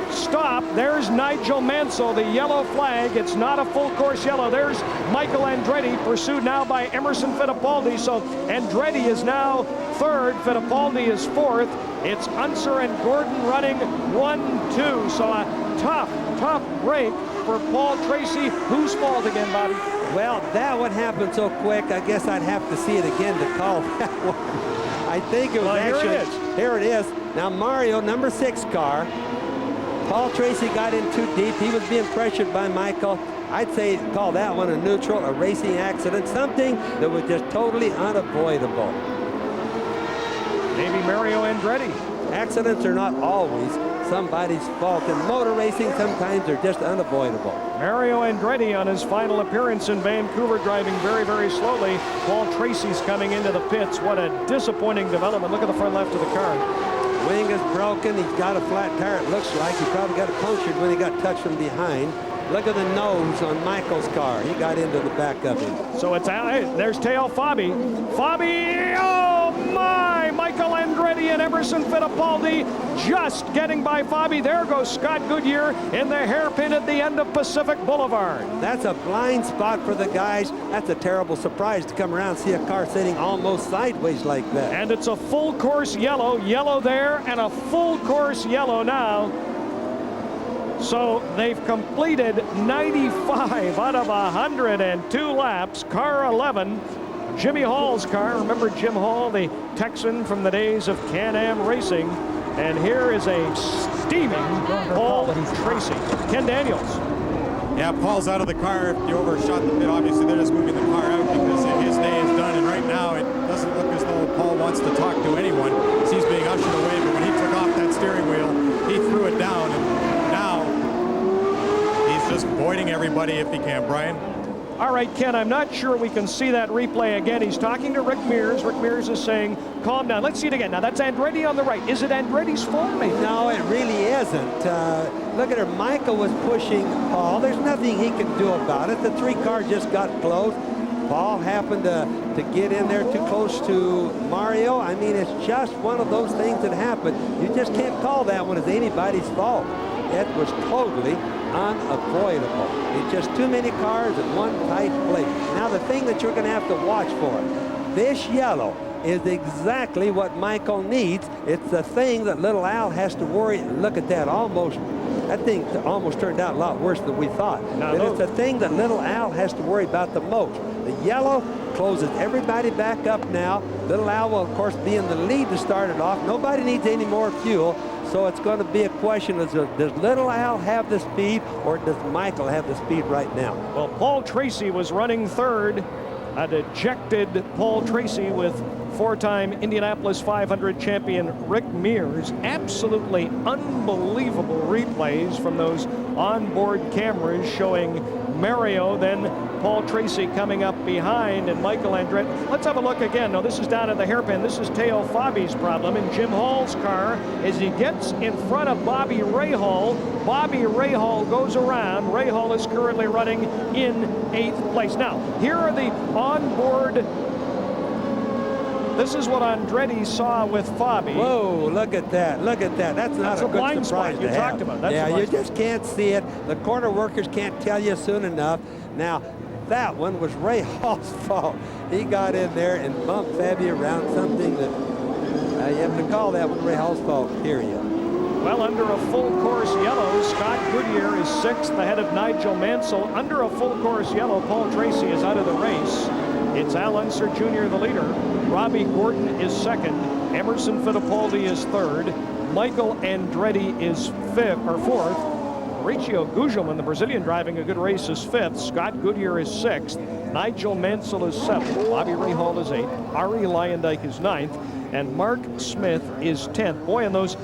Stop. There's Nigel Mansell, the yellow flag. It's not a full course yellow. There's Michael Andretti, pursued now by Emerson Fittipaldi. So Andretti is now 3rd. Fittipaldi is 4th. It's Unser and Gordon running 1-2. So a tough break for Paul Tracy. Whose fault again, Bobby? Well, that would happen so quick. I guess I'd have to see it again to call that one. I think it was here it is. Now Mario, number 6 car. Paul Tracy got in too deep. He was being pressured by Michael. I'd say call that one a neutral, a racing accident, something that was just totally unavoidable. Maybe Mario Andretti. Accidents are not always somebody's fault. In motor racing, sometimes they're just unavoidable. Mario Andretti on his final appearance in Vancouver, driving very, very slowly. Paul Tracy's coming into the pits. What a disappointing development. Look at the front left of the car. Wing is broken. He's got a flat tire, it looks like. He probably got it punctured when he got touched from behind. Look at the nose on Michael's car. He got into the back of him. So it's there's Teo Fabi. Fabi, oh my! Michael Andretti and Emerson Fittipaldi just getting by Fabi. There goes Scott Goodyear in the hairpin at the end of Pacific Boulevard. That's a blind spot for the guys. That's a terrible surprise to come around and see a car sitting almost sideways like that. And it's a full course yellow there, and a full course yellow now. So they've completed 95 out of 102 laps. Car 11, Jimmy Hall's car. Remember Jim Hall, the Texan from the days of Can-Am Racing. And here is a steaming Paul Tracy. Ken Daniels. Yeah, Paul's out of the car. You overshot the pit. Obviously, they're just moving the car out because his day is done. And right now, it doesn't look as though Paul wants to talk to anyone. He's being ushered away. But when he took off that steering wheel, he threw it down. And now he's just avoiding everybody if he can. Brian? All right, Ken, I'm not sure we can see that replay again. He's talking to Rick Mears. Rick Mears is saying, calm down. Let's see it again. Now, that's Andretti on the right. Is it Andretti's fault? No, it really isn't. Look at her. Michael was pushing Paul. There's nothing he can do about it. The three cars just got close. Paul happened to get in there too close to Mario. I mean, it's just one of those things that happen. You just can't call that one as anybody's fault. It was totally unavoidable. It's just too many cars in one tight place. Now, the thing that you're going to have to watch for, this yellow is exactly what Michael needs. It's the thing that little Al has to worry. Look at that, that thing almost turned out a lot worse than we thought. But it's the thing that little Al has to worry about the most. The yellow closes everybody back up now. Little Al will, of course, be in the lead to start it off. Nobody needs any more fuel. So it's going to be a question of, does little Al have the speed, or does Michael have the speed right now? Well, Paul Tracy was running third. A dejected Paul Tracy with four-time Indianapolis 500 champion Rick Mears. Absolutely unbelievable replays from those onboard cameras showing Mario, then Paul Tracy coming up behind, and Michael Andretti. Let's have a look again. No, this is down at the hairpin. This is Teo Fabi's problem in Jim Hall's car as he gets in front of Bobby Rahal. Bobby Rahal goes around. Rahal is currently running in 8th place. Now, here are the onboard. This is what Andretti saw with Fabi. Whoa, look at that. Look at that. That's not a good blind surprise spot you to talked have. about. That's yeah, you just can't see it. The corner workers can't tell you soon enough. Now, that one was Ray Hall's fault. He got in there and bumped Fabi around, something that you have to call that one Ray Hall's fault, period. Well, under a full course yellow, Scott Goodyear is 6th ahead of Nigel Mansell. Under a full course yellow, Paul Tracy is out of the race. It's Al Unser Jr. the leader. Robbie Gordon is 2nd. Emerson Fittipaldi is 3rd. Michael Andretti is 4th. Mauricio Gugelmin, the Brazilian, driving a good race, is 5th. Scott Goodyear is 6th. Nigel Mansell is 7th. Bobby Rahal is 8th. Ari Leyendijk is 9th. And Mark Smith is 10th. Boy, and those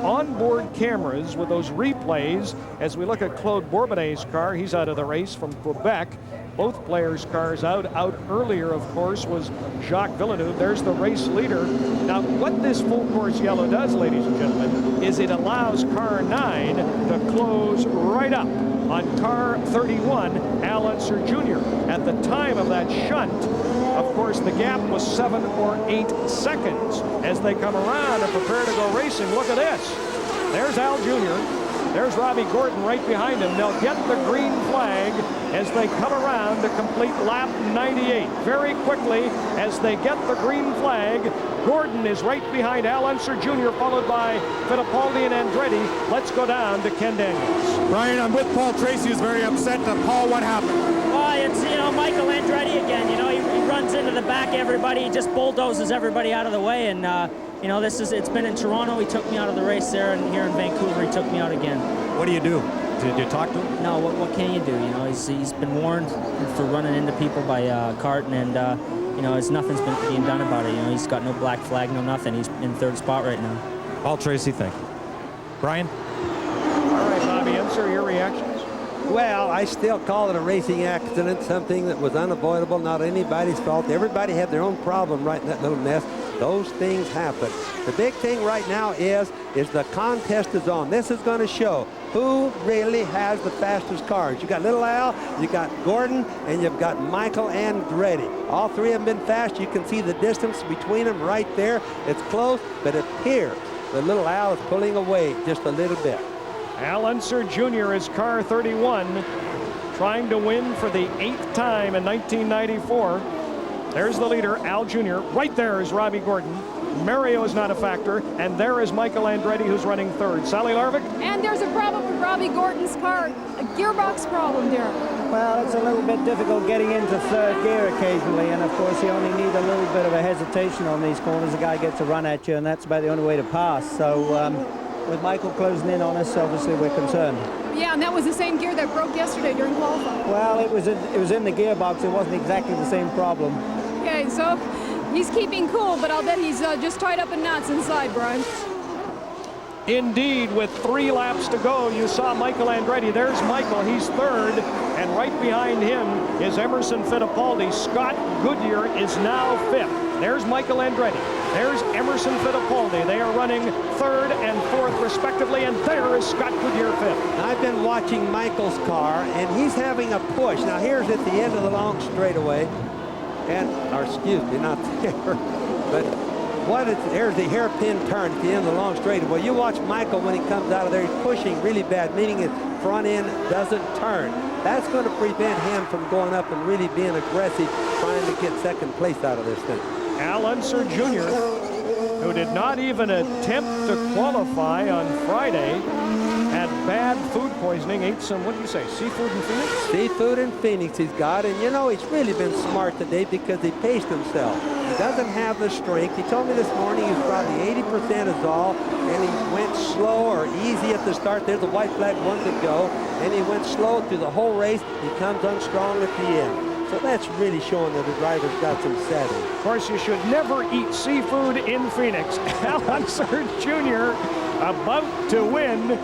onboard cameras with those replays, as we look at Claude Bourbonnet's car, he's out of the race from Quebec. Both players' cars out earlier, of course, was Jacques Villeneuve. There's the race leader. Now, what this full course yellow does, ladies and gentlemen, is it allows car 9 to close right up on car 31, Al Unser Jr. At the time of that shunt, of course, the gap was 7 or 8 seconds. As they come around and prepare to go racing, look at this. There's Al Jr. There's Robbie Gordon right behind him. They'll get the green flag as they come around to complete lap 98. Very quickly, as they get the green flag, Gordon is right behind Al Unser Jr., followed by Fittipaldi and Andretti. Let's go down to Ken Daniels. Brian, I'm with Paul Tracy, who's very upset. Paul, what happened? Well, it's, Michael Andretti again. He runs into the back of everybody. He just bulldozes everybody out of the way. And, it's been in Toronto. He took me out of the race there, and here in Vancouver, he took me out again. What do you do? Did you talk to him? No, what can you do? He's been warned for running into people by Carton, and, nothing's been being done about it. He's got no black flag, no nothing. He's in 3rd spot right now. Paul Tracy, thank you. Brian? All right, Bobby Unser, your reactions? Well, I still call it a racing accident, something that was unavoidable, not anybody's fault. Everybody had their own problem right in that little mess. Those things happen. The big thing right now is the contest is on. This is going to show who really has the fastest cars. You got Little Al, you got Gordon, and you've got Michael Andretti. All three have been fast. You can see the distance between them right there. It's close, but it appears that Little Al is pulling away just a little bit. Al Unser Jr. is car 31, trying to win for the 8th time in 1994. There's the leader, Al Jr. Right there is Robbie Gordon. Mario is not a factor, and there is Michael Andretti, who's running 3rd. Sally Larvik? And there's a problem with Robbie Gordon's car, a gearbox problem, Derek. Well, it's a little bit difficult getting into 3rd gear occasionally, and of course you only need a little bit of a hesitation on these corners. The guy gets a run at you, and that's about the only way to pass. So with Michael closing in on us, obviously we're concerned. Yeah, and that was the same gear that broke yesterday during qualifying. Well, it was in the gearbox. It wasn't exactly the same problem. Okay, so he's keeping cool, but I'll bet he's just tied up in knots inside, Brian. Indeed, with 3 laps to go, you saw Michael Andretti. There's Michael, he's third, and right behind him is Emerson Fittipaldi. Scott Goodyear is now 5th. There's Michael Andretti. There's Emerson Fittipaldi. They are running 3rd and 4th respectively, and there is Scott Goodyear 5th. I've been watching Michael's car, and he's having a push. Now here's at the end of the long straightaway, or excuse me, not there, but there's the hairpin turn at the end of the long straightaway. Well, you watch Michael when he comes out of there, he's pushing really bad, meaning his front end doesn't turn. That's going to prevent him from going up and really being aggressive, trying to get second place out of this thing. Al Unser Jr., who did not even attempt to qualify on Friday, had bad food poisoning, ate some, what do you say, seafood in Phoenix? Seafood in Phoenix he's got, and you know, he's really been smart today because he paced himself. He doesn't have the strength. He told me this morning he's probably 80% is all, and he went slow or easy at the start. There's a white flag, 1 to go, and he went slow through the whole race. He comes on strong at the end. So that's really showing that the driver's got some setting. Of course, you should never eat seafood in Phoenix. Al Unser Jr. about to win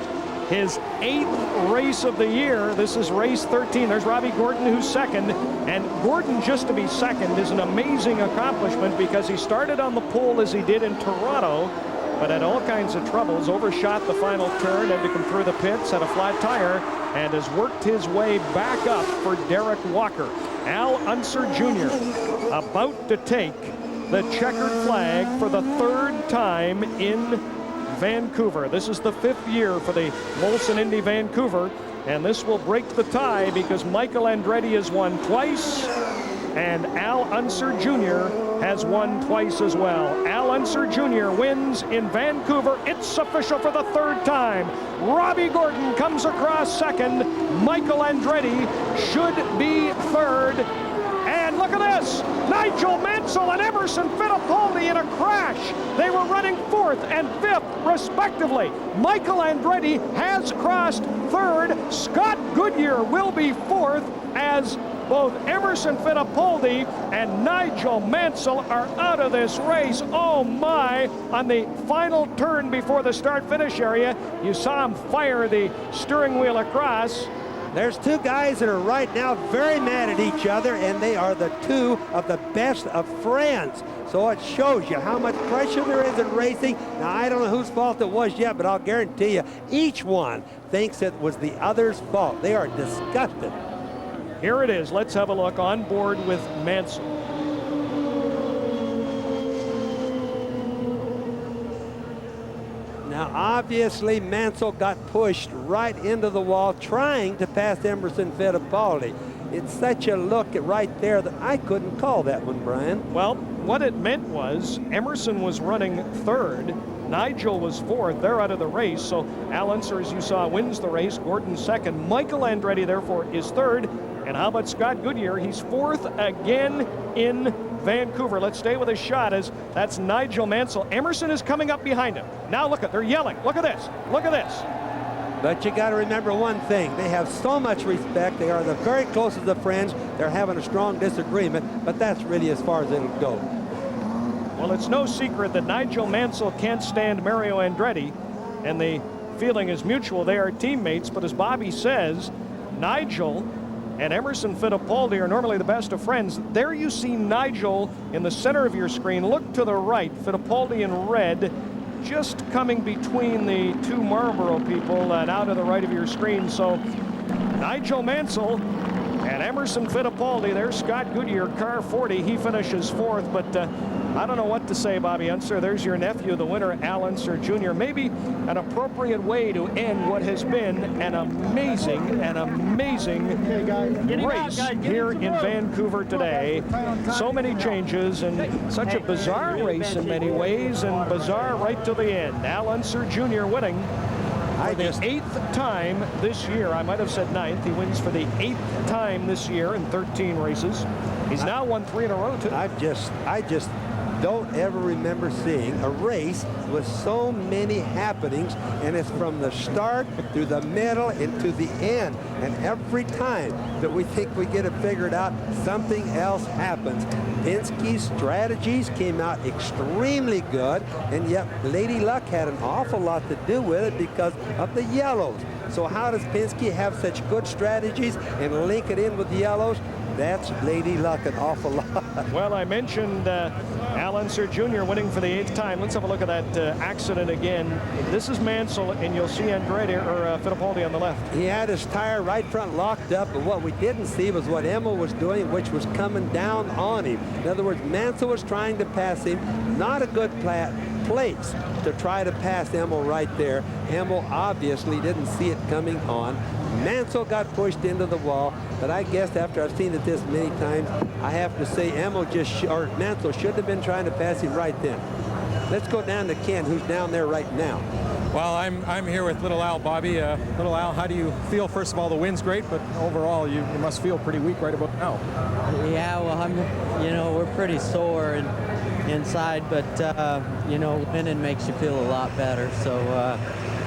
his 8th race of the year. This is race 13. There's Robbie Gordon, who's 2nd. And Gordon, just to be 2nd, is an amazing accomplishment because he started on the pole as he did in Toronto, but had all kinds of troubles, overshot the final turn, had to come through the pits, had a flat tire, and has worked his way back up for Derek Walker. Al Unser Jr. about to take the checkered flag for the 3rd time in Vancouver. This is the 5th year for the Molson Indy Vancouver, and this will break the tie because Michael Andretti has won twice, and Al Unser Jr. has won twice as well. Al Unser Jr. wins in Vancouver. It's official for the 3rd time. Robbie Gordon comes across 2nd. Michael Andretti should be 3rd. And look at this, Nigel Mansell and Emerson Fittipaldi in a crash. They were running 4th and 5th, respectively. Michael Andretti has crossed 3rd. Scott Goodyear will be 4th as both Emerson Fittipaldi and Nigel Mansell are out of this race. Oh my, on the final turn before the start-finish area, you saw him fire the steering wheel across. There's 2 guys that are right now very mad at each other, and they are the 2 of the best of friends. So it shows you how much pressure there is in racing. Now, I don't know whose fault it was yet, but I'll guarantee you, each one thinks it was the other's fault. They are disgusted. Here it is. Let's have a look on board with Mansell. Now, obviously, Mansell got pushed right into the wall trying to pass Emerson Fittipaldi. It's such a look right there that I couldn't call that one, Brian. Well, what it meant was Emerson was running 3rd. Nigel was 4th. They're out of the race. So Al Unser, as you saw, wins the race. Gordon 2nd. Michael Andretti, therefore, is 3rd. And how about Scott Goodyear? He's 4th again in Vancouver. Let's stay with a shot as that's Nigel Mansell. Emerson is coming up behind him. Now look at, they're yelling. Look at this. Look at this. But you got to remember one thing. They have so much respect. They are the very closest of friends. They're having a strong disagreement, but that's really as far as it'll go. Well, it's no secret that Nigel Mansell can't stand Mario Andretti, and the feeling is mutual. They are teammates, but as Bobby says, Nigel and Emerson Fittipaldi are normally the best of friends. There you see Nigel in the center of your screen. Look to the right, Fittipaldi in red, just coming between the 2 Marlboro people and out of the right of your screen. So Nigel Mansell and Emerson Fittipaldi, there's Scott Goodyear, car 40. He finishes 4th, but I don't know what to say, Bobby Unser. There's your nephew, the winner, Al Unser Jr. Maybe an appropriate way to end what has been an amazing race here in Vancouver today. So many changes and such a bizarre race in many ways, and bizarre right to the end. Al Unser Jr. winning for the 8th time this year. I might have said 9th. He wins for the 8th time this year in 13 races. He's now won 3 in a row, too. I just don't ever remember seeing a race with so many happenings, and it's from the start through the middle and to the end. And every time that we think we get it figured out, something else happens. Penske's strategies came out extremely good, and yet Lady Luck had an awful lot to do with it because of the yellows. So how does Penske have such good strategies and link it in with the yellows? That's Lady Luck an awful lot. Well, I mentioned Al Unser Jr. winning for the 8th time. Let's have a look at that accident again. This is Mansell, and you'll see Andretti or Fittipaldi on the left. He had his tire right front locked up, but what we didn't see was what Emil was doing, which was coming down on him. In other words, Mansell was trying to pass him. Not a good place to try to pass Emil right there. Emil obviously didn't see it coming on. Mansell got pushed into the wall, but I guess after I've seen it this many times, I have to say Mansell should have been trying to pass him right then. Let's go down to Ken, who's down there right now. Well, I'm here with Little Al, Bobby. Little Al, how do you feel? First of all, the wind's great, but overall, you must feel pretty weak right about now. Yeah, well, we're pretty sore inside, but winning makes you feel a lot better. So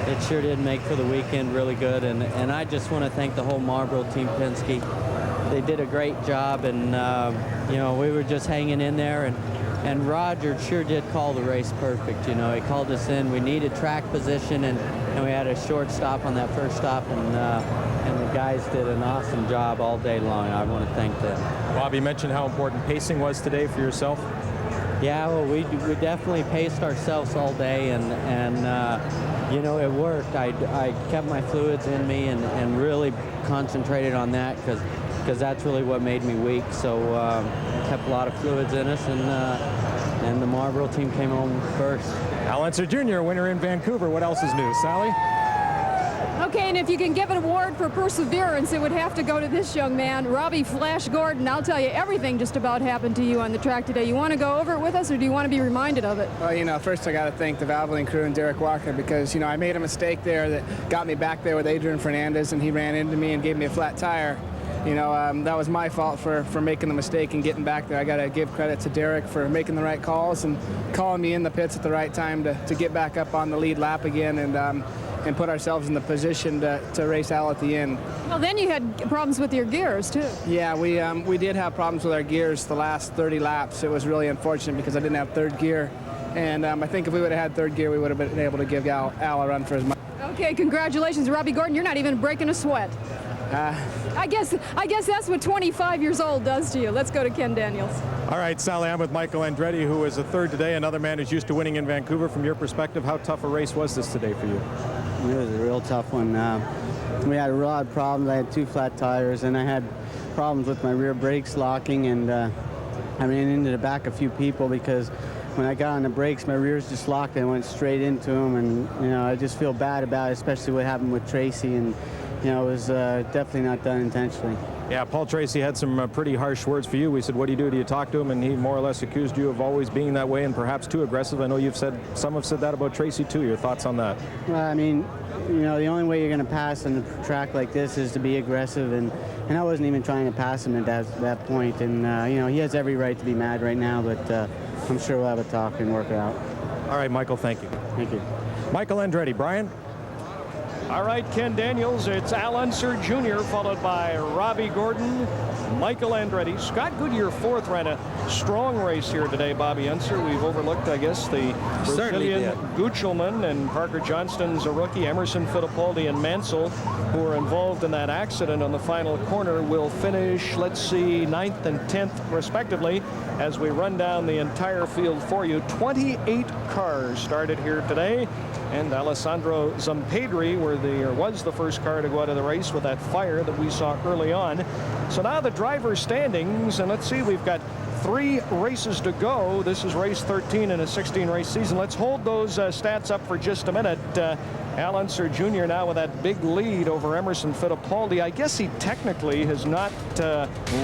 it sure did make for the weekend really good, and I just want to thank the whole Marlboro team, Penske. They did a great job, and we were just hanging in there, and Roger sure did call the race perfect. He called us in. We needed track position, and we had a short stop on that first stop, and the guys did an awesome job all day long. I want to thank them. Bobby mentioned how important pacing was today for yourself. Yeah, well, we definitely paced ourselves all day, and it worked. I kept my fluids in me and really concentrated on that because that's really what made me weak. So kept a lot of fluids in us, and the Marlboro team came home first. Al Unser Jr., winner in Vancouver. What else is new, Sally? Okay, and if you can give an award for perseverance, it would have to go to this young man, Robbie Flash Gordon. I'll tell you, everything just about happened to you on the track today. You want to go over it with us, or do you want to be reminded of it? Well, first I got to thank the Valvoline crew and Derek Walker because, I made a mistake there that got me back there with Adrian Fernandez, and he ran into me and gave me a flat tire. That was my fault for making the mistake and getting back there. I got to give credit to Derek for making the right calls and calling me in the pits at the right time to get back up on the lead lap again and put ourselves in the position to race Al at the end. Well, then you had problems with your gears, too. Yeah, we did have problems with our gears the last 30 laps. It was really unfortunate because I didn't have third gear. And I think if we would have had third gear, we would have been able to give Al a run for his money. Okay, congratulations, Robbie Gordon. You're not even breaking a sweat. I guess that's what 25 years old does to you. Let's go to Ken Daniels. All right, Sally, I'm with Michael Andretti, who is a third today, another man who's used to winning in Vancouver. From your perspective, how tough a race was this today for you? It was a real tough one. We had a lot of problems. I had 2 flat tires, and I had problems with my rear brakes locking, and I ran into the back a few people because when I got on the brakes, my rears just locked and I went straight into them, and I just feel bad about it, especially what happened with Tracy, and it was definitely not done intentionally. Yeah, Paul Tracy had some pretty harsh words for you. We said, what do you do? Do you talk to him? And he more or less accused you of always being that way and perhaps too aggressive. I know some have said that about Tracy too. Your thoughts on that? Well, I mean, the only way you're going to pass on a track like this is to be aggressive, and I wasn't even trying to pass him at that point. And he has every right to be mad right now, but I'm sure we'll have a talk and work it out. All right, Michael, thank you. Thank you. Michael Andretti. Brian? All right, Ken Daniels, it's Al Unser Jr., followed by Robbie Gordon, Michael Andretti. Scott Goodyear, 4th, ran a strong race here today, Bobby Unser. We've overlooked, I guess, the Brazilian Guchelman, and Parker Johnston's a rookie. Emerson Fittipaldi and Mansell, who were involved in that accident on the final corner, will finish, let's see, 9th and 10th, respectively, as we run down the entire field for you. 28 cars started here today, and Alessandro Zampedri was the first car to go out of the race with that fire that we saw early on. So now the driver's standings, and let's see, we've got 3 races to go. This is race 13 in a 16-race season. Let's hold those stats up for just a minute. Al Unser Jr. now with that big lead over Emerson Fittipaldi. I guess he technically has not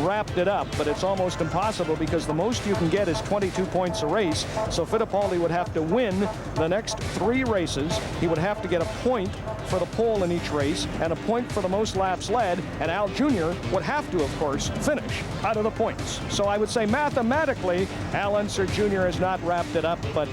wrapped it up, but it's almost impossible because the most you can get is 22 points a race. So Fittipaldi would have to win the next 3 races. He would have to get a point for the pole in each race and a point for the most laps led, and Al Jr. would have to, of course, finish out of the points. So I would say mathematically, Al Unser Jr. has not wrapped it up, but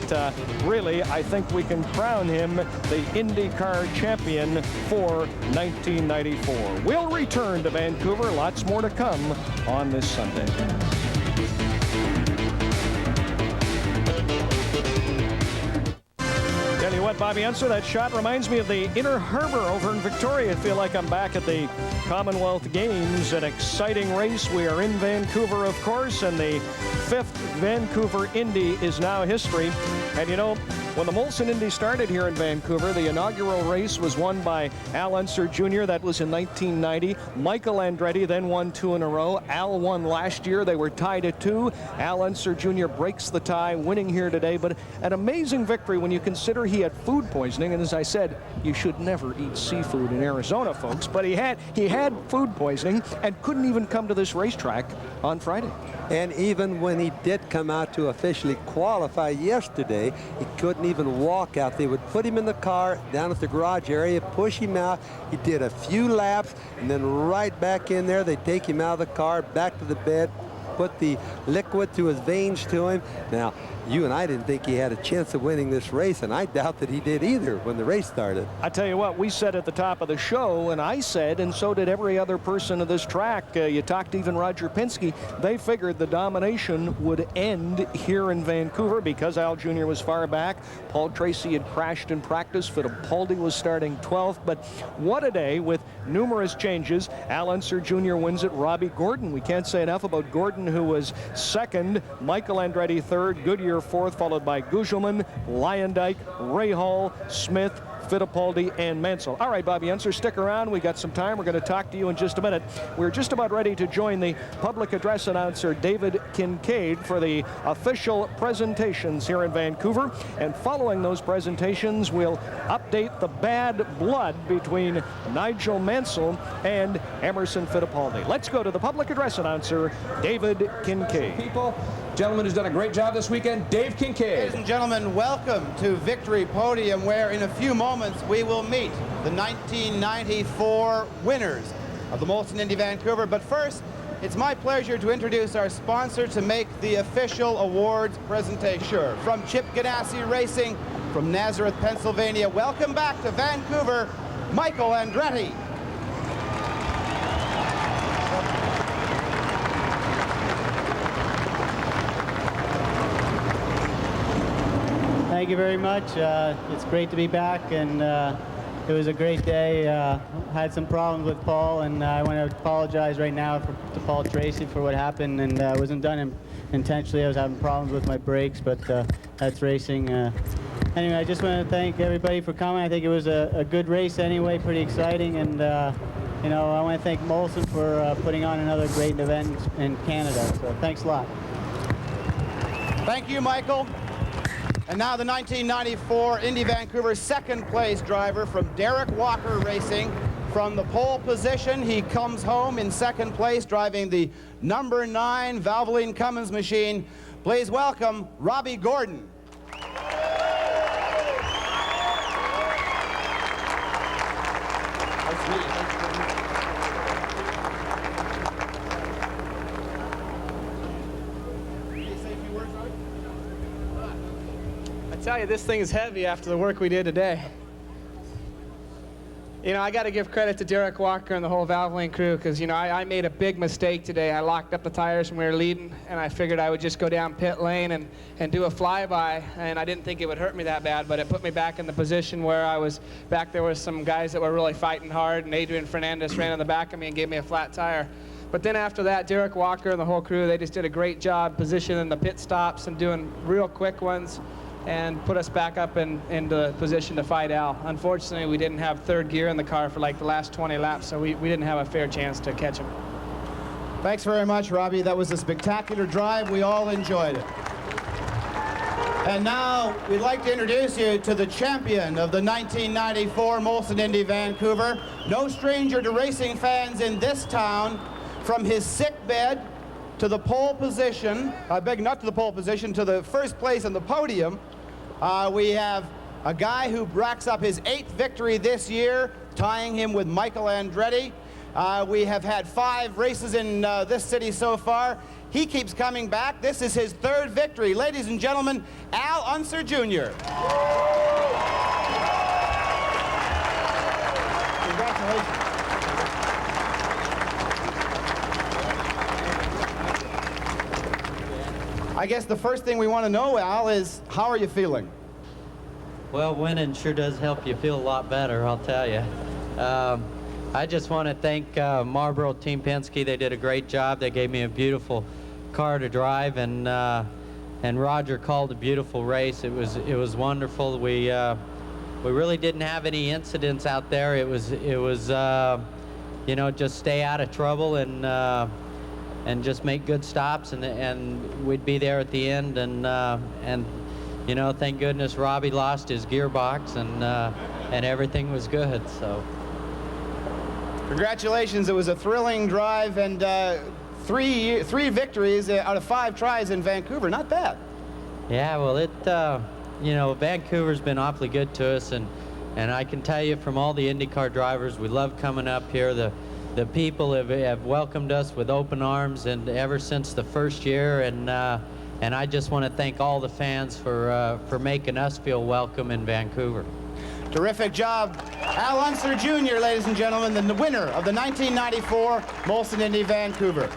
really, I think we can crown him the IndyCar champion for 1994. We'll return to Vancouver. Lots more to come on this Sunday. Tell you what, Bobby Unser, that shot reminds me of the Inner Harbor over in Victoria. I feel like I'm back at the Commonwealth Games, an exciting race. We are in Vancouver, of course, and the 5th Vancouver Indy is now history. And you know, when the Molson Indy started here in Vancouver, the inaugural race was won by Al Unser Jr. That was in 1990. Michael Andretti then won 2 in a row. Al won last year. They were tied at 2. Al Unser Jr. breaks the tie, winning here today. But an amazing victory when you consider he had food poisoning. And as I said, you should never eat seafood in Arizona, folks. But he had food poisoning and couldn't even come to this racetrack on Friday. And even when he did come out to officially qualify yesterday, he couldn't even walk out. They would put him in the car down at the garage area, push him out. He did a few laps, and then right back in there, they take him out of the car, back to the bed, put the liquid to his veins to him. Now, you and I didn't think he had a chance of winning this race, and I doubt that he did either when the race started. I tell you what, we said at the top of the show, and I said, and so did every other person of this track, you talked to even Roger Penske, they figured the domination would end here in Vancouver because Al Jr. was far back. Paul Tracy had crashed in practice. Fittipaldi was starting 12th, but what a day with numerous changes. Al Unser Jr. wins it. Robbie Gordon, we can't say enough about Gordon, who was second. Michael Andretti third. Goodyear fourth, followed by Gugelman, Lyondike, Rahal, Smith, Fittipaldi, and Mansell. All right, Bobby Unser, stick around. We got some time. We're going to talk to you in just a minute. We're just about ready to join the public address announcer, David Kincaid, for the official presentations here in Vancouver. And following those presentations, we'll update the bad blood between Nigel Mansell and Emerson Fittipaldi. Let's go to the public address announcer, David Kincaid. People, gentleman who's done a great job this weekend, Dave Kincaid. Ladies and gentlemen, welcome to Victory Podium, where in a few moments we will meet the 1994 winners of the Molson Indy Vancouver. But first, it's my pleasure to introduce our sponsor to make the official awards presentation. Sure. From Chip Ganassi Racing, from Nazareth, Pennsylvania, welcome back to Vancouver, Michael Andretti. Thank you very much. It's great to be back, and it was a great day. Had some problems with Paul, and I want to apologize right now to Paul Tracy for what happened, and it wasn't done intentionally. I was having problems with my brakes, but that's racing. Anyway, I just want to thank everybody for coming. I think it was a good race anyway, pretty exciting, and you know, I want to thank Molson for putting on another great event in Canada. So thanks a lot. Thank you, Michael. And now the 1994 Indy Vancouver second place driver from Derek Walker Racing. From the pole position, he comes home in second place driving the number 9 Valvoline Cummins machine. Please welcome Robbie Gordon. I tell you, this thing is heavy after the work we did today. You know, I got to give credit to Derek Walker and the whole Valvoline crew, because, you know, I made a big mistake today. I locked up the tires when we were leading, and I figured I would just go down pit lane and do a flyby, and I didn't think it would hurt me that bad, but it put me back in the position where I was back there with some guys that were really fighting hard, and Adrian Fernandez ran in the back of me and gave me a flat tire. But then after that, Derek Walker and the whole crew, they just did a great job positioning the pit stops and doing real quick ones, and put us back up into position to fight Al. Unfortunately, we didn't have third gear in the car for like the last 20 laps, so we didn't have a fair chance to catch him. Thanks very much, Robbie. That was a spectacular drive. We all enjoyed it. And now we'd like to introduce you to the champion of the 1994 Molson Indy Vancouver. No stranger to racing fans in this town. From his sick bed to the pole position, not to the pole position, to the first place on the podium, we have a guy who racks up his 8th victory this year, tying him with Michael Andretti. We have had 5 races in this city so far. He keeps coming back. This is his third victory. Ladies and gentlemen, Al Unser Jr. Congratulations. I guess the first thing we want to know, Al, is how are you feeling? Well, winning sure does help you feel a lot better, I'll tell you. I just want to thank Marlboro Team Penske. They did a great job. They gave me a beautiful car to drive, and Roger called a beautiful race. It was wonderful. We really didn't have any incidents out there. It was you know, just stay out of trouble and just make good stops, and we'd be there at the end. And you know, thank goodness Robbie lost his gearbox, and everything was good. So. Congratulations, it was a thrilling drive, and three victories out of 5 tries in Vancouver, not bad. Yeah, well, you know, Vancouver's been awfully good to us, and I can tell you from all the IndyCar drivers, we love coming up here. The people have welcomed us with open arms, and ever since the first year, and I just want to thank all the fans for making us feel welcome in Vancouver. Terrific job. Al Unser Jr., ladies and gentlemen, the winner of the 1994 Molson Indy Vancouver.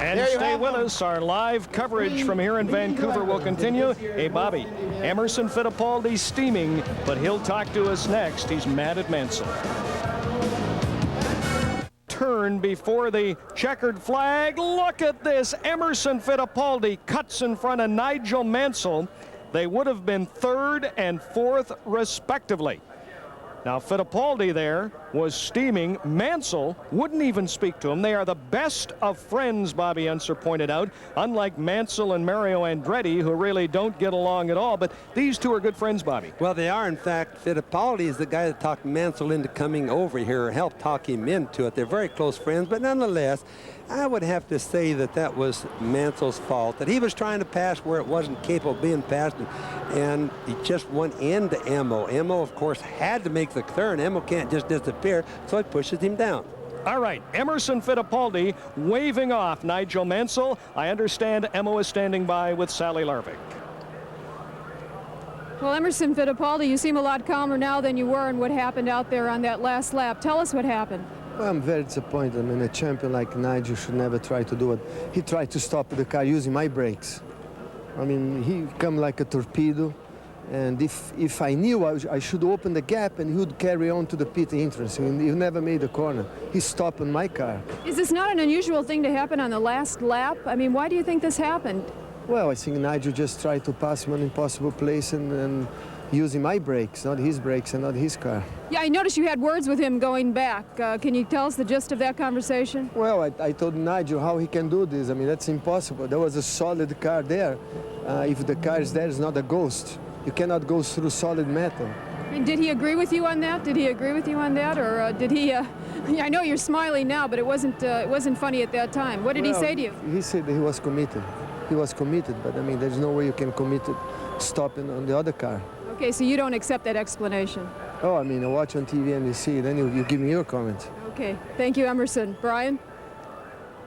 And stay with us. Our live coverage from here in Vancouver will continue. Hey, Bobby, Emerson Fittipaldi steaming, but he'll talk to us next. He's mad at Mansell. Turn before the checkered flag. Look at this. Emerson Fittipaldi cuts in front of Nigel Mansell. They would have been 3rd and 4th, respectively. Now, Fittipaldi there was steaming. Mansell wouldn't even speak to him. They are the best of friends, Bobby Unser pointed out, unlike Mansell and Mario Andretti, who really don't get along at all. But these two are good friends, Bobby. Well, they are. In fact, Fittipaldi is the guy that talked Mansell into coming over here, or helped talk him into it. They're very close friends, but nonetheless, I would have to say that that was Mansell's fault, that he was trying to pass where it wasn't capable of being passed, and he just went into Emo. Emo, of course, had to make the turn. Emo can't just disappear, so it pushes him down. All right, Emerson Fittipaldi waving off Nigel Mansell. I understand Emo is standing by with Sally Larvik. Well, Emerson Fittipaldi, you seem a lot calmer now than you were in what happened out there on that last lap. Tell us what happened. Well, I'm very disappointed. I mean, a champion like Nigel should never try to do it. He tried to stop the car using my brakes. I mean, he come like a torpedo. And if I knew, I should open the gap and he would carry on to the pit entrance. He never made a corner. He stopped on my car. Is this not an unusual thing to happen on the last lap? I mean, why do you think this happened? Well, I think Nigel just tried to pass him an impossible place and using my brakes, not his brakes and not his car. Yeah, I noticed you had words with him going back. Can you tell us the gist of that conversation? Well, I told Nigel how he can do this. I mean, that's impossible. There was a solid car there. If the car is there, it's not a ghost. You cannot go through solid metal. And did he agree with you on that? Did he agree with you on that, or did he? I know you're smiling now, but it wasn't funny at that time. What did he say to you? He said that he was committed. He was committed, but I mean, there's no way you can commit to stopping on the other car. Okay, so you don't accept that explanation. Oh, I mean, I watch on TV and you see, then you give me your comment. Okay, thank you, Emerson. Brian?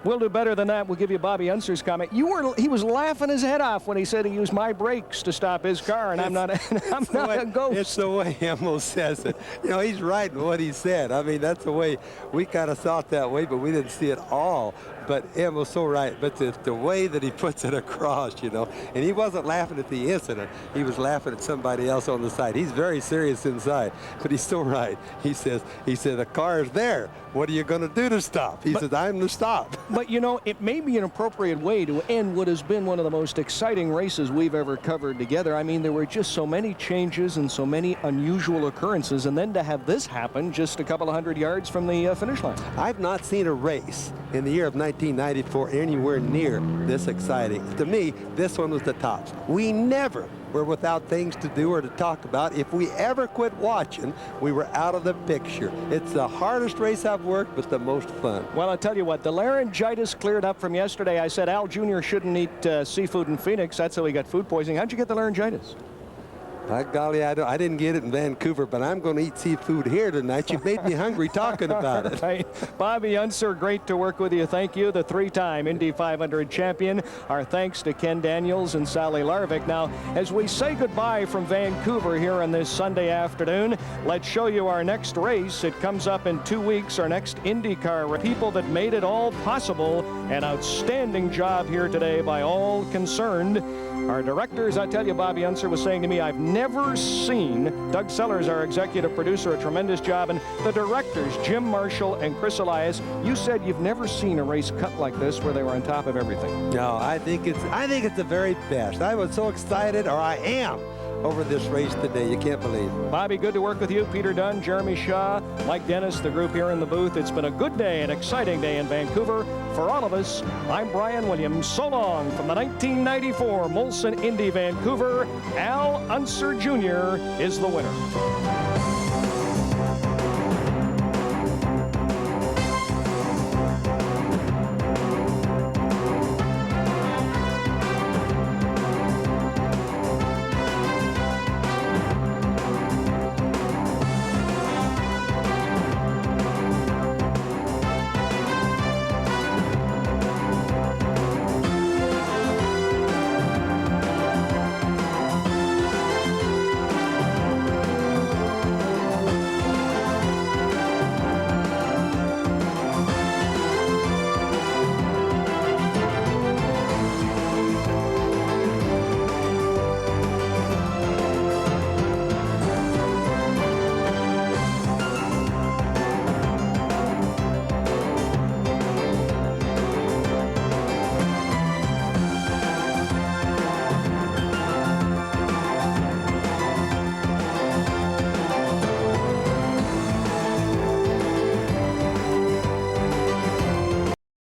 We'll do better than that. We'll give you Bobby Unser's comment. He was laughing his head off when he said he used my brakes to stop his car, and I'm not a ghost. It's the way Emo says it. You know, he's right in what he said. I mean, that's the way we kind of saw it that way, but we didn't see it all. But Emo's so right. But the way that he puts it across, you know, and he wasn't laughing at the incident. He was laughing at somebody else on the side. He's very serious inside, but he's still right. He said, the car is there. What are you going to do to stop? He says, I'm to stop. But, you know, it may be an appropriate way to end what has been one of the most exciting races we've ever covered together. I mean, there were just so many changes and so many unusual occurrences, and then to have this happen just a couple of 100 yards from the finish line. I've not seen a race in the year of 1994 anywhere near this exciting. To me, this one was the tops. We never were without things to do or to talk about. If we ever quit watching, we were out of the picture. It's the hardest race I've worked, but the most fun. Well, I'll tell you what, the laryngitis cleared up from yesterday. I said Al Jr. shouldn't eat seafood in Phoenix. That's how he got food poisoning. How'd you get the laryngitis? By golly, I didn't get it in Vancouver, but I'm going to eat seafood here tonight. You made me hungry talking about it. Right. Bobby Unser, great to work with you. Thank you, the three-time Indy 500 champion. Our thanks to Ken Daniels and Sally Larvik. Now, as we say goodbye from Vancouver here on this Sunday afternoon, let's show you our next race. It comes up in 2 weeks, our next IndyCar. People that made it all possible. An outstanding job here today by all concerned. Our directors, I tell you, Bobby Unser was saying to me, I've never seen, Doug Sellers, our executive producer, a tremendous job, and the directors, Jim Marshall and Chris Elias, you said you've never seen a race cut like this where they were on top of everything. No, I think it's the very best. I was so excited, or I am, over this race today. You can't believe it. Bobby, good to work with you. Peter Dunn, Jeremy Shaw, Mike Dennis, the group here in the booth. It's been a good day, an exciting day in Vancouver. For all of us, I'm Brian Williams. So long from the 1994 Molson Indy Vancouver. Al Unser Jr. is the winner.